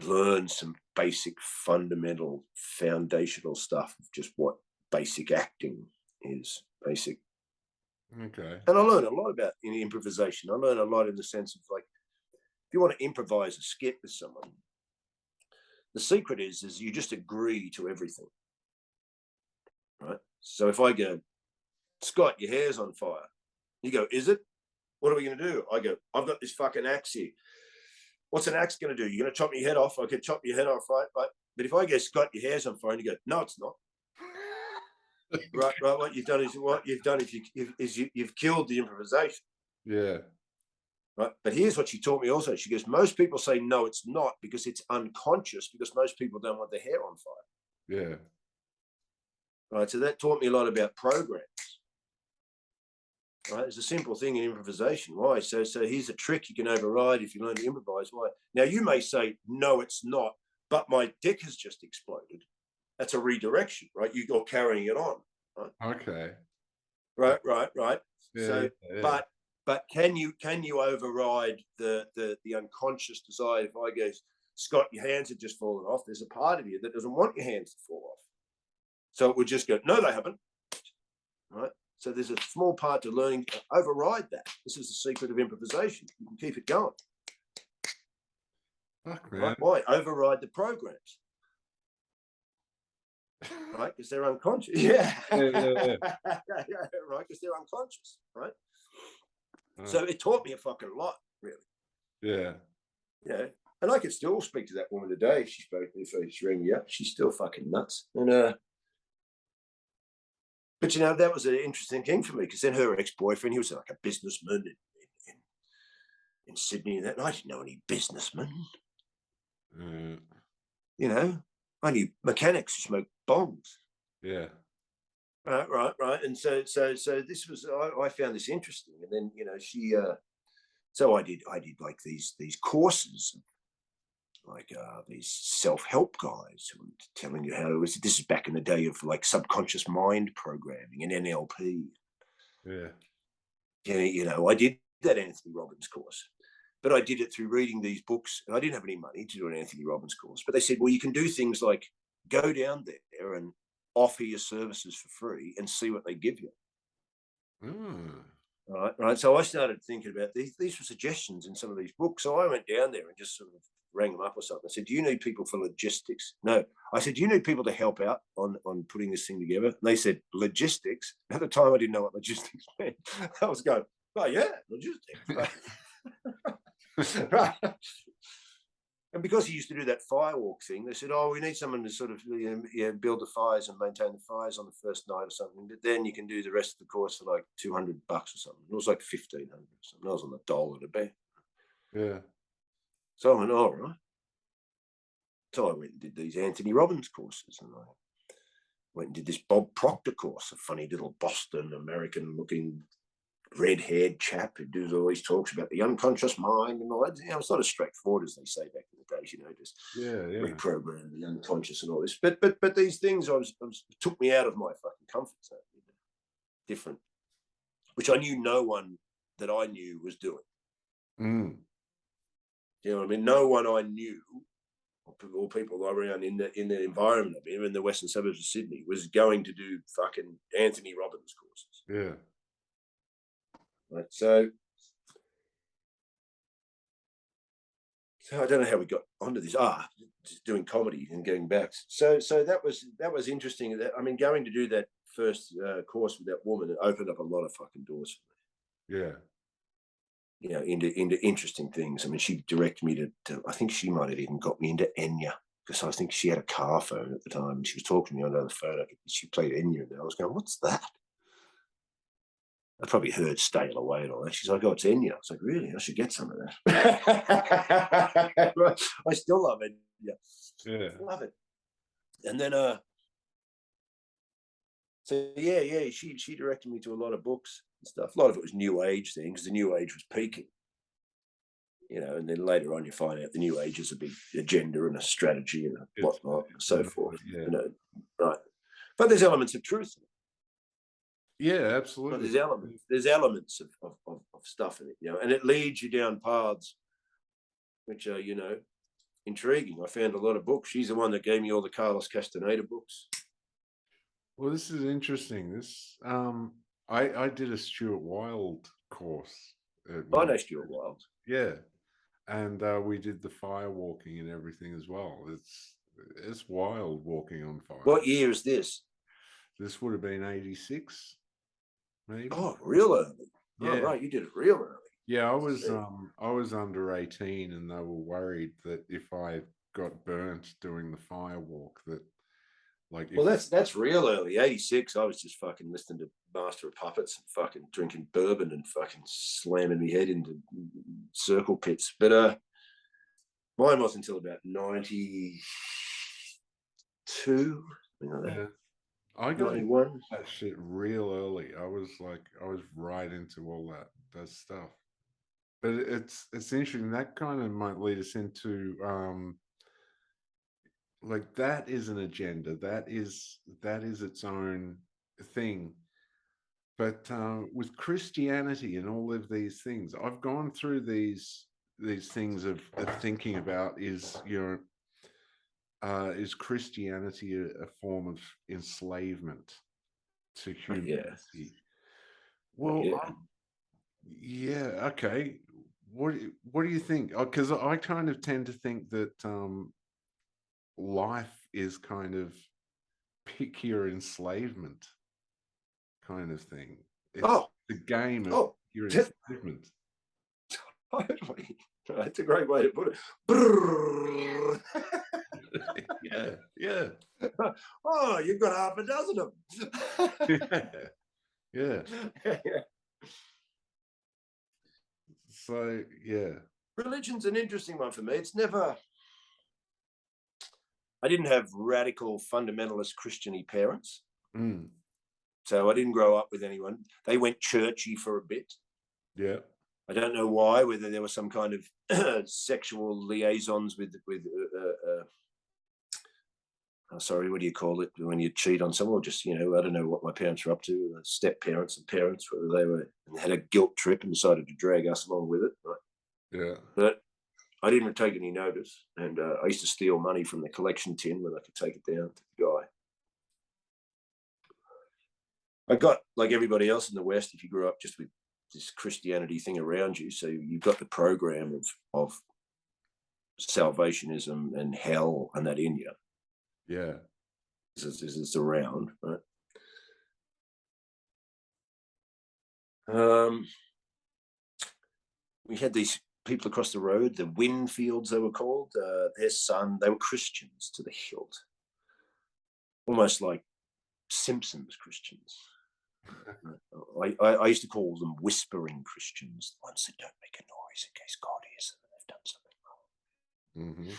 learn some basic, fundamental, foundational stuff of just what basic acting is. Basic. Okay. And I learned a lot about improvisation. I learned a lot in the sense of, like, if you want to improvise a skit with someone, the secret is you just agree to everything, right? So if I go, Scott, your hair's on fire. You go, is it? What are we going to do? I go, I've got this fucking axe here. What's an axe going to do? You're going to chop your head off? I could chop your head off, right? But if I go, Scott, your hair's on fire, and you go, no, it's not. right. What you've done is you've killed the improvisation. Yeah. Right. But here's what she taught me also. She goes, most people say, no, it's not, because it's unconscious, because most people don't want their hair on fire. Yeah. Right. So that taught me a lot about programs. Right. It's a simple thing in improvisation. Why? So here's a trick you can override if you learn to improvise. Why? Now you may say, no, it's not, but my dick has just exploded. That's a redirection, right? You're carrying it on. Right. Okay. Right. Yeah, So, yeah. but can you override the unconscious desire? If I go, Scott, your hands have just fallen off, there's a part of you that doesn't want your hands to fall off. So it would just go, no, they haven't. Right. So there's a small part to learning to override that. This is the secret of improvisation. You can keep it going. Fuck, man. Right? Why? Override the programs. Right? Because they're unconscious. Yeah. Yeah. Right? Because they're unconscious. Right? So it taught me a fucking lot, really. Yeah. Yeah. And I could still speak to that woman today if she spoke to me, if she rang me up. She's still fucking nuts. And but you know, that was an interesting thing for me, because then her ex-boyfriend, he was like a businessman in Sydney, and I didn't know any businessmen. You know, I knew mechanics who smoked bongs. Yeah. Right. And so this was, I found this interesting. And then, you know, she so I did like these courses, like these self-help guys who were telling you how to, this is back in the day of like subconscious mind programming and NLP. Yeah. You know, I did that Anthony Robbins course, but I did it through reading these books, and I didn't have any money to do an Anthony Robbins course. But they said, well, you can do things like go down there and offer your services for free and see what they give you. Right. So I started thinking about these were suggestions in some of these books. So I went down there and just sort of rang them up or something. I said, do you need people for logistics? No. I said, do you need people to help out on putting this thing together? And they said, logistics. At the time, I didn't know what logistics meant. I was going, oh, yeah, logistics. Right. And because he used to do that firewalk thing, they said, oh, we need someone to sort of build the fires and maintain the fires on the first night or something. But then you can do the rest of the course for like $200 or something. It was like $1,500 or something. I was on the dole at a bit. Yeah. So I went, all right. So I went and did these Anthony Robbins courses, and I went and did this Bob Proctor course, a funny little Boston American-looking red-haired chap who always talks about the unconscious mind and all that. You know, it's not as straightforward as they say back in the days, you know, just reprogram the unconscious and all this. But these things took me out of my fucking comfort zone. Different, which I knew no one that I knew was doing. You know what I mean? No one I knew or people around in the environment of him in the western suburbs of Sydney was going to do fucking Anthony Robbins courses. Yeah. Right. So I don't know how we got onto this. Doing comedy and getting back. So that was interesting. I mean, going to do that first course with that woman, it opened up a lot of fucking doors for me. Yeah. You know, into interesting things. I mean, she directed me to I think she might have even got me into Enya, because I think she had a car phone at the time and she was talking to me on the phone. She played Enya and I was going, what's that? I probably heard Stale Away and all that. She's like, oh, it's Enya. I was like, really? I should get some of that. I still love it. Yeah. Love it. And then, she directed me to a lot of books and stuff. A lot of it was New Age things. The New Age was peaking. You know, and then later on you find out the New Age is a big agenda and a strategy and whatnot and so forth. Yeah. You know, right. But there's elements of truth in it. Yeah, absolutely. But there's elements of stuff in it, you know, and it leads you down paths which are, you know, intriguing. I found a lot of books. She's the one that gave me all the Carlos Castaneda books. Well, this is interesting. This I did a Stuart Wilde course. I know Stuart Wilde. Yeah. And we did the fire walking and everything as well. It's wild walking on fire. What year is this? This would have been 86. Maybe. Oh, real early. Yeah. Oh, right, you did it real early. Yeah, I was under 18 and they were worried that if I got burnt doing the fire walk that well, that's real early. 86, I was just fucking listening to Master of Puppets and fucking drinking bourbon and fucking slamming my head into circle pits. But mine wasn't until about 92. You know that. Yeah. I got 91. That shit real early. I was right into all that stuff. But it's interesting. That kind of might lead us into like that is an agenda. That is its own thing. But with Christianity and all of these things, I've gone through these things of thinking about is Christianity a form of enslavement to humanity? Well, okay. What do you think? Because I kind of tend to think that life is kind of pick your enslavement kind of thing. It's the game of your enslavement. Totally. That's a great way to put it. Yeah. Oh, you've got half a dozen of them. Yeah. So, yeah. Religion's an interesting one for me. It's never... I didn't have radical fundamentalist Christian-y parents. Mm. So I didn't grow up with anyone. They went churchy for a bit. Yeah. I don't know why, whether there was some kind of sexual liaisons with sorry, what do you call it when you cheat on someone? Or just, you know, I don't know what my parents were up to, step parents and parents, whether they had a guilt trip and decided to drag us along with it. Right? Yeah. But I didn't take any notice. And I used to steal money from the collection tin when I could take it down to the guy. I got, like everybody else in the West, if you grew up just with this Christianity thing around you, so you've got the program of salvationism and hell and that in you. Yeah. It's around, right? We had these people across the road, the Winfields, they were called. Their son, they were Christians to the hilt, almost like Simpsons Christians. I used to call them whispering Christians, the ones that don't make a noise in case God hears them and they've done something wrong. Mm-hmm.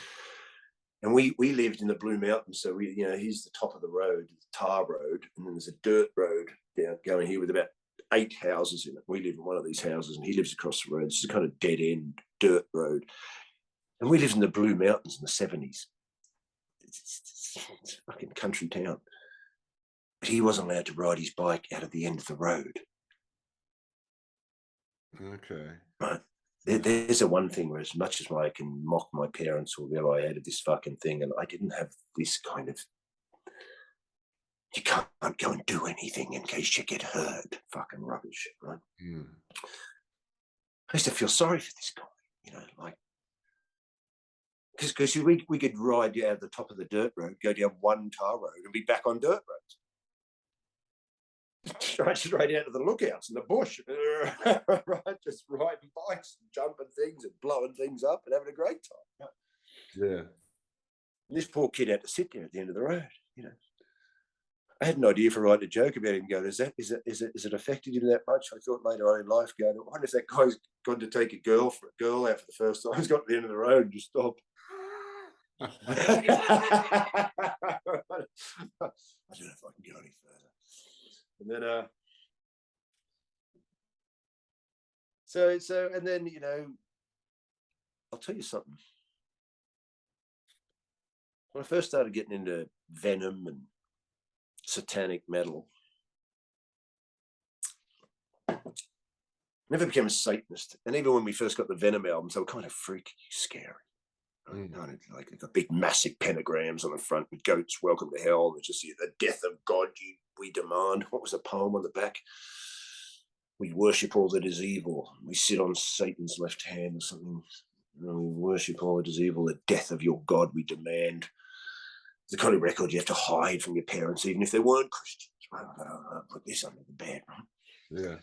And we lived in the Blue Mountains, so here's the top of the road, the tar road, and then there's a dirt road down going here with about 8 houses in it. We live in one of these houses, and he lives across the road. It's a kind of dead end dirt road, and we lived in the Blue Mountains in the 70s. It's a fucking country town. But he wasn't allowed to ride his bike out of the end of the road. Okay. Right. there's a one thing where, as much as I can mock my parents or where I added this fucking thing, and I didn't have this kind of, you can't go and do anything in case you get hurt, fucking rubbish, right? I used to feel sorry for this guy, you know, like, because we could ride out the top of the dirt road, go down one tar road and be back on dirt roads. Straight out of the lookouts in the bush, right? Just riding bikes and jumping things and blowing things up and having a great time. Right? Yeah. And this poor kid had to sit there at the end of the road, you know. I had an idea for writing a joke about him, going, is it affected him that much? I thought later on in life, going, I wonder if that guy's gone to take a girl out for the first time. He's got to the end of the road and just stopped. I don't know if I can go any further. And then so and then, you know, I'll tell you something. When I first started getting into Venom and satanic metal, I never became a Satanist. And even when we first got the Venom albums, they were kind of freaky, scary. Like a big massive pentagrams on the front with goats, welcome to hell. It's just the death of God we demand. What was the poem on the back? We worship all that is evil. We sit on Satan's left hand or something. You know, we worship all that is evil. The death of your God we demand. It's the kind of record you have to hide from your parents, even if they weren't Christians. Right? I'll put this under the bed. Right? Yeah.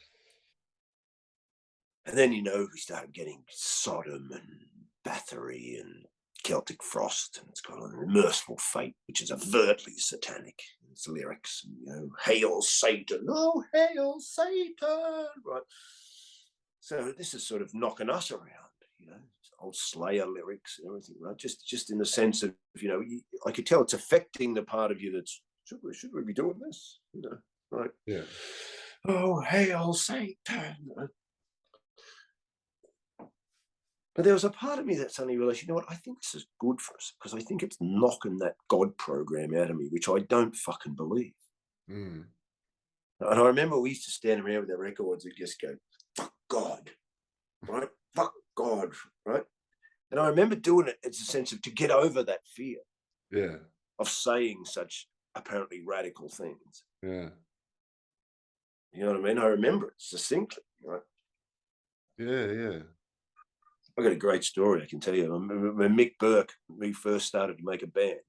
And then, you know, we started getting Sodom and Bathory and Celtic Frost, and it's got an Merciful Fate, which is overtly satanic. It's lyrics, and, you know, hail Satan, oh hail Satan, right? So this is sort of knocking us around, you know, old Slayer lyrics and everything, right? Just in the sense of, you know, I could tell it's affecting the part of you that's, should we be doing this, you know, right? Yeah. Oh hail Satan. Right? But there was a part of me that suddenly realized, you know what, I think this is good for us, because I think it's knocking that God program out of me, which I don't fucking believe. And I remember we used to stand around with our records and just go, fuck God, right? Fuck God, right? And I remember doing it as a sense of, to get over that fear of saying such apparently radical things. Yeah. You know what I mean? I remember it succinctly, right? Yeah. I've got a great story I can tell you. When Mick Burke, we first started to make a band,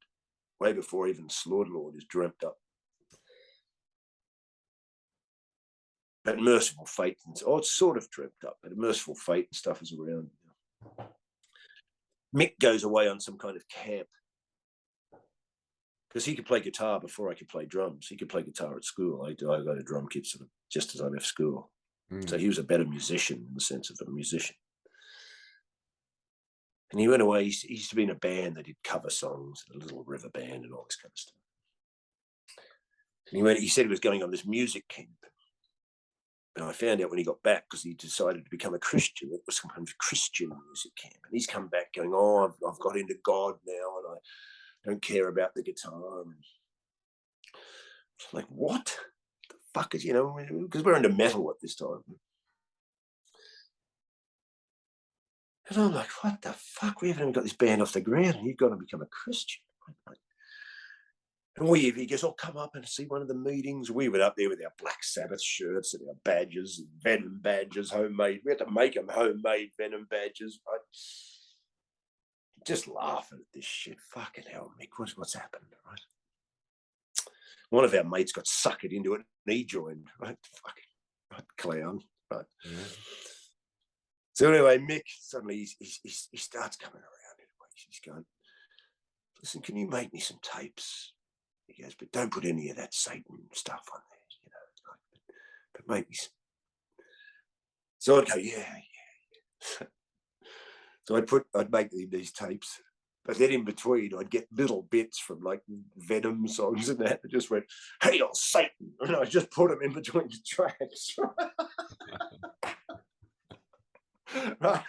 way before even Slaughterlord is dreamt up. But Merciful Fate, it's sort of dreamt up, but Merciful Fate and stuff is around. Mick goes away on some kind of camp, because he could play guitar before I could play drums. He could play guitar at school. I got a drum kit sort of just as I left school. So he was a better musician in the sense of a musician. And he went away. He used to be in a band that did cover songs, a little river band and all this kind of stuff. And he said he was going on this music camp. And I found out when he got back, because he decided to become a Christian. It was some kind of Christian music camp. And he's come back going, oh, I've got into God now, and I don't care about the guitar. And it's like, what the fuck is, you know, because we're into metal at this time. And I'm like, what the fuck? We haven't even got this band off the ground, and you've got to become a Christian. And he goes, oh, come up and see one of the meetings. We went up there with our Black Sabbath shirts and our badges, Venom badges, homemade. We had to make them homemade Venom badges, right? Just laughing at this shit. Fucking hell, Mick, what's happened, right? One of our mates got suckered into it and he joined, right? Fucking right, clown, right? Yeah. So anyway, Mick, suddenly he starts coming around anyway. He's going, listen, can you make me some tapes? He goes, but don't put any of that Satan stuff on there, you know, but make me some. So I'd go, yeah. So I'd make these tapes, but then in between I'd get little bits from like Venom songs and that just went, hail Satan, and I just put them in between the tracks. Right.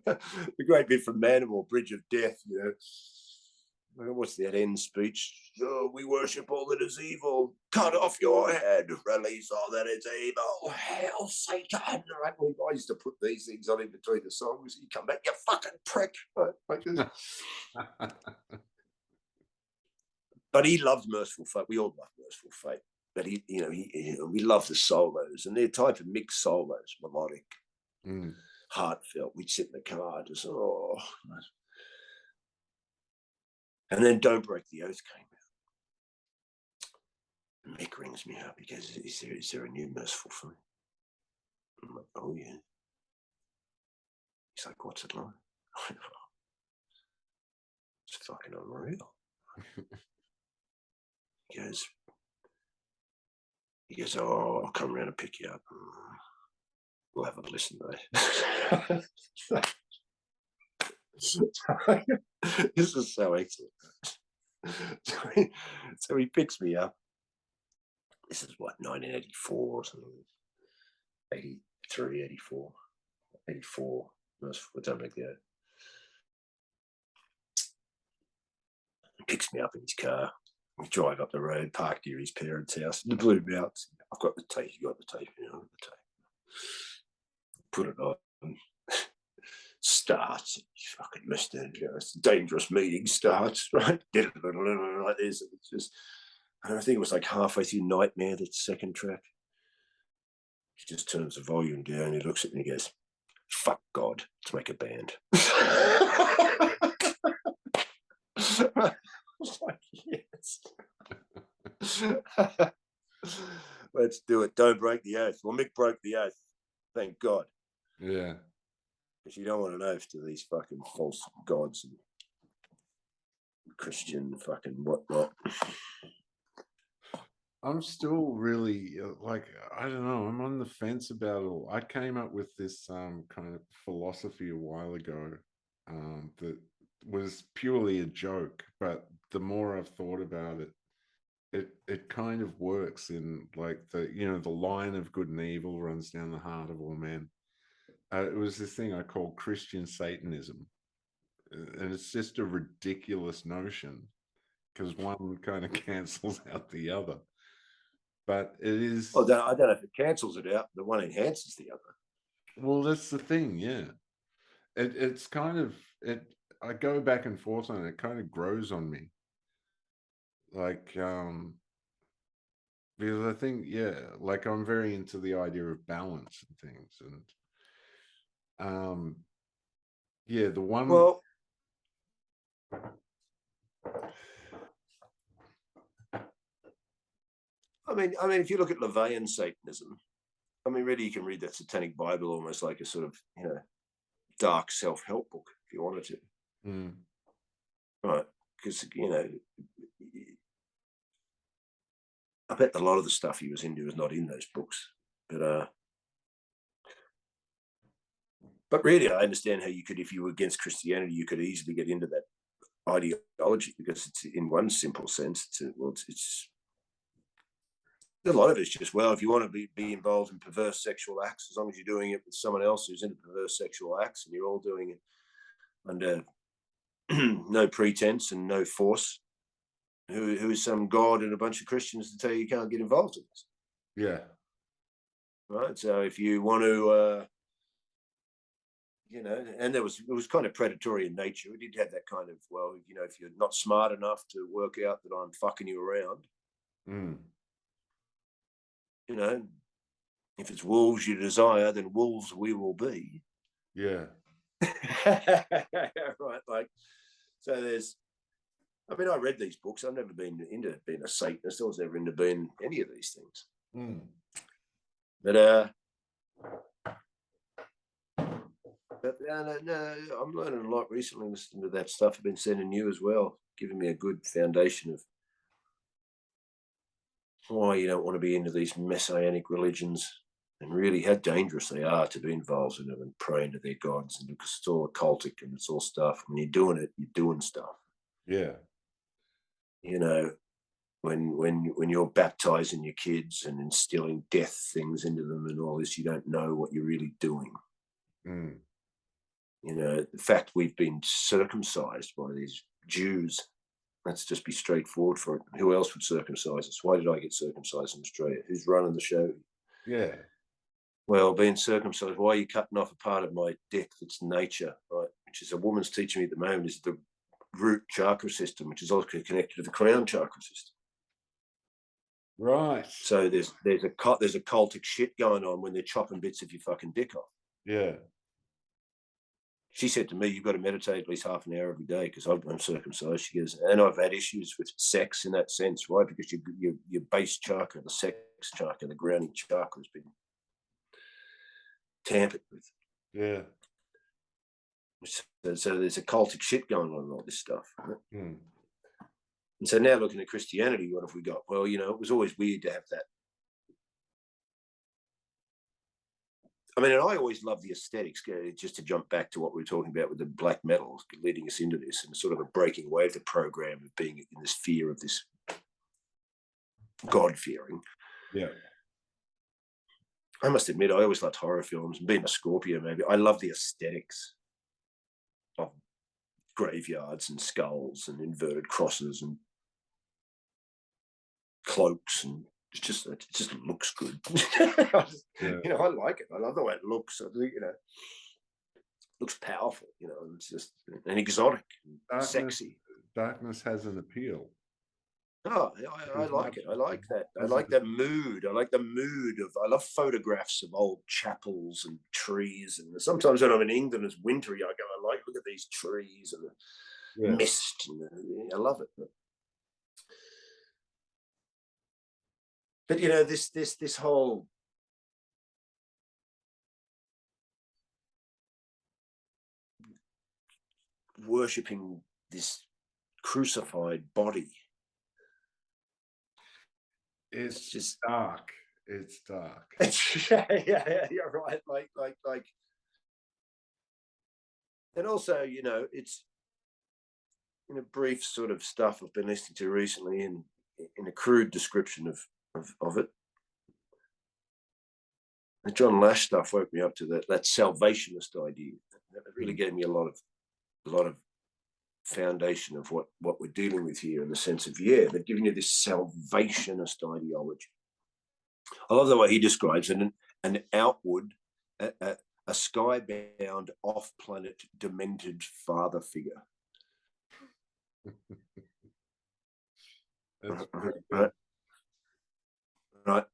The great bit from Manimal, Bridge of Death, you know. what's that end speech? Oh, we worship all that is evil. Cut off your head. Release all that is evil. Hail Satan. Right? I used to put these things on in between the songs. You come back, you fucking prick. Right? Like this. But he loved Merciful Fate. We all love Merciful Fate. But we love the solos, and they're type of mixed solos, melodic, heartfelt. We'd sit in the car, just and then Don't Break the Oath came out. Mick rings me up because is there a new Merciful Fate? I'm like, oh yeah. He's like, what's it like? It's fucking unreal. He goes, oh, I'll come around and pick you up. We'll have a listen, mate. This is so excellent. So he picks me up. This is what, 1984 or something. 83, 84. 84. Don't make the oath. Picks me up in his car. We drive up the road, park near his parents' house in the Blue Mountains. I've got the tape. You got the tape? You know, the tape. Put it on. Starts. Fucking listening. It's a dangerous meeting. Starts right. Like this. It's just. And I think it was like halfway through Nightmare, that second track. He just turns the volume down. He looks at me and he goes, "Fuck God, let's make a band." I was like, yes. Let's do it. Don't break the oath. Well, Mick broke the oath. Thank God. Yeah. Because you don't want an oath to these fucking false gods and Christian fucking whatnot. I'm still really I don't know. I'm on the fence about it all. I came up with this kind of philosophy a while ago that was purely a joke, but the more I've thought about it, it kind of works in like the line of good and evil runs down the heart of all men. It was this thing I call Christian Satanism, and it's just a ridiculous notion because one kind of cancels out the other. But it is. Well, I don't know if it cancels it out. The one enhances the other. Well, that's the thing, yeah. It's kind of it. I go back and forth on it. It kind of grows on me, because I think, like I'm very into the idea of balance and things, and the one. Well, I mean, if you look at LaVeyan Satanism, I mean, really, you can read that Satanic Bible almost like a sort of, dark self-help book if you wanted to. Right? Because, I bet a lot of the stuff he was into is not in those books. But really, I understand how you could, if you were against Christianity, you could easily get into that ideology because it's, in one simple sense, it's a lot of it's just, well, if you want to be involved in perverse sexual acts, as long as you're doing it with someone else who's into perverse sexual acts and you're all doing it under no pretense and no force, who is some God and a bunch of Christians to tell you can't get involved in this. Yeah. Right. So if you want to, and it was kind of predatory in nature. It did have that kind of, well, if you're not smart enough to work out that I'm fucking you around, if it's wolves you desire, then wolves we will be. Yeah. Right. Like, so there's, I mean, I read these books. I've never been into being a Satanist. I was never into being any of these things. But I'm learning a lot recently listening to that stuff I've been sending you as well, giving me a good foundation of why you don't want to be into these messianic religions and really how dangerous they are to be involved in them and praying to their gods, and because it's all occultic and it's all stuff. When you're doing it, you're doing stuff. Yeah. When you're baptizing your kids and instilling death things into them and all this, you don't know what you're really doing. The fact we've been circumcised by these Jews Let's just be straightforward for it. Who else would circumcise us? Why did I get circumcised in Australia? Who's running the show? Yeah. Well, being circumcised, why are you cutting off a part of my dick that's nature, right? Which is a woman's teaching me at the moment, is the root chakra system, which is also connected to the crown chakra system. Right. So there's a cultic shit going on when they're chopping bits of your fucking dick off. Yeah. She said to me, "You've got to meditate at least half an hour every day," because I'm circumcised. She goes, and I've had issues with sex in that sense, right? Because your base chakra, the sex chakra, the grounding chakra has been tampered with. Yeah. So there's a cultic shit going on in all this stuff. Right? Mm. And so now looking at Christianity, what have we got? Well, you know, it was always weird to have that. I mean, and I always love the aesthetics, just to jump back to what we were talking about with the black metal leading us into this, and sort of a breaking away of the program of being in this fear of this God-fearing. Yeah. I must admit, I always loved horror films, and being a Scorpio, maybe, I love the aesthetics of graveyards and skulls and inverted crosses and cloaks, and it just looks good. You know, I like it. I love the way it looks. I think, you know, it looks powerful, you know, and it's just and exotic and sexy. Darkness has an appeal. Oh, I like it. I like that. I like that mood. I like the mood of. I love photographs of old chapels and trees. And sometimes when I'm in England, it's wintry. I go, look at these trees and the mist. And I love it. But you know, this whole worshipping this crucified body. It's just dark. It's dark. yeah, you're right. Like, and also, you know, it's in a brief sort of stuff I've been listening to recently, in a crude description of it. The John Lash stuff woke me up to that salvationist idea. That really gave me a lot of foundation of what we're dealing with here, in the sense of, yeah, they're giving you this salvationist ideology. I love the way he describes it, an outward, a skybound, off-planet, demented father figure. Right.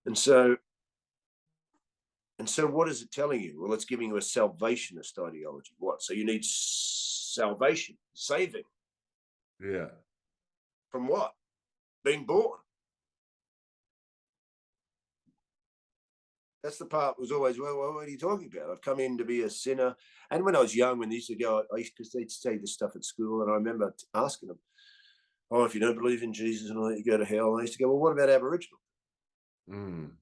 And so what is it telling you? Well, it's giving you a salvationist ideology. What? So you need salvation, saving. Yeah. From what? Being born. That's the part was always, well, what are you talking about? I've come in to be a sinner. And when I was young, when they used to go, because they'd say this stuff at school, and I remember asking them, "Oh, if you don't believe in Jesus and all that, you go to hell." And I used to go, "Well, what about Aboriginal?" Mm.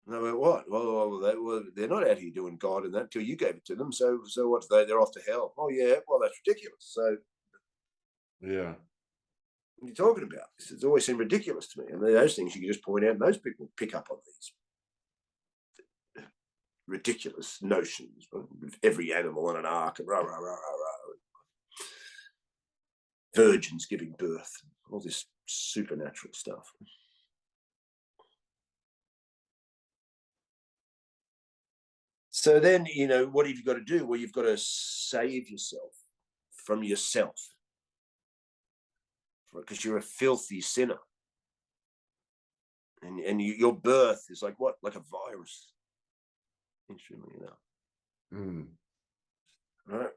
And I went, "What? Well, they're not out here doing God and that till you gave it to them. So what's they're off to hell?" "Oh, yeah, well, that's ridiculous." So, yeah. what are you talking about? It's always seemed ridiculous to me. And those things you can just point out, and those people pick up on these ridiculous notions of every animal on an ark and rah, rah, rah, rah, rah. Virgins giving birth, all this supernatural stuff. So then, you know, what have you got to do? Well, you've got to save yourself from yourself, because you're a filthy sinner. And your birth is like what? Like a virus. Interestingly enough. Mm.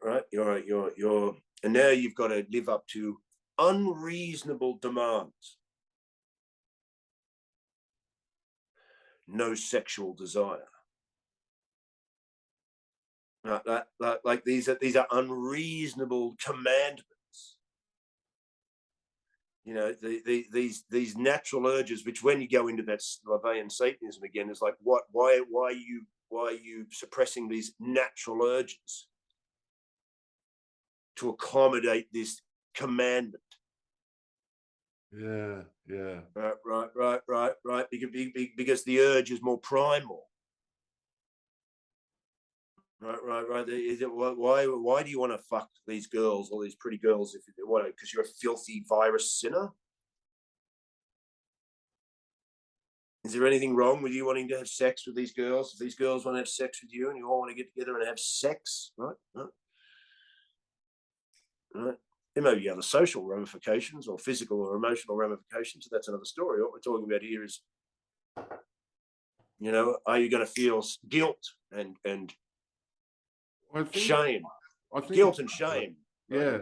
Right. You're, and now you've got to live up to unreasonable demands. No sexual desire. Like these are unreasonable commandments. You know, these natural urges, which when you go into that Slavian Satanism again, is like, what? Why are you suppressing these natural urges to accommodate this commandment? Yeah. Right. Because the urge is more primal. Right. Is it, why do you want to fuck these girls, all these pretty girls, if you want to, because you're a filthy virus sinner? Is there anything wrong with you wanting to have sex with these girls? If these girls want to have sex with you and you all want to get together and have sex, right? There may be other social ramifications or physical or emotional ramifications. So that's another story. What we're talking about here is, are you going to feel guilt and shame? I think Guilt and shame. Yeah. Right?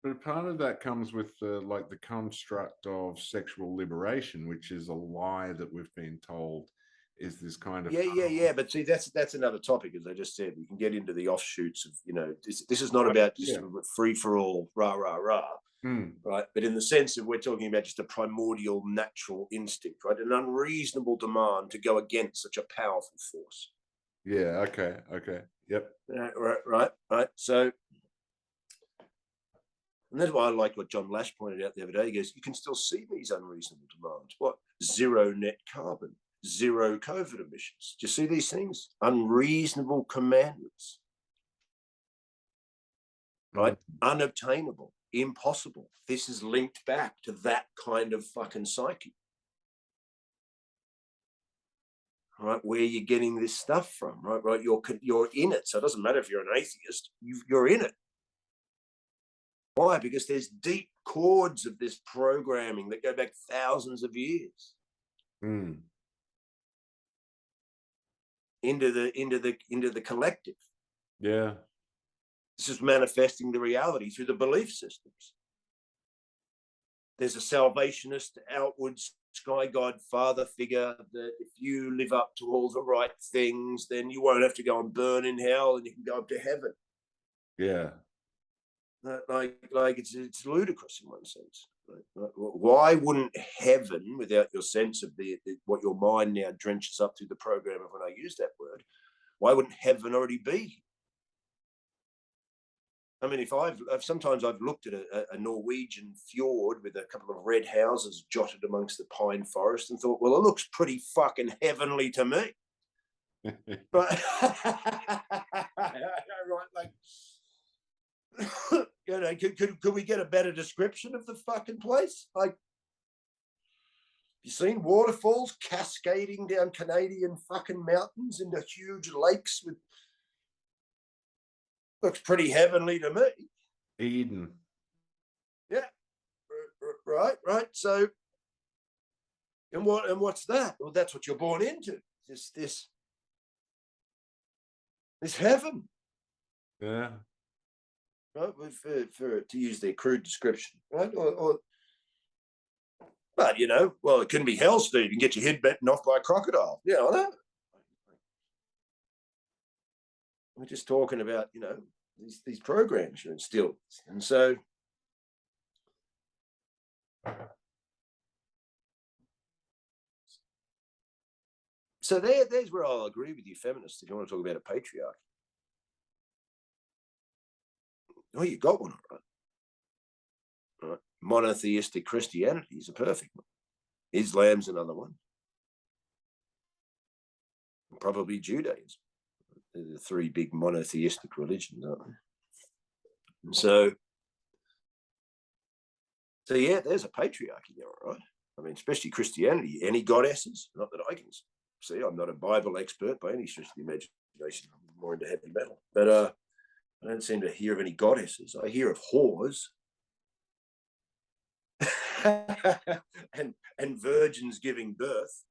But part of that comes with the construct of sexual liberation, which is a lie that we've been told is this kind of But see, that's another topic, as I just said. We can get into the offshoots of this is not about just free for all rah rah rah, right? But in the sense of we're talking about just a primordial natural instinct, right? An unreasonable demand to go against such a powerful force. Yeah. Okay. Yep. Right. So. And that's why I like what John Lash pointed out the other day. He goes, you can still see these unreasonable demands. What? Zero net carbon, zero COVID emissions. Do you see these things? Unreasonable commandments, right? Unobtainable, impossible. This is linked back to that kind of fucking psyche, right? Where you're getting this stuff from, right? You're in it. So it doesn't matter if you're an atheist, you're in it. Why? Because there's deep chords of this programming that go back thousands of years into the collective. Yeah. This is manifesting the reality through the belief systems. There's a salvationist outwards sky god father figure that if you live up to all the right things, then you won't have to go and burn in hell and you can go up to heaven. Yeah. Like it's ludicrous in one sense. Why wouldn't heaven, without your sense of what your mind now drenches up through the program of when I use that word, why wouldn't heaven already be? I mean, sometimes I've looked at a Norwegian fjord with a couple of red houses jotted amongst the pine forest and thought, well, it looks pretty fucking heavenly to me. But right, could we get a better description of the fucking place? Like, you seen waterfalls cascading down Canadian fucking mountains into huge lakes with looks pretty heavenly to me. Eden. Yeah. Right. So, and what's that? Well, that's what you're born into. This heaven. Yeah. Right, for to use their crude description, right? But it can be hell, Steve. You can get your head bitten off by a crocodile. Yeah, I know. We're just talking about these programs you're instilled, and so there's where I'll agree with you, feminists. If you want to talk about a patriarchy. Oh, you got one, all right. Monotheistic Christianity is a perfect one. Islam's another one. Probably Judaism. They're the three big monotheistic religions, aren't they? And so yeah, there's a patriarchy there, all right. I mean, especially Christianity. Any goddesses? Not that I can see. I'm not a Bible expert by any stretch of the imagination. I'm more into heavy metal, but I don't seem to hear of any goddesses. I hear of whores and virgins giving birth,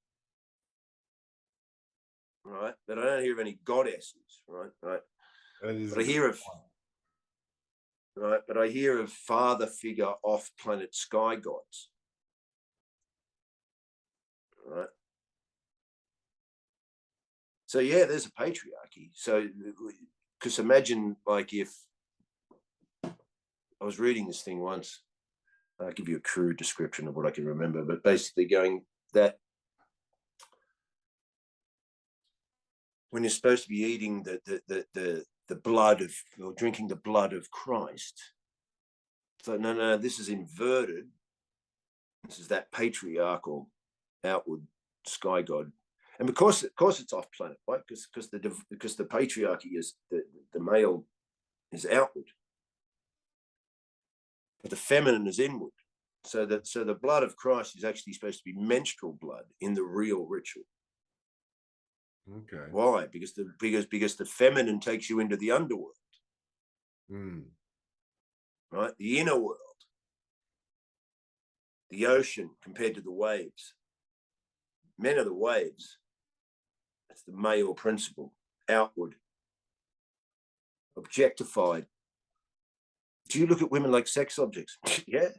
right? But I don't hear of any goddesses, right? But I hear of father figure off-planet sky gods, right? So yeah, there's a patriarchy. So, because imagine if I was reading this thing once, I'll give you a crude description of what I can remember, but basically going that when you're supposed to be eating the blood of, or drinking the blood of Christ, so no, this is inverted. This is that patriarchal outward sky god, And of course it's off planet, right? Because the patriarchy is the male is outward, but the feminine is inward. So the blood of Christ is actually supposed to be menstrual blood in the real ritual. Okay. Why? Because the feminine takes you into the underworld, right? The inner world, the ocean compared to the waves. Men are the waves. That's the male principle, outward, objectified. Do you look at women like sex objects? Yeah.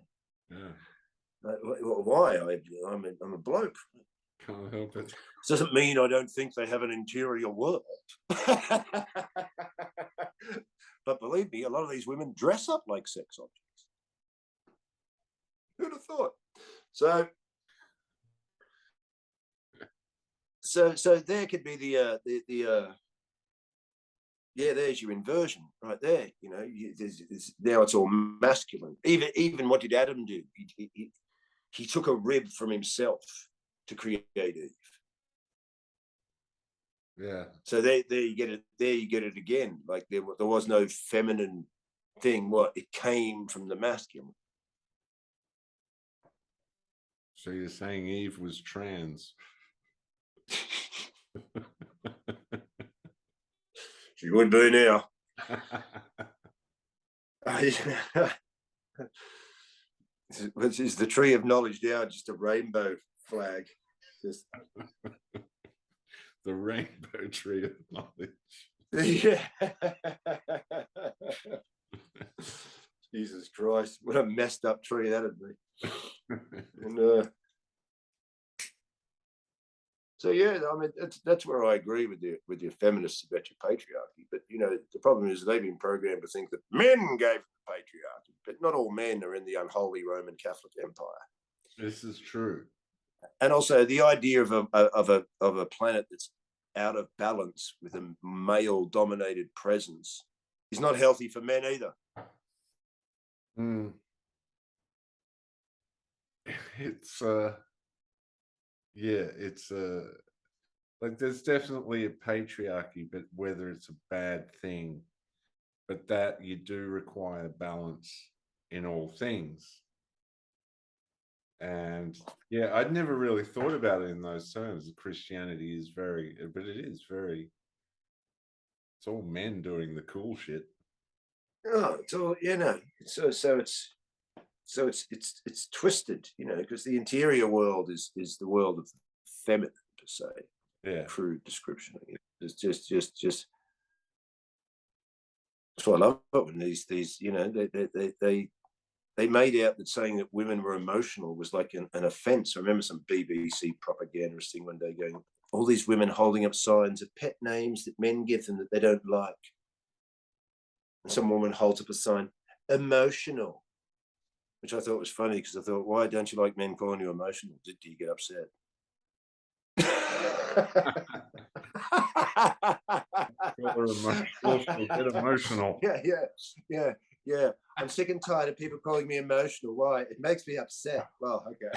Why? I'm a bloke. Can't help it. Doesn't mean I don't think they have an interior world. But believe me, a lot of these women dress up like sex objects. Who'd have thought? So there could be there's your inversion right there. You know, now it's all masculine. Even what did Adam do? He took a rib from himself to create Eve. Yeah. So there you get it. There you get it again. Like there was no feminine thing. What it came from the masculine. So you're saying Eve was trans? She would be now. Is the tree of knowledge now just a rainbow flag? Just the rainbow tree of knowledge. Yeah. Jesus Christ, what a messed up tree that'd be. And, so yeah, I mean that's where I agree with your feminists about your patriarchy. But you know, the problem is they've been programmed to think that men gave the patriarchy, but not all men are in the unholy Roman Catholic Empire. This is true. And also the idea of a planet that's out of balance with a male-dominated presence is not healthy for men either. It's it's like there's definitely a patriarchy, but whether it's a bad thing, but that you do require balance in all things. And yeah, I'd never really thought about it in those terms. Christianity is very, but it is very, it's all men doing the cool shit. Oh, it's all, you know, so it's twisted, you know, because the interior world is the world of feminine per se. Yeah. Crude description. It's just that's why I love it when these you know they made out that saying that women were emotional was like an offense. I remember some BBC propagandist thing one day going, all these women holding up signs of pet names that men give them that they don't like. And some woman holds up a sign, emotional, which I thought was funny because I thought, why don't you like men calling you emotional? Do you get upset? Get emotional. Yeah. I'm sick and tired of people calling me emotional. Why? It makes me upset. Well, okay.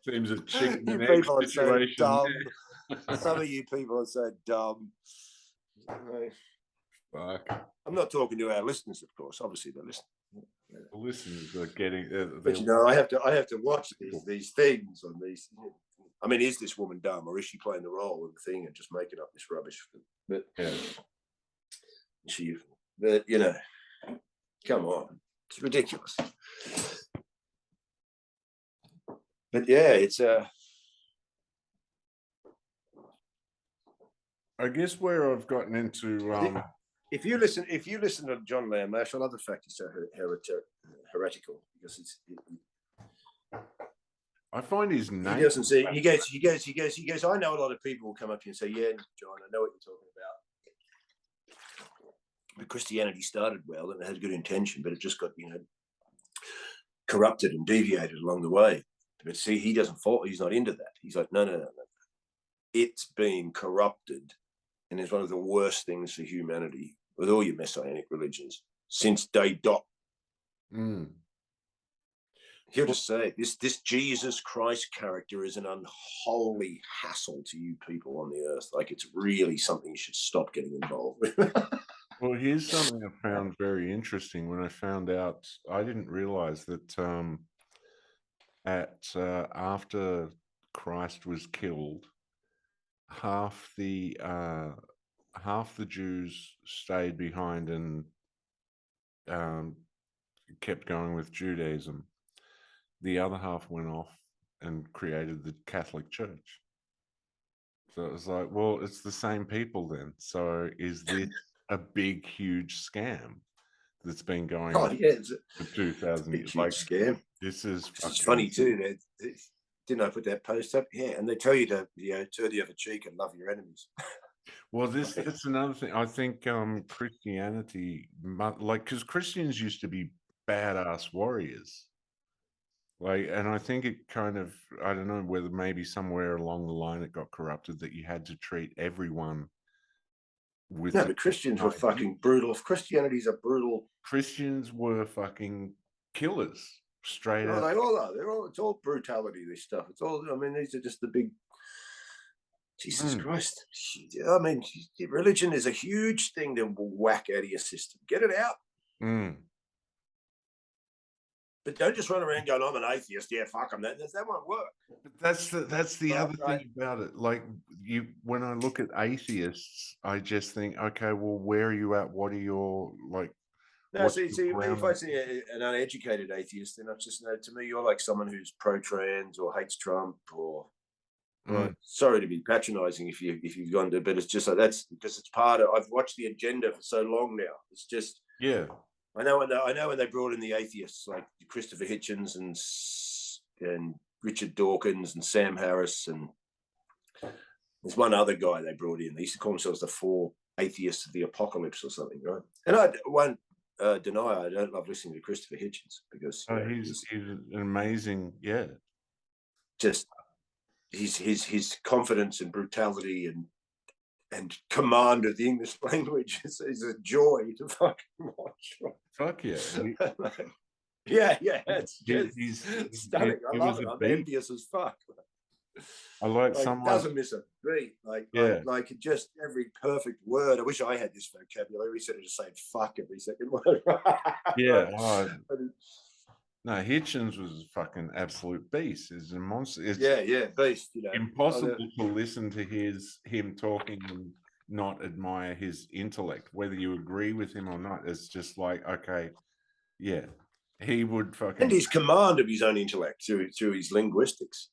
Seems a chicken and you egg people situation. Are so dumb. Some of you people are so dumb. Fuck. I'm not talking to our listeners, of course. Obviously, they're listening. The listeners are getting. But you know, I have to watch these things on these. I mean, is this woman dumb, or is she playing the role of the thing and just making up this rubbish? But yeah. But you know, come on, it's ridiculous. But yeah, it's I guess where I've gotten into. If you listen to John Lamlash, I love the fact he's so heretical because I find his name. He doesn't see. He goes. I know a lot of people will come up to you and say, "Yeah, John, I know what you're talking about." But Christianity started well and it had good intention, but it just got corrupted and deviated along the way. But see, he doesn't fall. He's not into that. He's like, no. It's been corrupted, and it's one of the worst things for humanity with all your messianic religions since day dot. He'll just say, this Jesus Christ character is an unholy hassle to you people on the earth. Like, it's really something you should stop getting involved with. Well, here's something I found very interesting when I found out. I didn't realize that after Christ was killed, half the Jews stayed behind and kept going with Judaism. The other half went off and created the Catholic Church. So it was like, well, it's the same people then. So is this a big, huge scam that's been going on for 2,000 big, years? huge Like, scam. this is It's funny too. Didn't I put that post up? Yeah, and they tell you to, turn the other cheek and love your enemies. Well, that's another thing. I think Christianity, like, because Christians used to be badass warriors. Like, and I think it kind of, I don't know whether maybe somewhere along the line it got corrupted that you had to treat everyone with. No, but Christians were fucking brutal. If Christianity's a brutal. Christians were fucking killers, straight out. They all are. It's all brutality. This stuff. It's all. I mean, these are just the big. Jesus Christ. I mean, religion is a huge thing to whack out of your system. Get it out. But don't just run around going, I'm an atheist. Yeah, fuck them. That won't work. But that's the other thing about it. Like, when I look at atheists, I just think, okay, well, where are you at? What are your, like? No, see, if I see an uneducated atheist, then I just know, to me, you're like someone who's pro-trans or hates Trump or. Right. Sorry to be patronising if you've gone to, but it's just like that's because it's part of. I've watched the agenda for so long now. It's just I know when they brought in the atheists like Christopher Hitchens and Richard Dawkins and Sam Harris, and there's one other guy they brought in. They used to call themselves the 4 atheists of the apocalypse or something, right? And I won't deny I don't love listening to Christopher Hitchens because he's an amazing, just his confidence and brutality and command of the English language is a joy to fucking watch. Fuck yeah. It's he's stunning. I love it. I'm envious as fuck. I like someone doesn't miss a beat. Like just every perfect word. I wish I had this vocabulary. Instead of just saying fuck every second word. No, Hitchens was a fucking absolute beast. Is a monster. It's beast. impossible to listen to him talking and not admire his intellect, whether you agree with him or not. It's just like, okay, he would fucking, and his command of his own intellect through his linguistics.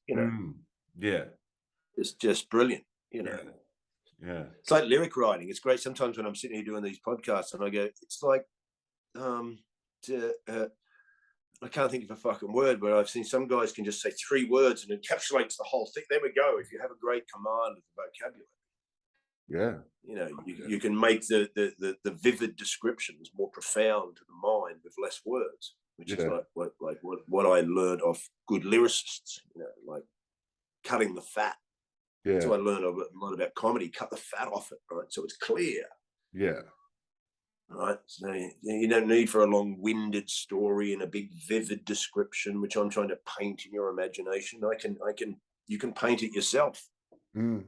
It's just brilliant. It's like lyric writing. It's great. Sometimes when I'm sitting here doing these podcasts, and I go, it's like, I can't think of a fucking word, but I've seen some guys can just say 3 words and encapsulates the whole thing. There we go. If you have a great command of the vocabulary, you can make the vivid descriptions more profound to the mind with less words, which is like what I learned of good lyricists. Like cutting the fat. So I learned a lot about comedy. Cut the fat off it, right? So it's clear. Right, so you don't need for a long-winded story and a big vivid description, which I'm trying to paint in your imagination. You can paint it yourself. If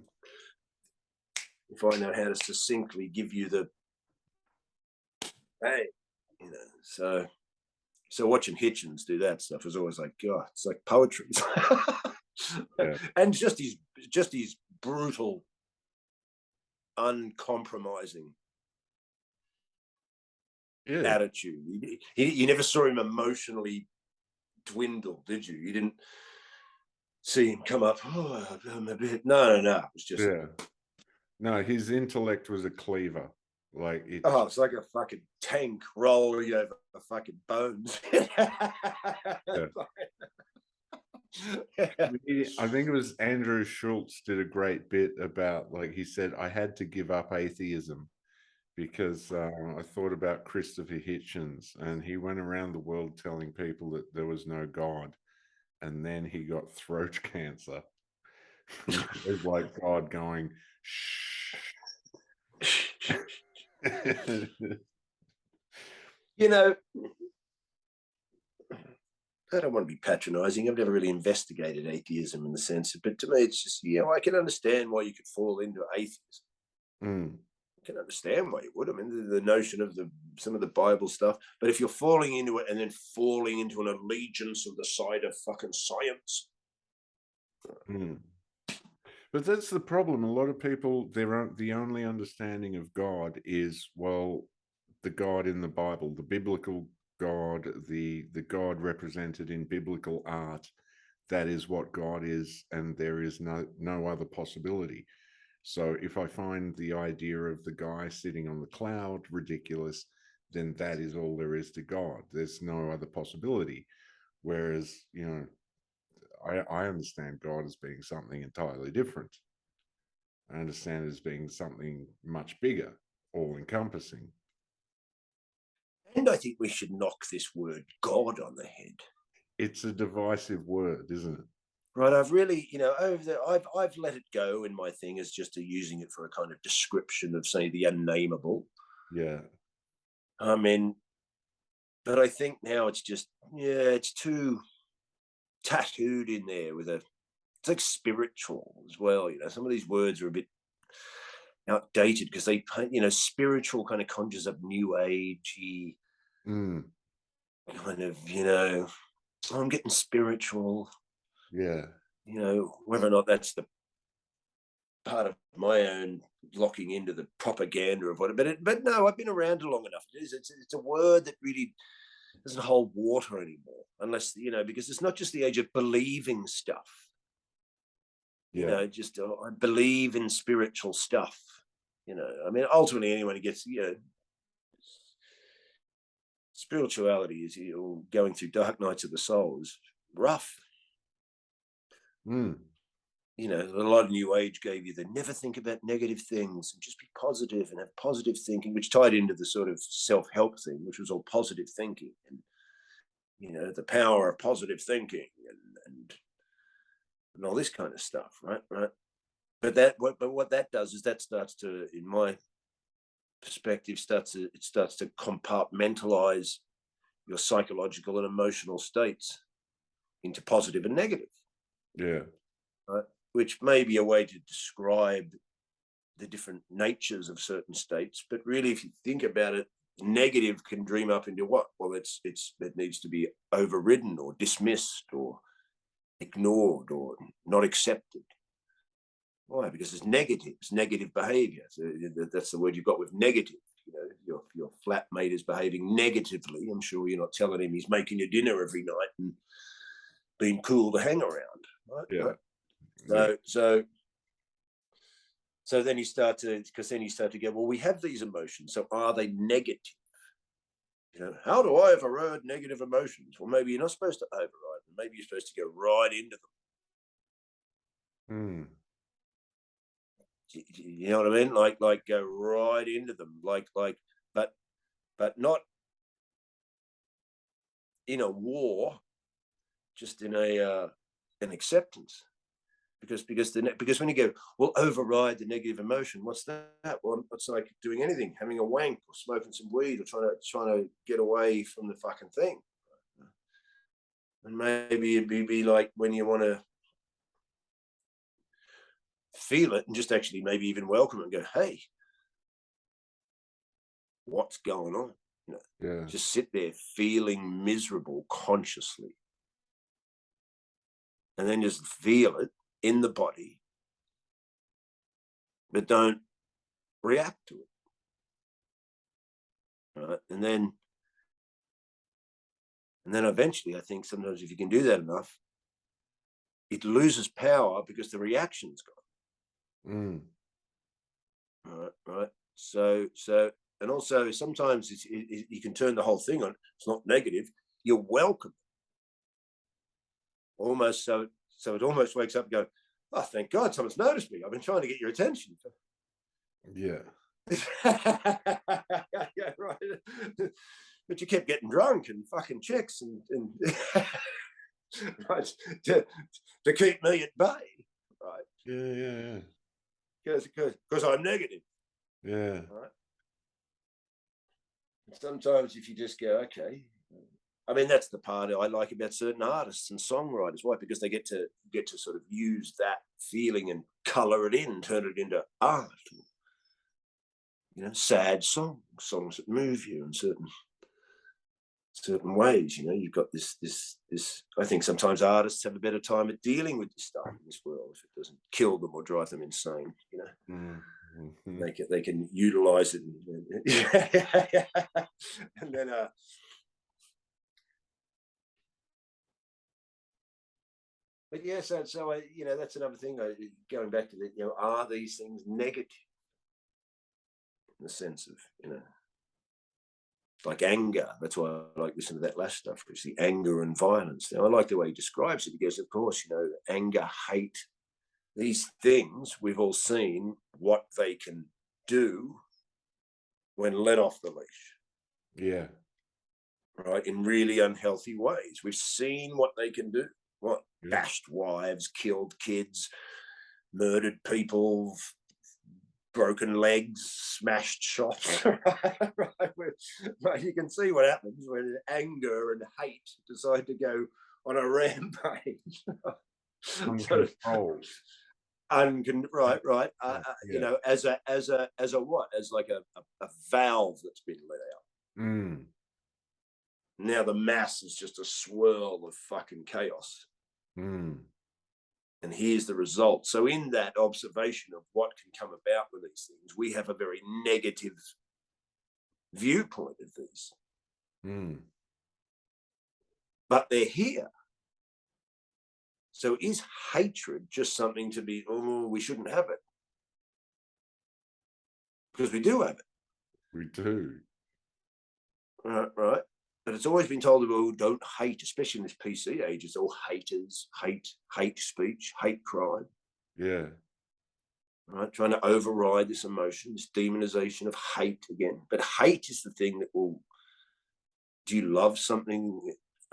I know how to succinctly give you so watching Hitchens do that stuff is always like, God, it's like poetry. And just his brutal, uncompromising attitude. You never saw him emotionally dwindle, did you? You didn't see him come up, I'm a bit. No. It was just no, his intellect was a cleaver. Like it's like a fucking tank rolling over the fucking bones. I think it was Andrew Schultz did a great bit about, like, he said, I had to give up atheism because I thought about Christopher Hitchens, and he went around the world telling people that there was no God, and then he got throat cancer. It was like God going, shh. I don't want to be patronizing. I've never really investigated atheism in the sense, but to me, it's just, I can understand why you could fall into atheism. I can understand why you would. I mean, the notion of some of the Bible stuff, but if you're falling into it and then falling into an allegiance of the side of fucking science. But that's the problem. A lot of people, the only understanding of God is, well, the God in the Bible, the biblical God, the God represented in biblical art. That is what God is, and there is no other possibility. So if I find the idea of the guy sitting on the cloud ridiculous, then that is all there is to God. There's no other possibility. Whereas, I understand God as being something entirely different. I understand it as being something much bigger, all-encompassing. And I think we should knock this word God on the head. It's a divisive word, isn't it? Right, I've really, I've let it go in my thing as just using it for a kind of description of, say, the unnameable. Yeah. I mean, but I think now it's just, it's too tattooed in there it's like spiritual as well. Some of these words are a bit outdated because they, spiritual kind of conjures up new agey kind of, I'm getting spiritual. Yeah. Whether or not that's the part of my own locking into the propaganda of what, but no, I've been around long enough. It's a word that really doesn't hold water anymore, unless, because it's not just the age of believing stuff. Just I believe in spiritual stuff. I mean, ultimately, anyone who gets, spirituality is going through dark nights of the soul is rough. A lot of New Age gave you the never think about negative things and just be positive and have positive thinking, which tied into the sort of self-help thing, which was all positive thinking and, the power of positive thinking and all this kind of stuff, right? But what that does is that starts to, in my perspective, it starts to compartmentalize your psychological and emotional states into positive and negative. Yeah. Right? Which may be a way to describe the different natures of certain states, but really, if you think about it, negative can dream up into what? Well, it needs to be overridden or dismissed or ignored or not accepted. Why? Because it's negative behavior. So that's the word you've got with negative. Your flatmate is behaving negatively. I'm sure you're not telling him he's making your dinner every night and being cool to hang around, right? Yeah. Right? So then you start to go, well, we have these emotions. So are they negative? How do I override negative emotions? Well, maybe you're not supposed to override them. Maybe you're supposed to go right into them. You know what I mean? Like go right into them. But not in a war, just in an acceptance. Because when you go, well, override the negative emotion, what's that? Well, it's like doing anything, having a wank or smoking some weed or trying to get away from the fucking thing. And maybe it'd be like when you want to feel it and just actually maybe even welcome it and go, hey, what's going on? Just sit there feeling miserable consciously. And then just feel it in the body, but don't react to it. Right? And then eventually, I think sometimes if you can do that enough, it loses power because the reaction's gone. Right. So, and also sometimes you can turn the whole thing on. It's not negative. You're welcome. Almost so it almost wakes up and go, oh, thank God someone's noticed me. I've been trying to get your attention. Yeah. Yeah, right. But you kept getting drunk and fucking chicks and right, to keep me at bay. Right. Yeah. Because I'm negative. Yeah. Right. And sometimes if you just go, okay, I mean, that's the part I like about certain artists and songwriters. Why? Because they get to sort of use that feeling and color it in, turn it into art. You know, sad songs that move you in certain ways. You know, you've got this. I think sometimes artists have a better time at dealing with this stuff in this world if it doesn't kill them or drive them insane. You know, they can utilize it, and then. But yeah, so you know, that's another thing. Going back to that, you know, are these things negative in the sense of, you know, like anger? That's why I like listening to that last stuff, because the anger and violence. Now, I like the way he describes it, because, of course, you know, anger, hate, these things we've all seen what they can do when let off the leash. Yeah. Right, in really unhealthy ways. We've seen what they can do. What? Yeah. Bashed wives, killed kids, murdered people, broken legs, smashed shops. Right, you can see what happens when anger and hate decide to go on a rampage. Uncontrolled. Right. Yeah. You know, as a what? As like a valve that's been let out. Now the mass is just a swirl of fucking chaos. And here's the result. So in that observation of what can come about with these things, we have a very negative viewpoint of these. But they're here. So is hatred just something to be, oh, we shouldn't have it? Because we do have it. We do. Right. But it's always been told, oh, don't hate, especially in this PC age. It's all haters, hate speech, hate crime. Yeah. Right, trying to override this emotion, this demonization of hate again. But hate is the thing that will. Do you love something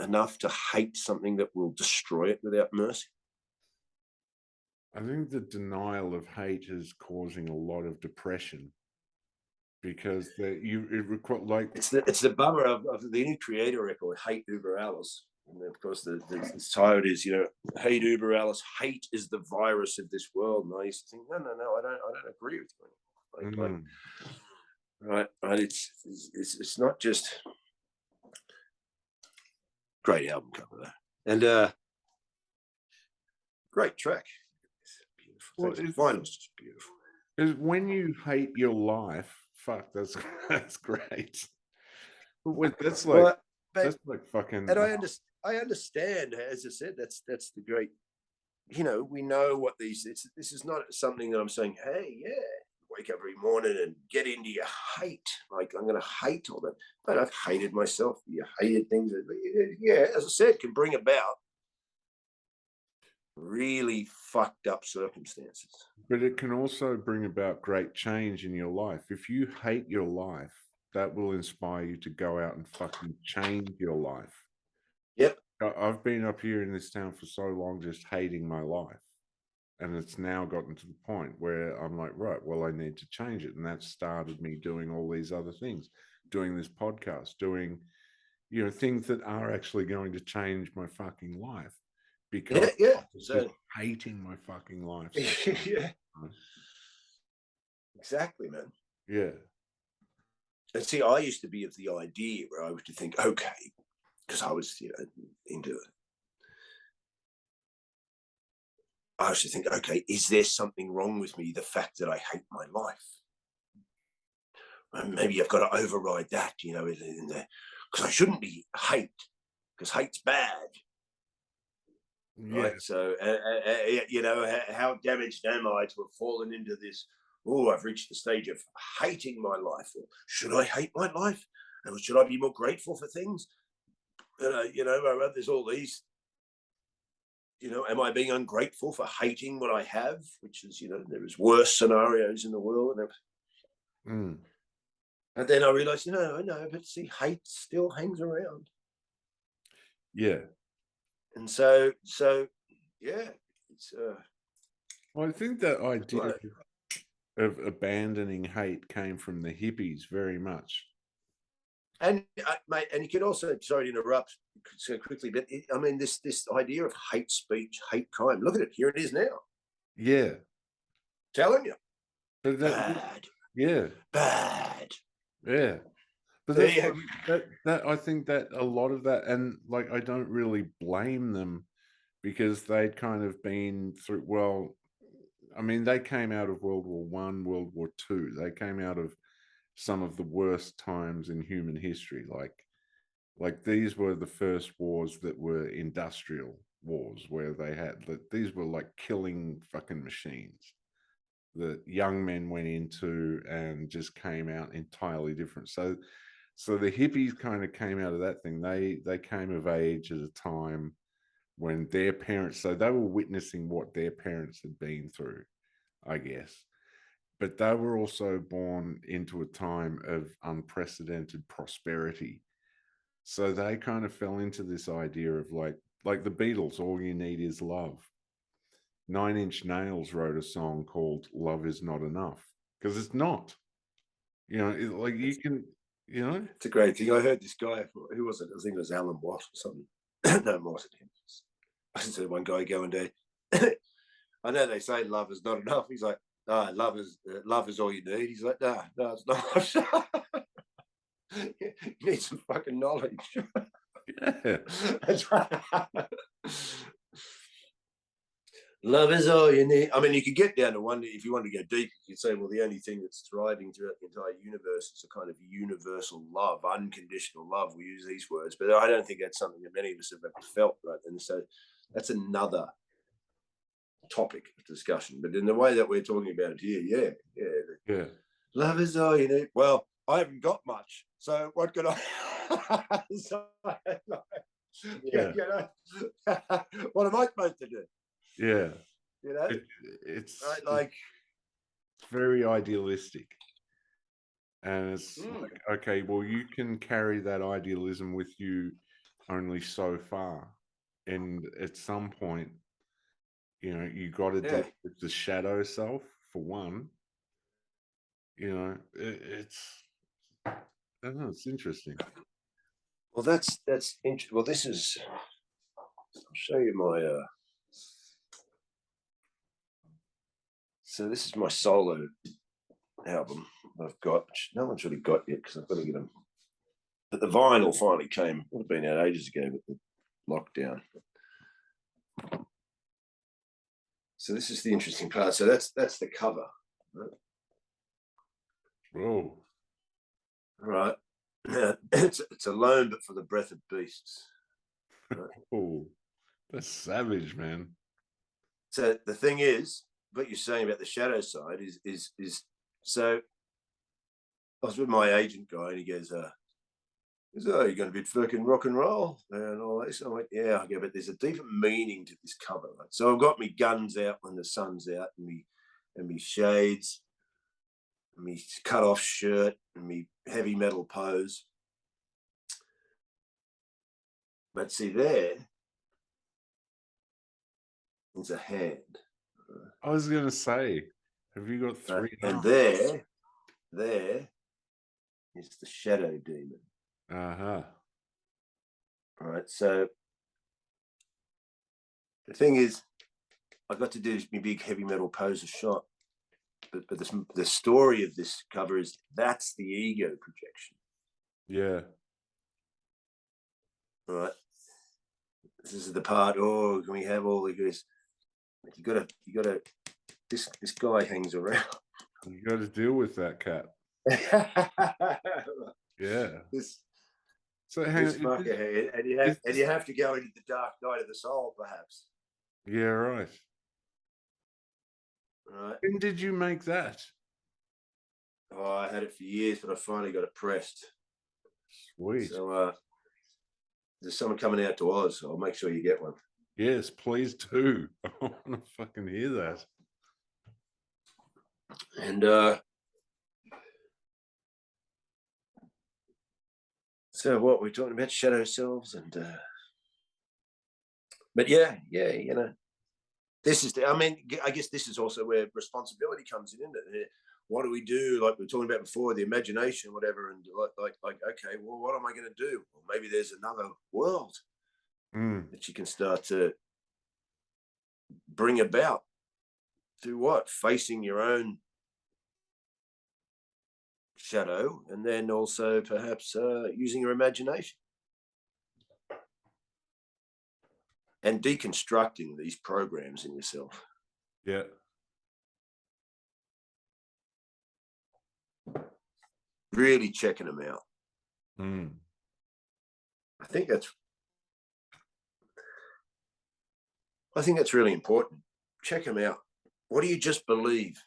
enough to hate something that will destroy it without mercy? I think the denial of hate is causing a lot of depression, because it's the bummer of the new Creator record, Hate Uber Alice. And of course, the title is, you know, hate Uber Alice. Hate is the virus of this world. And I used to think, no, I don't agree with you. Right. It's not just great album cover though, and great track. It's beautiful. Well, Vinyl's just beautiful. Is when you hate your life, fuck, that's great. But that's like fucking. And I understand, as I said, that's the great. You know, we know what these. This is not something that I'm saying. Hey, yeah, wake up every morning and get into your hate. Like, I'm going to hate all that. But I've hated myself. You hated things. Yeah, as I said, can bring about really fucked up circumstances. But it can also bring about great change in your life. If you hate your life, that will inspire you to go out and fucking change your life. Yep. I've been up here in this town for so long just hating my life. And it's now gotten to the point where I'm like, right, well, I need to change it. And that started me doing all these other things, doing this podcast, doing, you know, things that are actually going to change my fucking life. Because so hating my fucking life. Yeah. Exactly, man. Yeah. And see, I used to be of the idea where I was to think, okay, because I was, you know, into it. I used to think, okay, is there something wrong with me? The fact that I hate my life. And maybe I've got to override that, you know, because I shouldn't be hate, because hate's bad. Yeah. Right. So, you know, how damaged am I to have fallen into this? Oh, I've reached the stage of hating my life. Or should I hate my life? Or should I be more grateful for things? You know, there's all these. You know, am I being ungrateful for hating what I have? Which is, you know, there is worse scenarios in the world. And then I realized, no, but see, hate still hangs around. Yeah. And so yeah, it's well, I think that idea of abandoning hate came from the hippies very much. And mate, and you can also, sorry to interrupt so quickly, but I mean, this idea of hate speech, hate crime. Look at it. Here it is now. Yeah. Telling you, But bad, yeah. bad. Yeah. But There that's you that I think that a lot of that, and like I don't really blame them because they'd kind of been through, well, I mean, they came out of World War One, World War Two. They came out of some of the worst times in human history. Like these were the first wars that were industrial wars, where they had that these were like killing fucking machines that young men went into and just came out entirely different. So the hippies kind of came out of that thing. They came of age at a time when their parents, so they were witnessing what their parents had been through, I guess. But they were also born into a time of unprecedented prosperity. So they kind of fell into this idea of like the Beatles, all you need is love. 9 Inch Nails wrote a song called Love Is Not Enough, because it's not. You know, like you can, you know. It's a great thing. I heard this guy, who was it? I think it was Alan Watt or something. No, more than him. I listened to one guy go and do. I know they say love is not enough. He's like, no, love is all you need. He's like, no, it's not. You need some fucking knowledge. Yeah. That's right. Love is all you need. I mean, you could get down to one, if you want to go deep, you could say, well, the only thing that's thriving throughout the entire universe is a kind of universal love, unconditional love. We use these words, but I don't think that's something that many of us have ever felt, right? And so that's another topic of discussion. But in the way that we're talking about it here, Yeah. Love is all you need. Well, I haven't got much, so what could I? Yeah. You know, what am I supposed to do? Yeah. You know, It's right, like it's very idealistic. And it's like, okay, well, you can carry that idealism with you only so far. And at some point, you know, you got to deal with the shadow self, for one. You know, it's, I don't know, it's interesting. well, that's interesting. Well, this is. I'll show you my. So this is my solo album I've got, which no one's really got yet because I've got to get them. But the vinyl finally came. It would have been out ages ago, but the lockdown. So this is the interesting part. So that's the cover. Right? Whoa. Right. It's Alone, but for the breath of beasts. Right? Oh, that's savage, man. So the thing is, what you're saying about the shadow side is so I was with my agent guy and he goes, oh, you're going to be fucking rock and roll and all this. I'm like, yeah, I go, but there's a deeper meaning to this cover. Right? So I've got me guns out when the sun's out and me shades, and me cut off shirt and me heavy metal pose. But see, there's a hand. I was going to say, have you got three? And there is the shadow demon. Uh-huh. All right. So the thing is, I got to do my big heavy metal poser shot. But the story of this cover is that's the ego projection. Yeah. All right. This is the part, oh, can we have all of this? You gotta this guy hangs around. You got to deal with that cat. Yeah. So hang on, and you have to go into the dark night of the soul, perhaps. Yeah, right. Right. When did you make that? Oh, I had it for years, but I finally got it pressed. Sweet. So there's someone coming out to Oz, so I'll make sure you get one. Yes, please do. I want to fucking hear that. And so what we're talking about, shadow selves, and but yeah, you know, this is I mean, I guess this is also where responsibility comes in, isn't it? what do we do? Like we were talking about before, the imagination, whatever. And like, okay, well, what am I going to do? Well, maybe there's another world that you can start to bring about through what? Facing your own shadow, and then also perhaps using your imagination and deconstructing these programs in yourself. Yeah. Really checking them out. I think that's really important. Check them out. What do you just believe?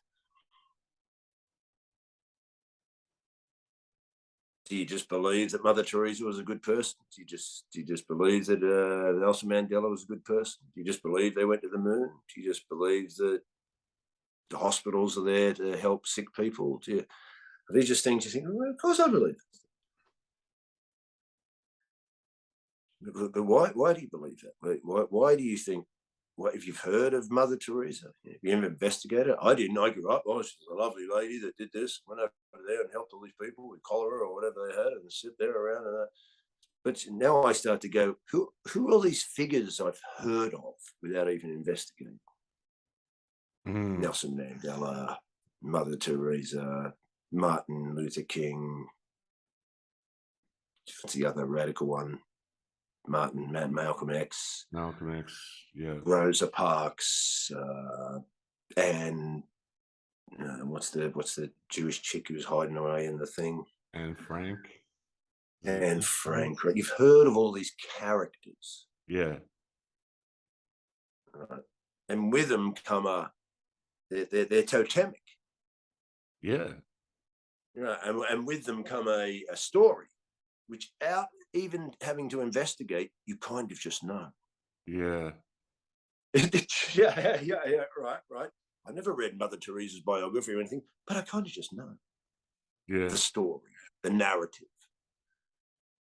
Do you just believe that Mother Teresa was a good person? Do you just believe that Nelson Mandela was a good person? Do you just believe they went to the moon? Do you just believe that the hospitals are there to help sick people? Are these just things you think, well, of course I believe it. But why do you believe that? Why do you think, what, if you've heard of Mother Teresa, have you ever investigated? I didn't. I grew up, oh, she's a lovely lady that did this, went over there and helped all these people with cholera or whatever they had, and sit there around and that. But now I start to go, who are these figures I've heard of without even investigating? Nelson Mandela, Mother Teresa, Martin Luther King. What's the other radical one? Malcolm X. Malcolm X, yeah. Rosa Parks, and what's the Jewish chick who's hiding away in the thing? And Frank. And Frank. Right? You've heard of all these characters. Yeah. Right? And with them come they're totemic. Yeah. Right? And with them come a story, which out even having to investigate, you kind of just know. Yeah. yeah, right. I never read Mother Teresa's biography or anything, but I kind of just know. Yeah. The story, the narrative.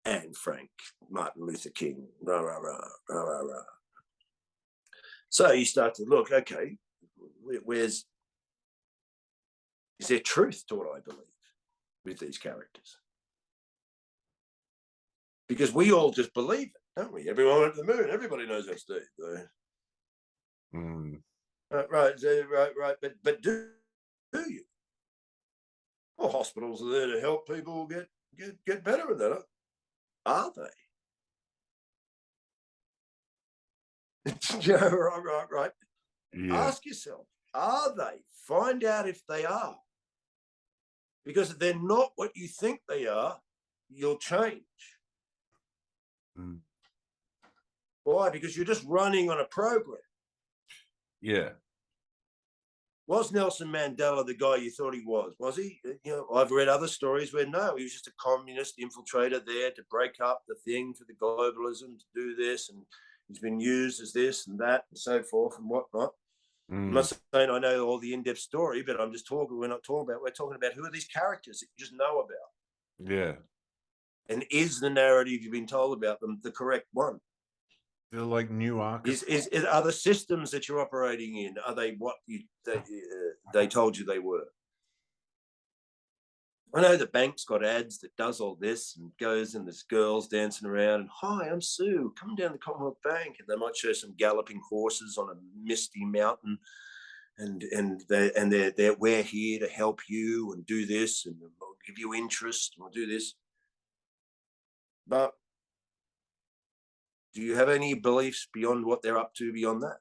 Anne Frank, Martin Luther King, rah, rah, rah, rah, rah, rah. So you start to look, okay, is there truth to what I believe with these characters? Because we all just believe it, don't we? Everyone went to the moon. Everybody knows that's Steve. Right. But do you? Well, hospitals are there to help people get better with that. Are they? Yeah, right. Yeah. Ask yourself, are they? Find out if they are. Because if they're not what you think they are, you'll change. Why? Because you're just running on a program. Yeah. Was Nelson Mandela the guy you thought he was? Was he? I've read other stories where no, he was just a communist infiltrator there to break up the thing for the globalism, to do this, and he's been used as this and that and so forth and whatnot. I'm not saying I know all the in-depth story, but we're talking about who are these characters that you just know about. Yeah. And is the narrative you've been told about them the correct one? They're like new archetypes. Are the systems that you're operating in, are they what they told you they were? I know the bank's got ads that does all this and goes and there's girls dancing around and, hi, I'm Sue, come down to the Commonwealth Bank. And they might show some galloping horses on a misty mountain and we're here to help you and do this and we'll give you interest and we'll do this. But do you have any beliefs beyond what they're up to beyond that?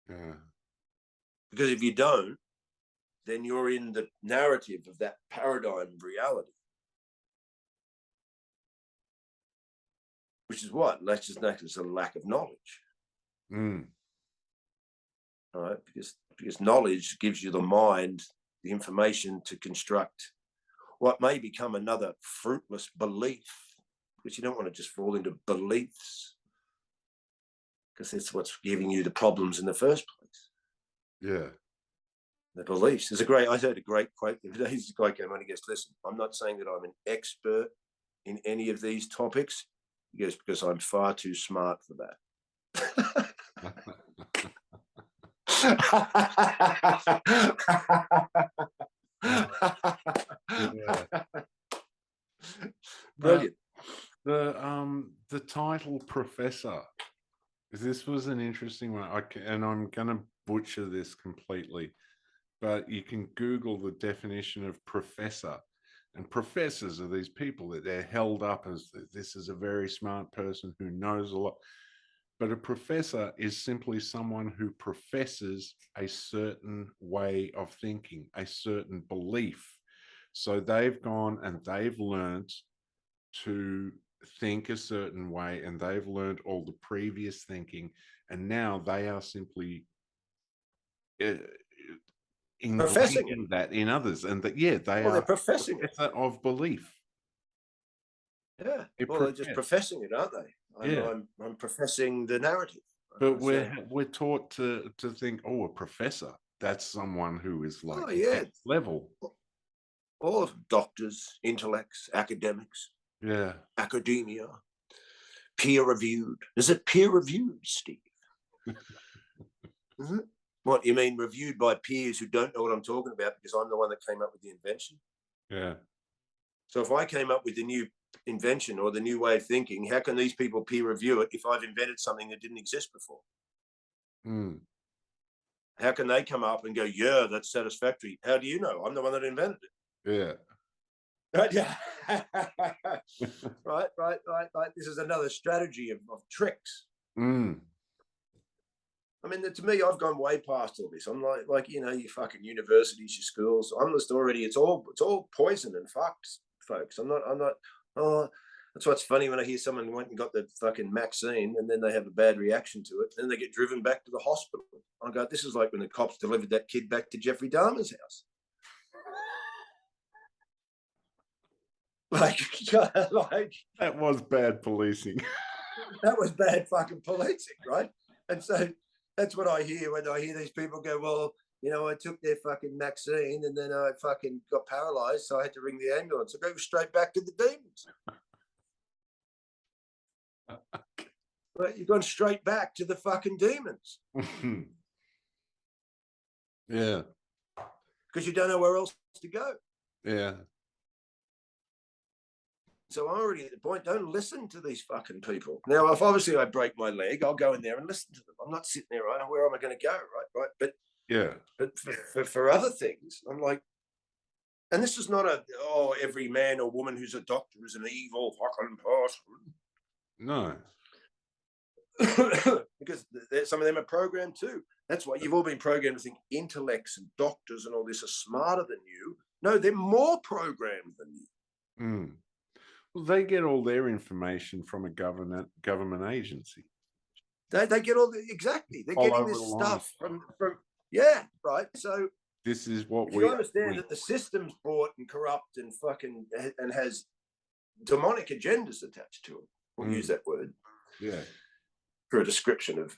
Yeah. Because if you don't, then you're in the narrative of that paradigm of reality. Which is what? That's just a lack of knowledge. All right? Because knowledge gives you the mind, the information to construct what may become another fruitless belief. Because you don't want to just fall into beliefs. Because that's what's giving you the problems in the first place. Yeah. The beliefs. I heard a great quote the other day. This guy came on and goes, listen, I'm not saying that I'm an expert in any of these topics. He goes, because I'm far too smart for that. Yeah. Brilliant. The title professor. This was an interesting one, and I'm going to butcher this completely, but you can Google the definition of professor. And professors are these people that they're held up as this is a very smart person who knows a lot. But a professor is simply someone who professes a certain way of thinking, a certain belief. So they've gone and they've learned to think a certain way, and they've learned all the previous thinking, and now they are simply Professing ingraining that in others, and that they they're are professing it. professor of belief. Yeah. They Well, they're just profess. professing it, aren't they? Yeah. I'm professing the narrative. But we're taught to think, oh, a professor, that's someone who is like next level. All of them, doctors, intellects, academics, Yeah. academia, peer-reviewed. Is it peer-reviewed, Steve? Is it? What, you mean reviewed by peers who don't know what I'm talking about because I'm the one that came up with the invention? Yeah. So if I came up with the new invention or the new way of thinking, how can these people peer review it if I've invented something that didn't exist before? Mm. How can they come up and go, yeah, that's satisfactory? How do you know? I'm the one that invented it. Yeah. Right, yeah. right. This is another strategy of tricks. Mm. I mean, to me, I've gone way past all this. I'm like your fucking universities, your schools. I'm just already. It's all poison and fucked, folks. I'm not. Oh, that's what's funny when I hear someone went and got the fucking vaccine and then they have a bad reaction to it, and then they get driven back to the hospital. I go, this is like when the cops delivered that kid back to Jeffrey Dahmer's house. like that was bad policing. That was bad fucking policing, right? And so that's what I hear when I hear these people go, well, I took their fucking vaccine and then I fucking got paralyzed, so I had to ring the ambulance. I go straight back to the demons. Right? You've gone straight back to the fucking demons. Yeah. Because you don't know where else to go. Yeah. So I'm already at the point, don't listen to these fucking people. Now, if obviously I break my leg, I'll go in there and listen to them. I'm not sitting there, right? Where am I going to go, right? But yeah. But for other things, I'm like, and this is not every man or woman who's a doctor is an evil fucking person. No. Because some of them are programmed too. That's why you've all been programmed to think intellects and doctors and all this are smarter than you. No, they're more programmed than you. Mm. Well, they get all their information from a government agency. They get all exactly. They're getting this stuff from yeah, right. So this is what you understand that the system's bought and corrupt and fucking and has demonic agendas attached to it. We'll use that word. Yeah. For a description of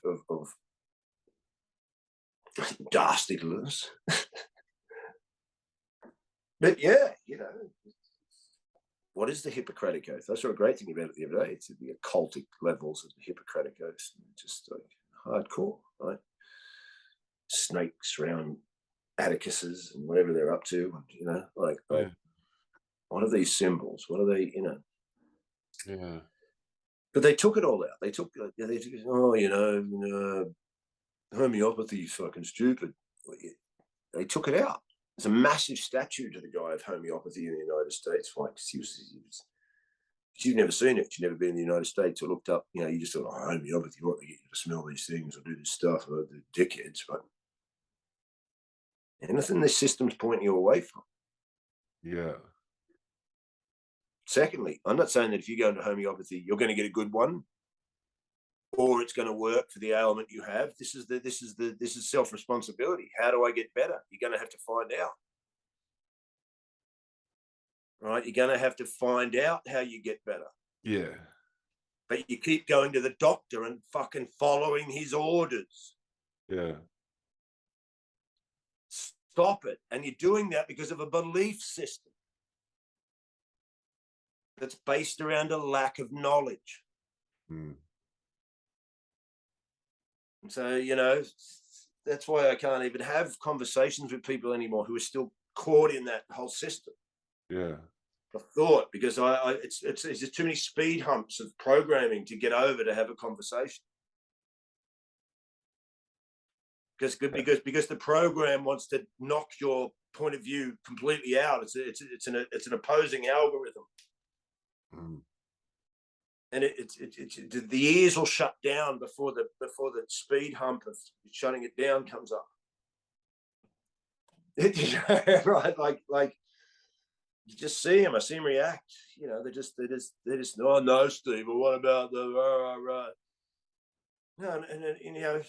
dastardliness. But yeah, what is the Hippocratic Oath? That's what a great thing about it the other day. It's the occultic levels of the Hippocratic Oath. Just like hardcore, right? Snakes around Atticuses and whatever they're up to, what are these symbols? What are they, Yeah. But they took it all out. They took homeopathy's fucking stupid. They took it out. There's a massive statue to the guy of homeopathy in the United States. Why? Because you've never seen it. You've never been in the United States or looked up. You just thought, homeopathy, what, they get you to smell these things or do this stuff, or the dickheads, right? Anything this system's pointing you away from. Yeah. Secondly, I'm not saying that if you go into homeopathy, you're going to get a good one, or it's going to work for the ailment you have. This is self-responsibility. How do I get better? You're going to have to find out. Right? You're going to have to find out how you get better. Yeah. But you keep going to the doctor and fucking following his orders. Yeah. Stop it. And you're doing that because of a belief system that's based around a lack of knowledge. Mm. So, that's why I can't even have conversations with people anymore who are still caught in that whole system. Yeah. Of thought, because it's just too many speed humps of programming to get over to have a conversation. Because the program wants to knock your point of view completely out. It's an opposing algorithm, and the ears will shut down before the speed hump of shutting it down comes up. Right, like you just see them. I see them react. You know, they just oh no, Steve. Well, what about the no? And you know,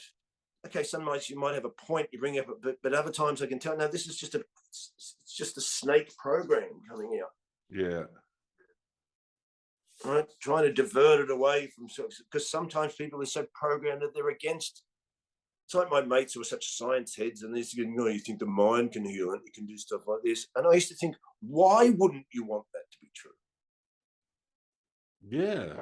okay, some nights you might have a point you bring up, but other times I can tell, no, this is just a snake program coming out. Yeah. Right, trying to divert it away from, because sometimes people are so programmed that they're against. It's like my mates who are such science heads, and they're going, "No, you think the mind can heal it? You can do stuff like this." And I used to think, why wouldn't you want that to be true? Yeah.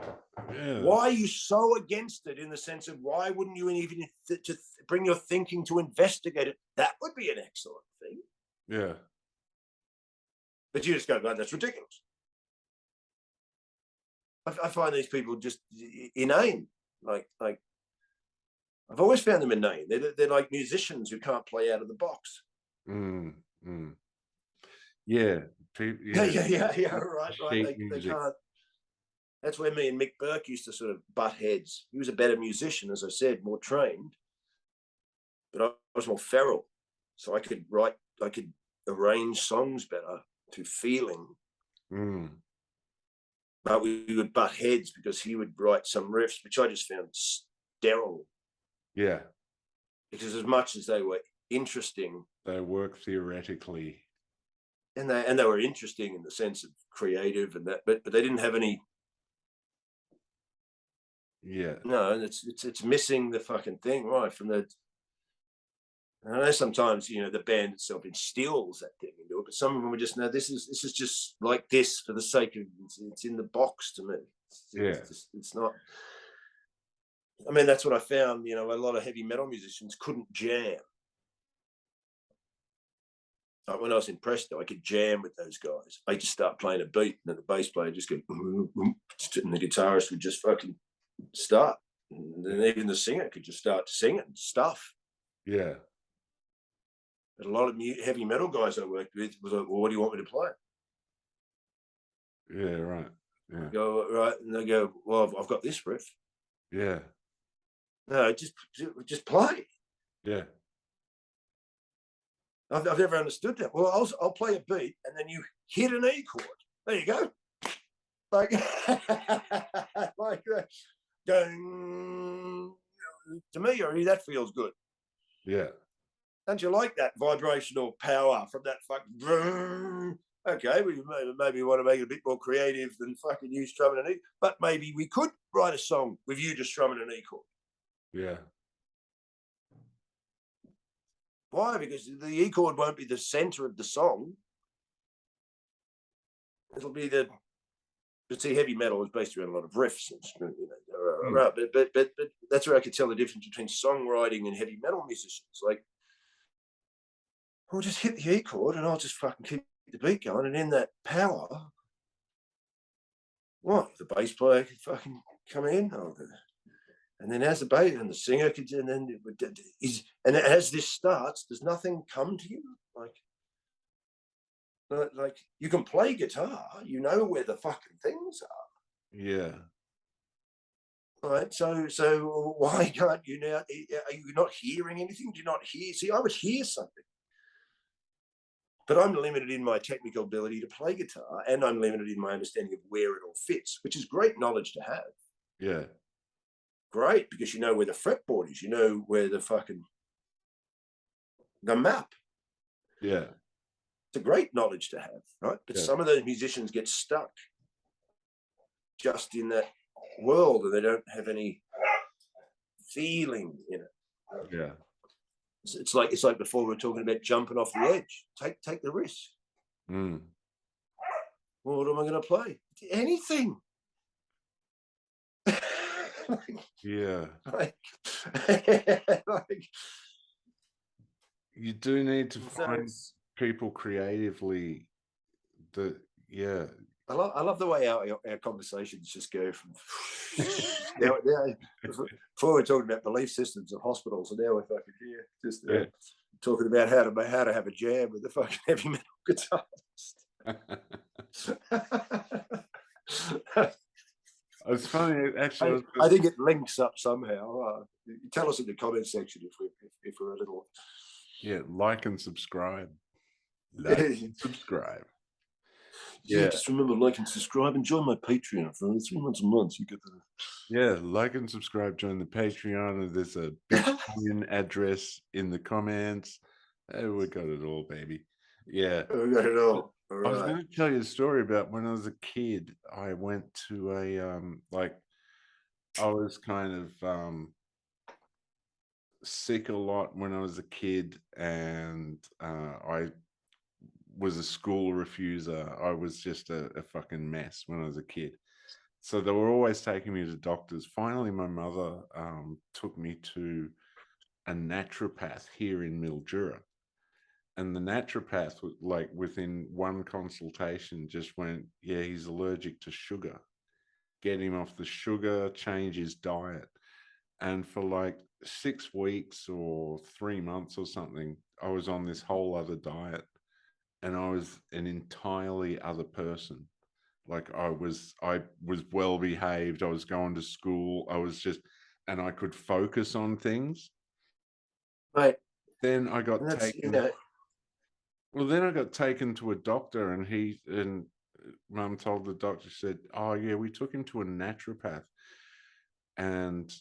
Yeah. Why are you so against it, in the sense of why wouldn't you even to bring your thinking to investigate it? That would be an excellent thing. Yeah. But you just go, no, that's ridiculous. I find these people just inane. Like I've always found them inane. They're like musicians who can't play out of the box. Yeah. Yeah. Right. They Music. can't. That's where me and Mick Burke used to sort of butt heads. He was a better musician, as I said, more trained, but I was more feral, so I could write. I could arrange songs better through feeling. But we would butt heads because he would write some riffs, which I just found sterile. Yeah. Because as much as they were interesting, they work theoretically, and they were interesting in the sense of creative and that, but they didn't have any. Yeah. No, it's missing the fucking thing, right? From the. I know sometimes, you know, the band itself instills that thing into it, but some of them were just, no, this is just like this for the sake of it's in the box to me. It's not. I mean, that's what I found. You know, a lot of heavy metal musicians couldn't jam. Like when I was in Presto, I could jam with those guys. I just start playing a beat, and then the bass player just go, and the guitarist would just fucking start, and then even the singer could just start singing stuff. Yeah. But a lot of heavy metal guys I worked with was like, well, what do you want me to play? Yeah, right. Yeah. I go, right, and they go, well, I've got this riff. Yeah. No, just play. Yeah. I've never understood that. Well, I'll play a beat, and then you hit an E chord. There you go. Like, like going to me, or that feels good. Yeah. Don't you like that vibrational power from that fucking? Okay, we maybe want to make it a bit more creative than fucking you strumming an E. But maybe we could write a song with you just strumming an E chord. Yeah. Why? Because the E chord won't be the center of the song. It'll be the. But see, heavy metal is based around a lot of riffs, and, you know, but that's where I could tell the difference between songwriting and heavy metal musicians. Like, I'll just hit the E chord and I'll just fucking keep the beat going, and in that power, what the bass player could fucking come in, and then as the bass and the singer could, and then and as this starts, does nothing come to you? Like you can play guitar, you know where the fucking things are. Yeah. Right. So why can't you now? Are you not hearing anything? Do you not hear? See, I would hear something, but I'm limited in my technical ability to play guitar, and I'm limited in my understanding of where it all fits, which is great knowledge to have. Yeah. Great, because you know where the fretboard is, you know where the map. Yeah. It's a great knowledge to have, right? But some of those musicians get stuck just in that world, and they don't have any feeling in it. Yeah. It's like before we were talking about jumping off the edge. Take the risk. Well, what am I going to play? Anything. Yeah. like, You do need to So find people creatively that, yeah. I love the way our conversations just go from now, before we're talking about belief systems and hospitals, and now we're fucking here just talking about how to have a jam with the fucking heavy metal guitarist. It's funny, actually. I think it links up somehow. Tell us in the comment section if we're a little. Yeah, like and subscribe. Like and subscribe. Yeah, just remember, like and subscribe and join my Patreon for only $3 a month. You get the. Yeah, like and subscribe, join the Patreon. There's a Bitcoin address in the comments. We got it all, baby. Yeah. We got it all. All I was right. going to tell you a story about when I was a kid. I went to a, I was kind of sick a lot when I was a kid, and I was a school refuser. I was just a fucking mess when I was a kid. So they were always taking me to doctors. Finally, my mother took me to a naturopath here in Mildura. And the naturopath, like within one consultation, just went, yeah, he's allergic to sugar. Get him off the sugar, change his diet. And for like 6 weeks or 3 months or something, I was on this whole other diet. And I was an entirely other person. Like I was well behaved. I was going to school. I was just, and I could focus on things. Right. Then I got taken. Well, then I got taken to a doctor, and Mum told the doctor, said, "Oh yeah, we took him to a naturopath," and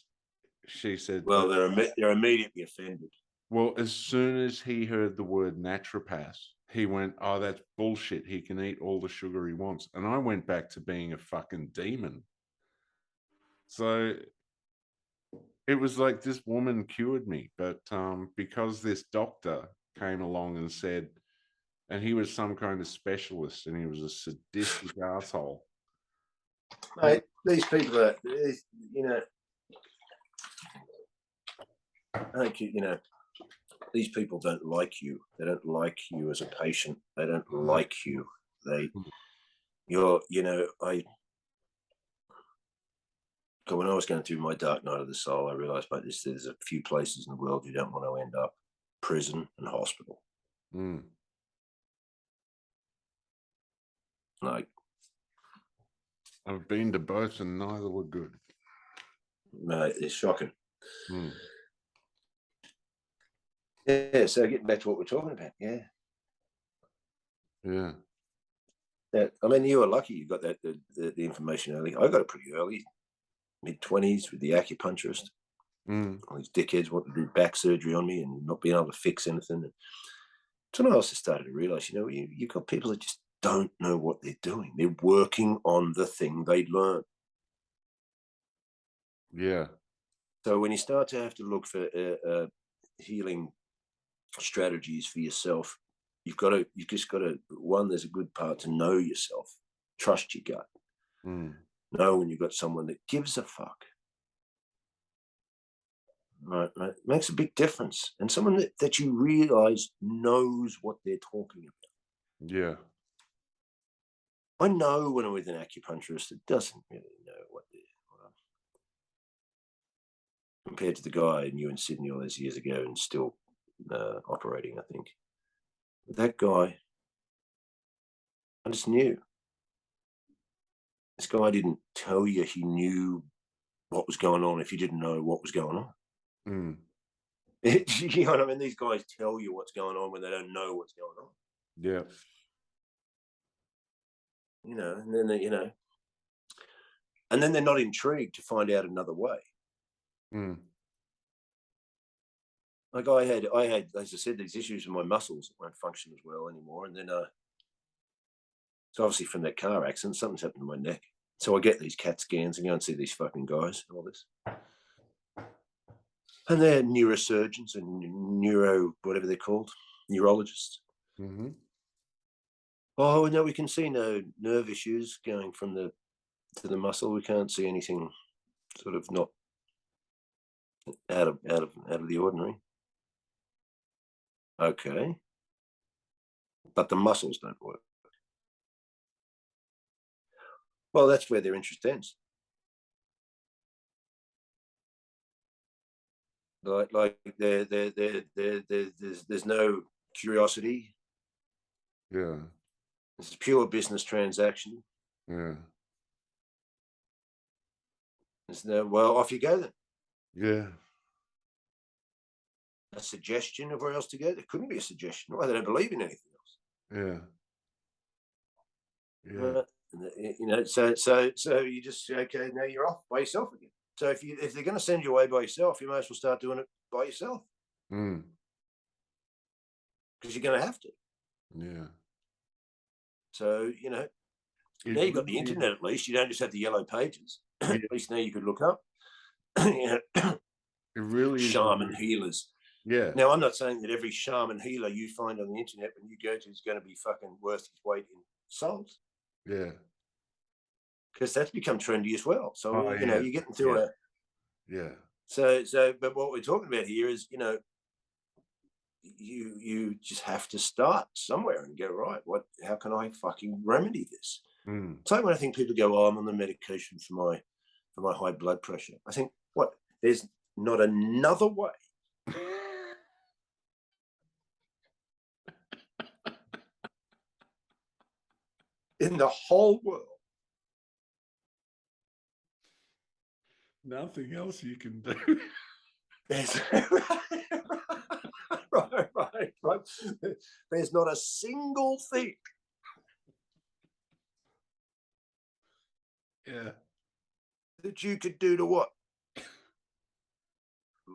she said, "Well, they're immediately offended." Well, as soon as he heard the word naturopath, he went, "Oh, that's bullshit. He can eat all the sugar he wants." And I went back to being a fucking demon. So it was like this woman cured me, but because this doctor came along and said, and he was some kind of specialist, and he was a sadistic asshole. Mate, these people are, these people don't like you. They don't like you as a patient. They don't like you. When I was going through my dark night of the soul, I realized, mate, there's a few places in the world you don't want to end up: prison and hospital. Like, I've been to both, and neither were good. Mate, it's shocking. Yeah. So getting back to what we're talking about, yeah. I mean, you were lucky you got the information early. I got it pretty early, mid-20s, with the acupuncturist. All these dickheads wanting to do back surgery on me and not being able to fix anything. And so I also started to realize, you've got people that just don't know what they're doing. They're working on the thing they learned. Yeah. So when you start to have to look for healing strategies for yourself, you've just got to, one, there's a good part to know yourself, trust your gut, know when you've got someone that gives a fuck. Right, makes a big difference, and someone that you realize knows what they're talking about. Yeah. I know when I'm with an acupuncturist that doesn't really know what they're compared to the guy I knew in Sydney all those years ago and still operating, I think. That guy, I just knew. This guy didn't tell you he knew what was going on if you didn't know what was going on. You know what I mean? These guys tell you what's going on when they don't know what's going on. Yeah. And then and then they're not intrigued to find out another way. Like I had, as I said, these issues with my muscles that won't function as well anymore. And then, so obviously from that car accident, something's happened to my neck. So I get these CAT scans and go and see these fucking guys and all this. And they're neurosurgeons and whatever they're called, neurologists. Oh, no, we can see no nerve issues going from to the muscle. We can't see anything sort of not out of the ordinary. Okay. But the muscles don't work. Well, that's where their interest ends. Like there's no curiosity. Yeah. It's a pure business transaction. Yeah. There's no, well, off you go then. Yeah. A suggestion of where else to go? There couldn't be a suggestion. Why? They don't believe in anything else. Yeah. Yeah. You know, so you just say, okay, now you're off by yourself again. So if they're going to send you away by yourself, you might as well start doing it by yourself. Mm. Because you're going to have to. Yeah. So, you know, now you've got the internet at least. You don't just have the yellow pages. Yeah. At least now you could look up you know, It really is shaman healers. Yeah. Now, I'm not saying that every shaman healer you find on the internet when you go to is going to be fucking worth its weight in souls. Yeah. Because that's become trendy as well. So, Oh, you know, yeah. you're getting through Yeah. it. Yeah. So, but what we're talking about here is, you know, you just have to start somewhere and go, right, how can I fucking remedy this? Mm. It's like when I think people go, oh, I'm on the medication for my high blood pressure. I think, what? There's not another way. In the whole world. Nothing else you can do. Yes. right. There's not a single thing. Yeah. That you could do to what?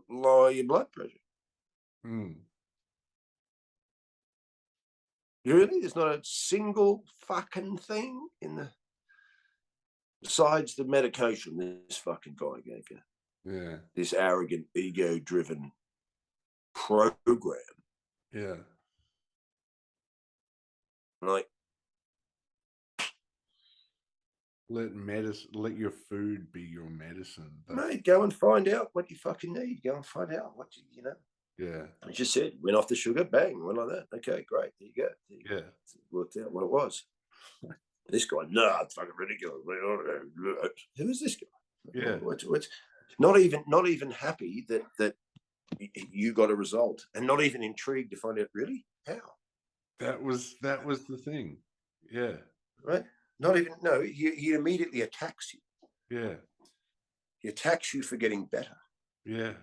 Lower your blood pressure. Mm. Really? There's not a single fucking thing in the besides the medication this fucking guy gave you. Yeah. This arrogant, ego-driven program. Yeah. Like, Let your food be your medicine. mate, go and find out what you fucking need. Go and find out what you know. Yeah. I just said, went off the sugar, bang, went like that. Okay, great. There you go. Yeah. Worked out what it was. This guy, no, it's fucking ridiculous. Who is this guy? Yeah. What's not even happy that you got a result, and not even intrigued to find out really how. That was the thing. Yeah. Right? Not even, no, he immediately attacks you. Yeah. He attacks you for getting better. Yeah.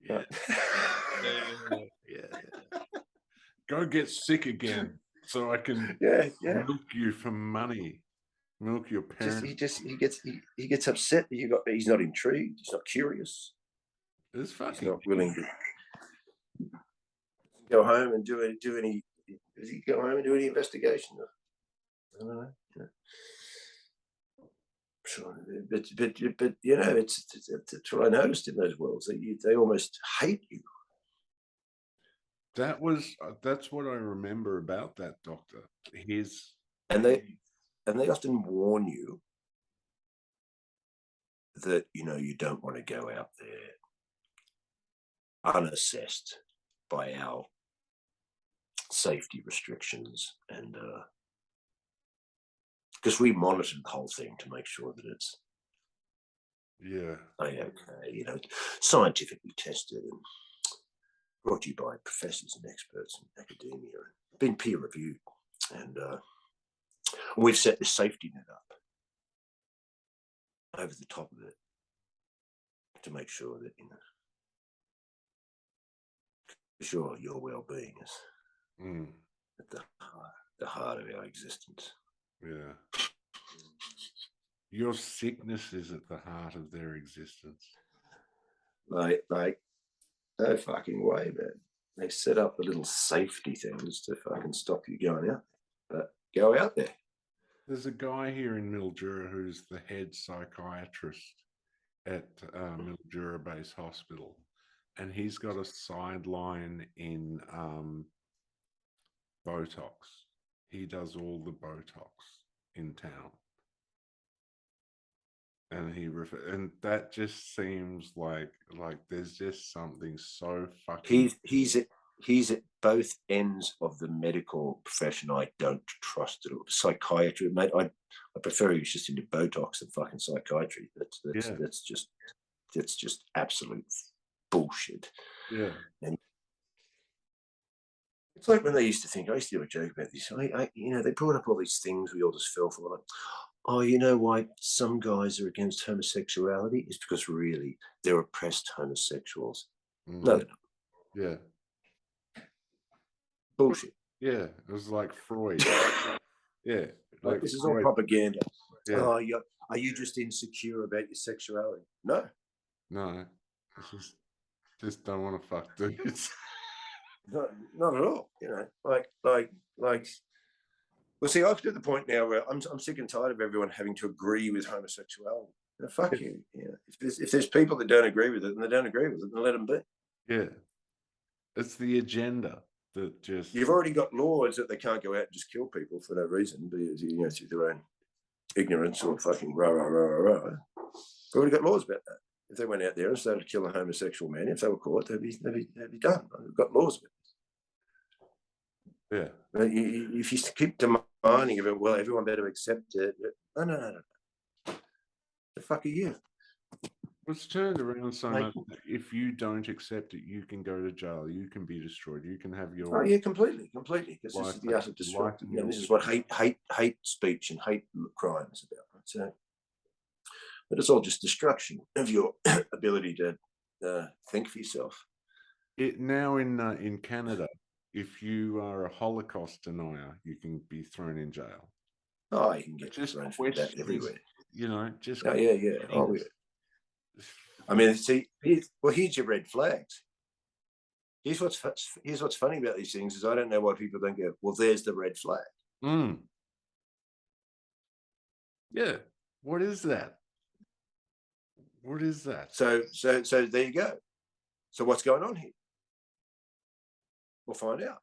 Yeah. Yeah. Go get sick again so I can milk you for money. Milk your parents. He gets upset that he's not intrigued, he's not curious. It's fucking He's not willing to go home and do any. Does he go home and do any investigation? I don't know. Sure, but you know, it's what I noticed in those worlds. They almost hate you. That's what I remember about that doctor. And they often warn you that, you know, you don't want to go out there unassessed by our safety restrictions, and because we monitored the whole thing to make sure that it's okay, you know, scientifically tested and brought to you by professors and experts in academia, and been peer reviewed, and we've set this safety net up over the top of it to make sure that, you know, sure your well-being is at the heart of our existence. Yeah. Your sickness is at the heart of their existence. Like no fucking way, man. They set up the little safety things to fucking stop you going out there. But go out there. There's a guy here in Mildura who's the head psychiatrist at Mildura Base Hospital, and he's got a sideline in Botox. He does all the Botox in town, and and that just seems like there's just something so fucking. he's at both ends of the medical profession. I don't trust it. Psychiatry, mate. I prefer he was just into Botox than fucking psychiatry. That's just absolute bullshit. Yeah. And it's like when they used to think, I used to do a joke about this. They brought up all these things we all just fell for. Like, oh, you know why some guys are against homosexuality? It's because really they're oppressed homosexuals. No, they're not. Yeah. Bullshit. Yeah. It was like Freud. Yeah. Like, this is all propaganda. Yeah. Oh, are you just insecure about your sexuality? No. No. It's just don't want to fuck dudes. Not at all. You know, like. Well, see, I've got to the point now where I'm sick and tired of everyone having to agree with homosexuality. Fuck you. You know, if there's people that don't agree with it, and they don't agree with it, then let them be. Yeah. It's the agenda that just. You've already got laws that they can't go out and just kill people for no reason, because, you know, through their own ignorance or fucking rah rah rah rah rah. We've already got laws about that. If they went out there and started to kill a homosexual man, if they were caught, they'd be done. We've got laws about it. Yeah. But if you keep demanding of it, well, everyone better accept it. No. The fuck are you? It's turned around so much that if you don't accept it, you can go to jail. You can be destroyed. You can have your. Oh yeah, completely. Because this is the utter destruction. You know, this is what hate speech and hate crime is about. Right? So, but it's all just destruction of your ability to think for yourself. Now in Canada, if you are a Holocaust denier, you can be thrown in jail. Oh, you can get just thrown for that everywhere. You know, just yeah. Oh yeah. I mean, see, here's your red flags. Here's what's funny about these things is I don't know why people don't go, well, there's the red flag. Yeah. What is that? What is that? So there you go. So what's going on here? We'll find out.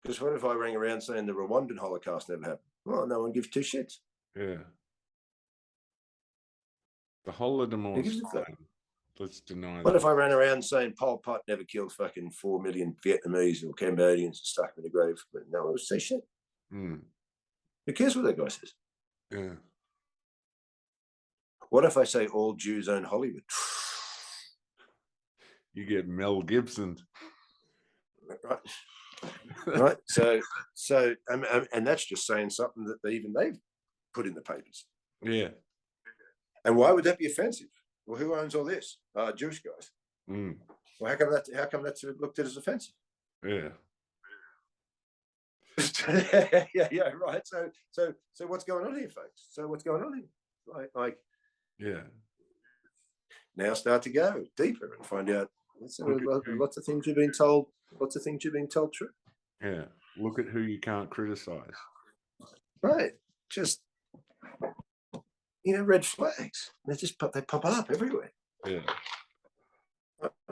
Because what if I rang around saying the Rwandan Holocaust never happened? Well, no one gives two shits. Yeah. The Holodomor. Let's deny that. What if I ran around saying Pol Pot never killed fucking 4 million Vietnamese or Cambodians and stuck them in the grave? But no one would say shit. Who cares what that guy says? Yeah. What if I say all Jews own Hollywood? You get Mel Gibson. Right. Right. So and that's just saying something that they've put in the papers. Yeah. And why would that be offensive? Well, who owns all this? Jewish guys. Well, how come that's looked at as offensive? Yeah. yeah, right. So what's going on here, folks? So what's going on here? Like yeah. Now start to go deeper and find out lots of things you've been told. Lots of things you've been told true. Yeah. Look at who you can't criticize. Right. Just red flags. They pop up everywhere. Yeah.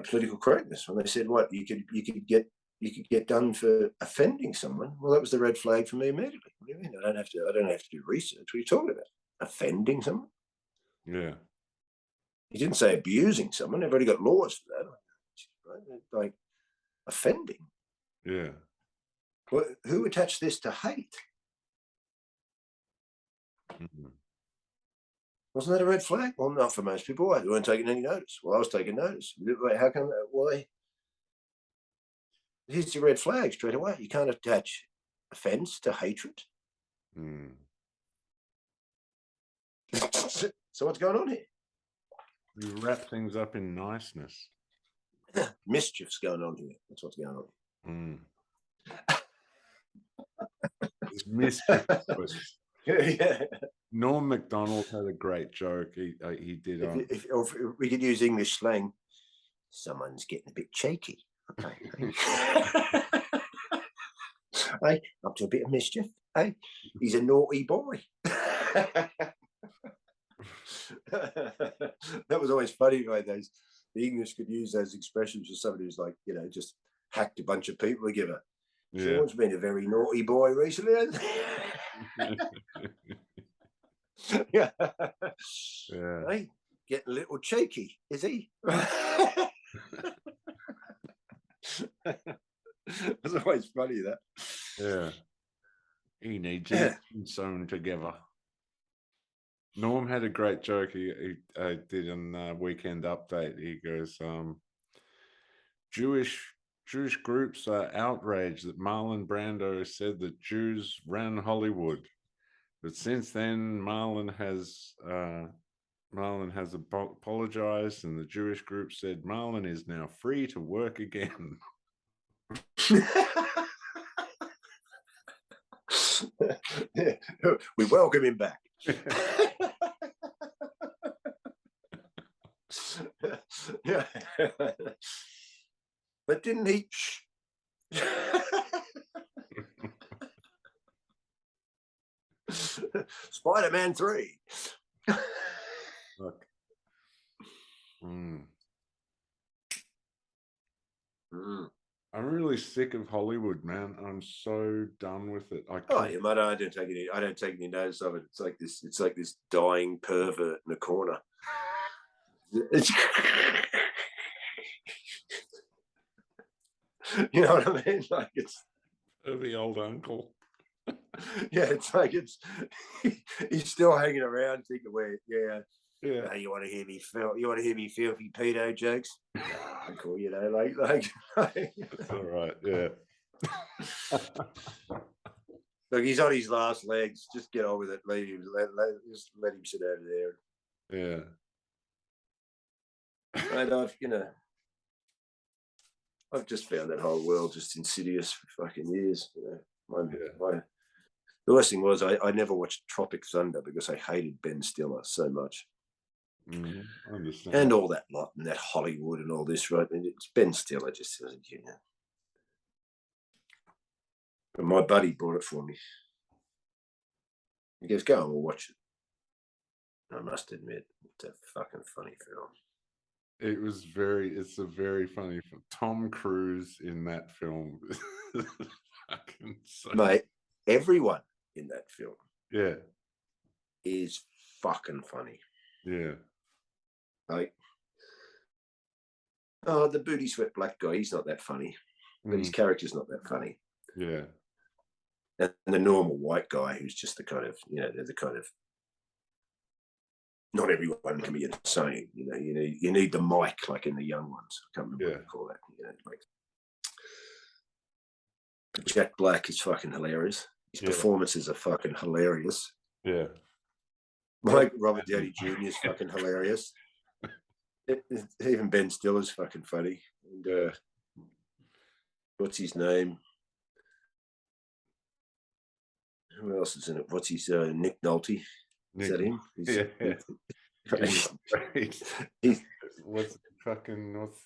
Political correctness. When they said what you could get done for offending someone, well, that was the red flag for me immediately. What do you mean? I don't have to do research. What are you talking about? Offending someone? Yeah. He didn't say abusing someone. They've already got laws for that. Right? Like offending. Yeah. Well, who attached this to hate? Wasn't that a red flag? Well, not for most people. They weren't taking any notice. Well, I was taking notice. How come? Why? Here's your red flag straight away. You can't attach offense to hatred. So what's going on here? You wrap things up in niceness. Mischief's going on here. That's what's going on. It's mischief. Yeah. Norm MacDonald had a great joke. He did. If we could use English slang, someone's getting a bit cheeky. Okay. Hey, up to a bit of mischief. Hey, he's a naughty boy. That was always funny, right? The English could use those expressions for somebody who's like, just hacked a bunch of people together. Yeah. Sean's been a very naughty boy recently. Yeah. Yeah. Hey, getting a little cheeky, is he? It's always funny that. Yeah. He needs Yeah. it sewn together. Norm had a great joke he did in Weekend Update. He goes, Jewish groups are outraged that Marlon Brando said that Jews ran Hollywood. But since then, Marlon has apologized, and the Jewish group said Marlon is now free to work again. We welcome him back. Yeah. But didn't he? Spider-Man 3. Look. Mm. I'm really sick of Hollywood, man. I'm so done with it. Oh, yeah, mate, I don't take any notice of it. It's like this dying pervert in the corner. You know what I mean? Like it's the old uncle. Yeah, it's like he's still hanging around thinking, yeah. You want to hear me filthy pedo jokes? Uncle, you know, like. That's all right. Yeah. Look, he's on his last legs. Just get on with it. Let him sit over Yeah. there. And I've just found that whole world just insidious for fucking years. You know, the worst thing was I never watched Tropic Thunder because I hated Ben Stiller so much. I understand. And all that lot and that Hollywood and all this, right? And it's Ben Stiller just doesn't, you know. But my buddy bought it for me. He goes, go and we'll watch it. I must admit, it's a fucking funny film. It's a very funny film. Tom Cruise in that film. Fucking Mate, everyone in that film is fucking funny. Yeah. Like, the booty sweat black guy, he's not that funny. But his character's not that funny. Yeah. And the normal white guy who's just the kind of, you know, they're the kind of, not everyone can be insane, you know, you need the mic like in the young ones. I can't remember what they call that. You know, like Jack Black is fucking hilarious. His performances are fucking hilarious. Yeah. Like Robert Downey Jr. is fucking hilarious. Even Ben Stiller's fucking funny. And what's his name? Who else is in it? What's his Nick Nolte? Is that him? What's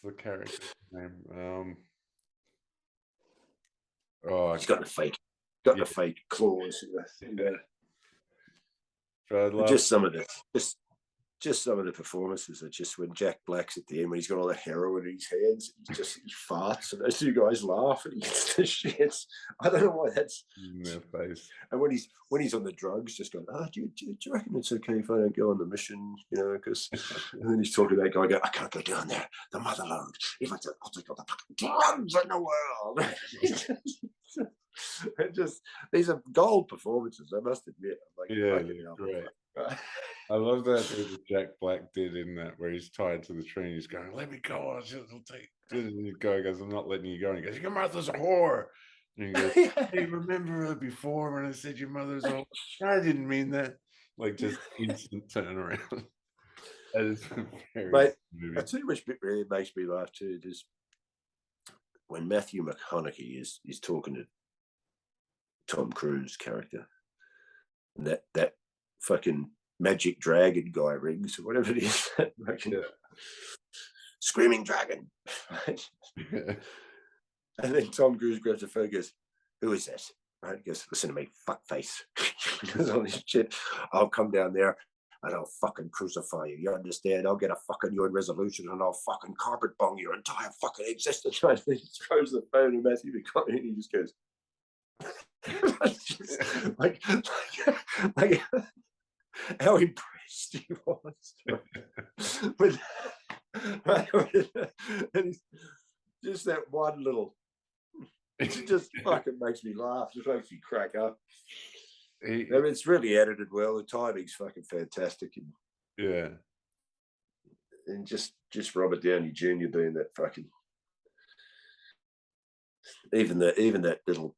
the character's name? He's got the fake claws. Just some of the performances are just when Jack Black's at the end when he's got all the heroin in his hands, he farts and those two guys laugh and he gets the shits. I don't know why that's in their face. And when he's on the drugs, just going, do you reckon it's okay if I don't go on the mission? You know, because and then he's talking to that guy, I can't go down there. The mother lode. If I'll take all the fucking drugs in the world. These are gold performances, I must admit. Great. I love that Jack Black did in that where he's tied to the tree and he's going, let me go, I'll take it. And the guy goes, I'm not letting you go. And he goes, your mother's a whore. And he goes, hey, remember before when I said your mother's a whore? I didn't mean that. Like just instant turnaround. That is Mate, I tell you which bit really makes me laugh too, is when Matthew McConaughey is talking to Tom Cruise character, and that fucking magic dragon guy rings or whatever it is, screaming dragon. And then Tom Cruise grabs the phone and goes, who is this? Right? He goes, listen to me, fuckface. He goes, all this shit. I'll come down there and I'll fucking crucify you. You understand? I'll get a fucking UN resolution and I'll fucking carpet bomb your entire fucking existence. And he throws the phone and Matthew McConaughey and he just goes, like how impressed he was. And just that one little. It just fucking makes me laugh. Just makes me crack up. I mean, it's really edited well. The timing's fucking fantastic, and just Robert Downey Jr. doing that fucking. Even that little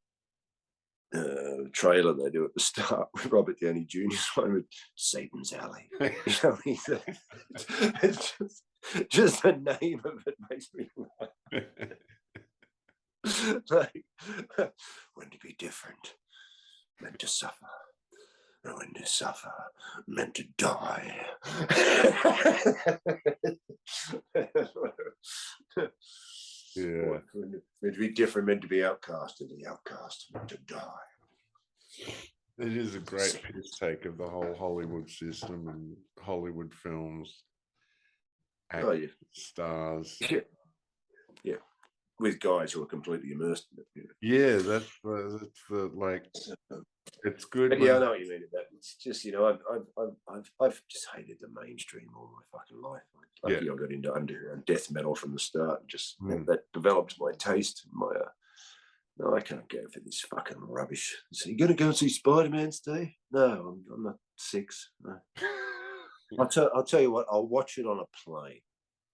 trailer they do at the start with Robert Downey Jr.'s one with Satan's Alley. You know, it's just the name of it makes me laugh. Like, when to be different, meant to suffer. And when to suffer, meant to die. Yeah. Meant to be different, meant to be outcast, and the outcast meant to die. It is a great piss take of the whole Hollywood system and Hollywood films. Actors, stars. Yeah. With guys who are completely immersed in it. Yeah, that's the like. It's good. But yeah, I know what you mean. That it's just, you know, I've just hated the mainstream all my fucking life. Lucky I got into underground death metal from the start. Just that developed my taste. My no, I can't go for this fucking rubbish. So you gonna go and see Spider-Man, Steve? No, I'm not 6. No. I'll tell you what. I'll watch it on a plane.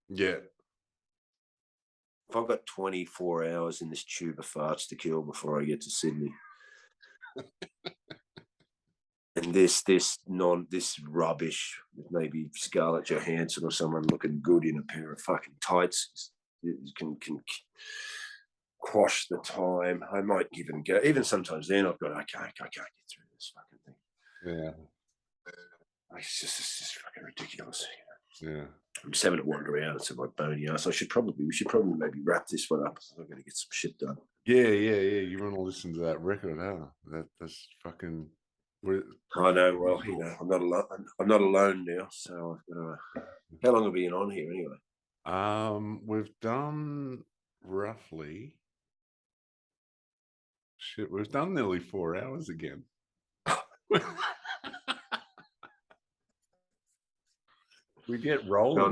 Yeah. If I've got 24 hours in this tube of farts to kill before I get to Sydney, and this rubbish with maybe Scarlett Johansson or someone looking good in a pair of fucking tights can quash the time, I might give it a go. Even sometimes then I've got, I can't get through this fucking thing. Yeah. It's just fucking ridiculous. Yeah. I'm just having to wander around. It's my bony ass. We should probably maybe wrap this one up. I'm going to get some shit done. Yeah. You want to listen to that record, huh? That's fucking. I know. Well, you know, I'm not alone. I'm not alone now. So I've got to. How long have we been on here anyway? We've done roughly. Shit, we've done nearly 4 hours again. We get rolling. Well,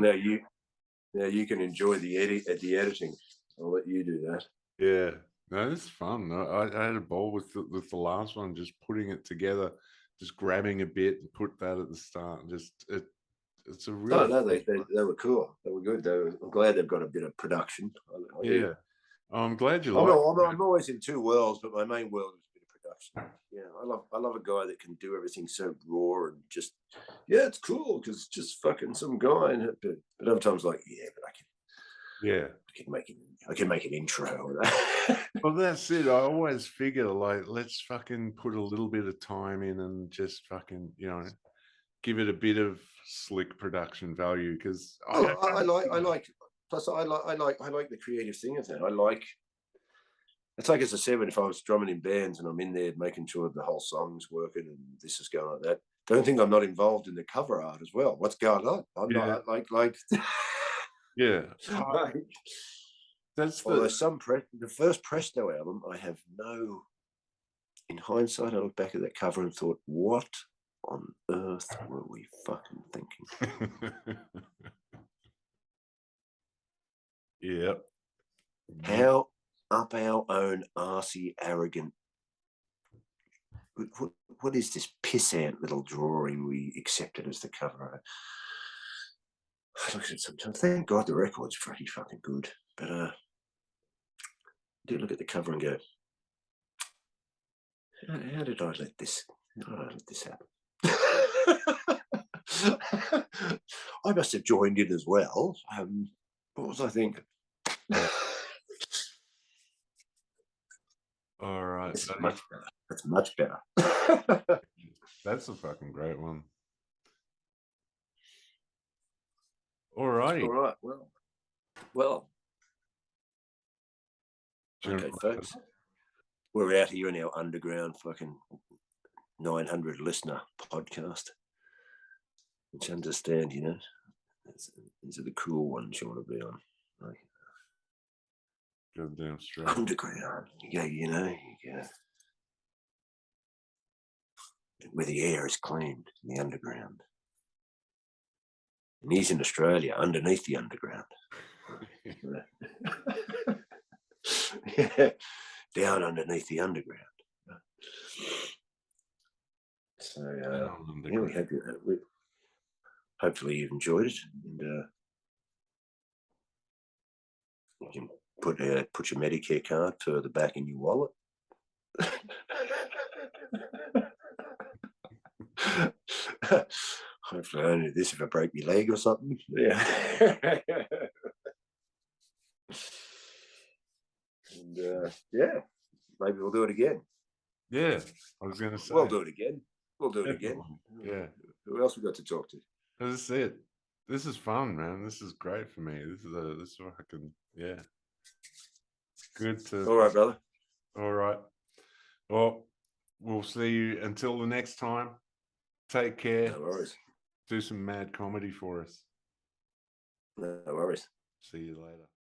now you can enjoy the editing. I'll let you do that. Yeah, no, it's fun. I had a ball with the last one, just putting it together, just grabbing a bit and put that at the start. It's a real. No, they were cool. They were good. I'm glad they've got a bit of production. Yeah, I'm glad you I'm always in two worlds, but my main world is a bit of production. Yeah, I love a guy that can do everything so raw and just it's cool because it's just fucking some guy. But other times like but I can make an intro. Well, that's it. I always figure like let's fucking put a little bit of time in and just fucking give it a bit of slick production value because I like the creative thing of that. It's like, as I said, if I was drumming in bands and I'm in there making sure the whole song's working and this is going like that, don't think I'm not involved in the cover art as well. What's going on? I'm not like yeah. That's the first Presto album. I have no. In hindsight, I look back at that cover and thought, what on earth were we fucking thinking? Yep. How up our own arsey, arrogant. What is this pissant little drawing we accepted as the cover? I look at it sometimes. Thank God the record's pretty fucking good, but I do look at the cover and go, how did I let this happen? I must have joined in as well. What was I thinking? All right. That's much better. That's a fucking great one. All righty. All right. Well. Okay, folks. We're out here in our underground fucking 900 listener podcast. Which understand, these are the cool ones you want to be on. Like, goddamn straight. Underground. Where the air is clean in the underground. And he's in Australia, underneath the underground. Down underneath the underground. So yeah, hopefully you've enjoyed it, and you can put your Medicare card to the back in your wallet. Hopefully I only do this if I break my leg or something. Yeah. And yeah, maybe we'll do it again. Yeah, I was going to say. We'll do it again. We'll do it again. Yeah. Who else we got to talk to? This is it. This is fun, man. This is great for me. This is fucking, yeah. It's good to. All right, brother. All right. Well, we'll see you until the next time. Take care. No worries. Do some mad comedy for us. No worries. See you later.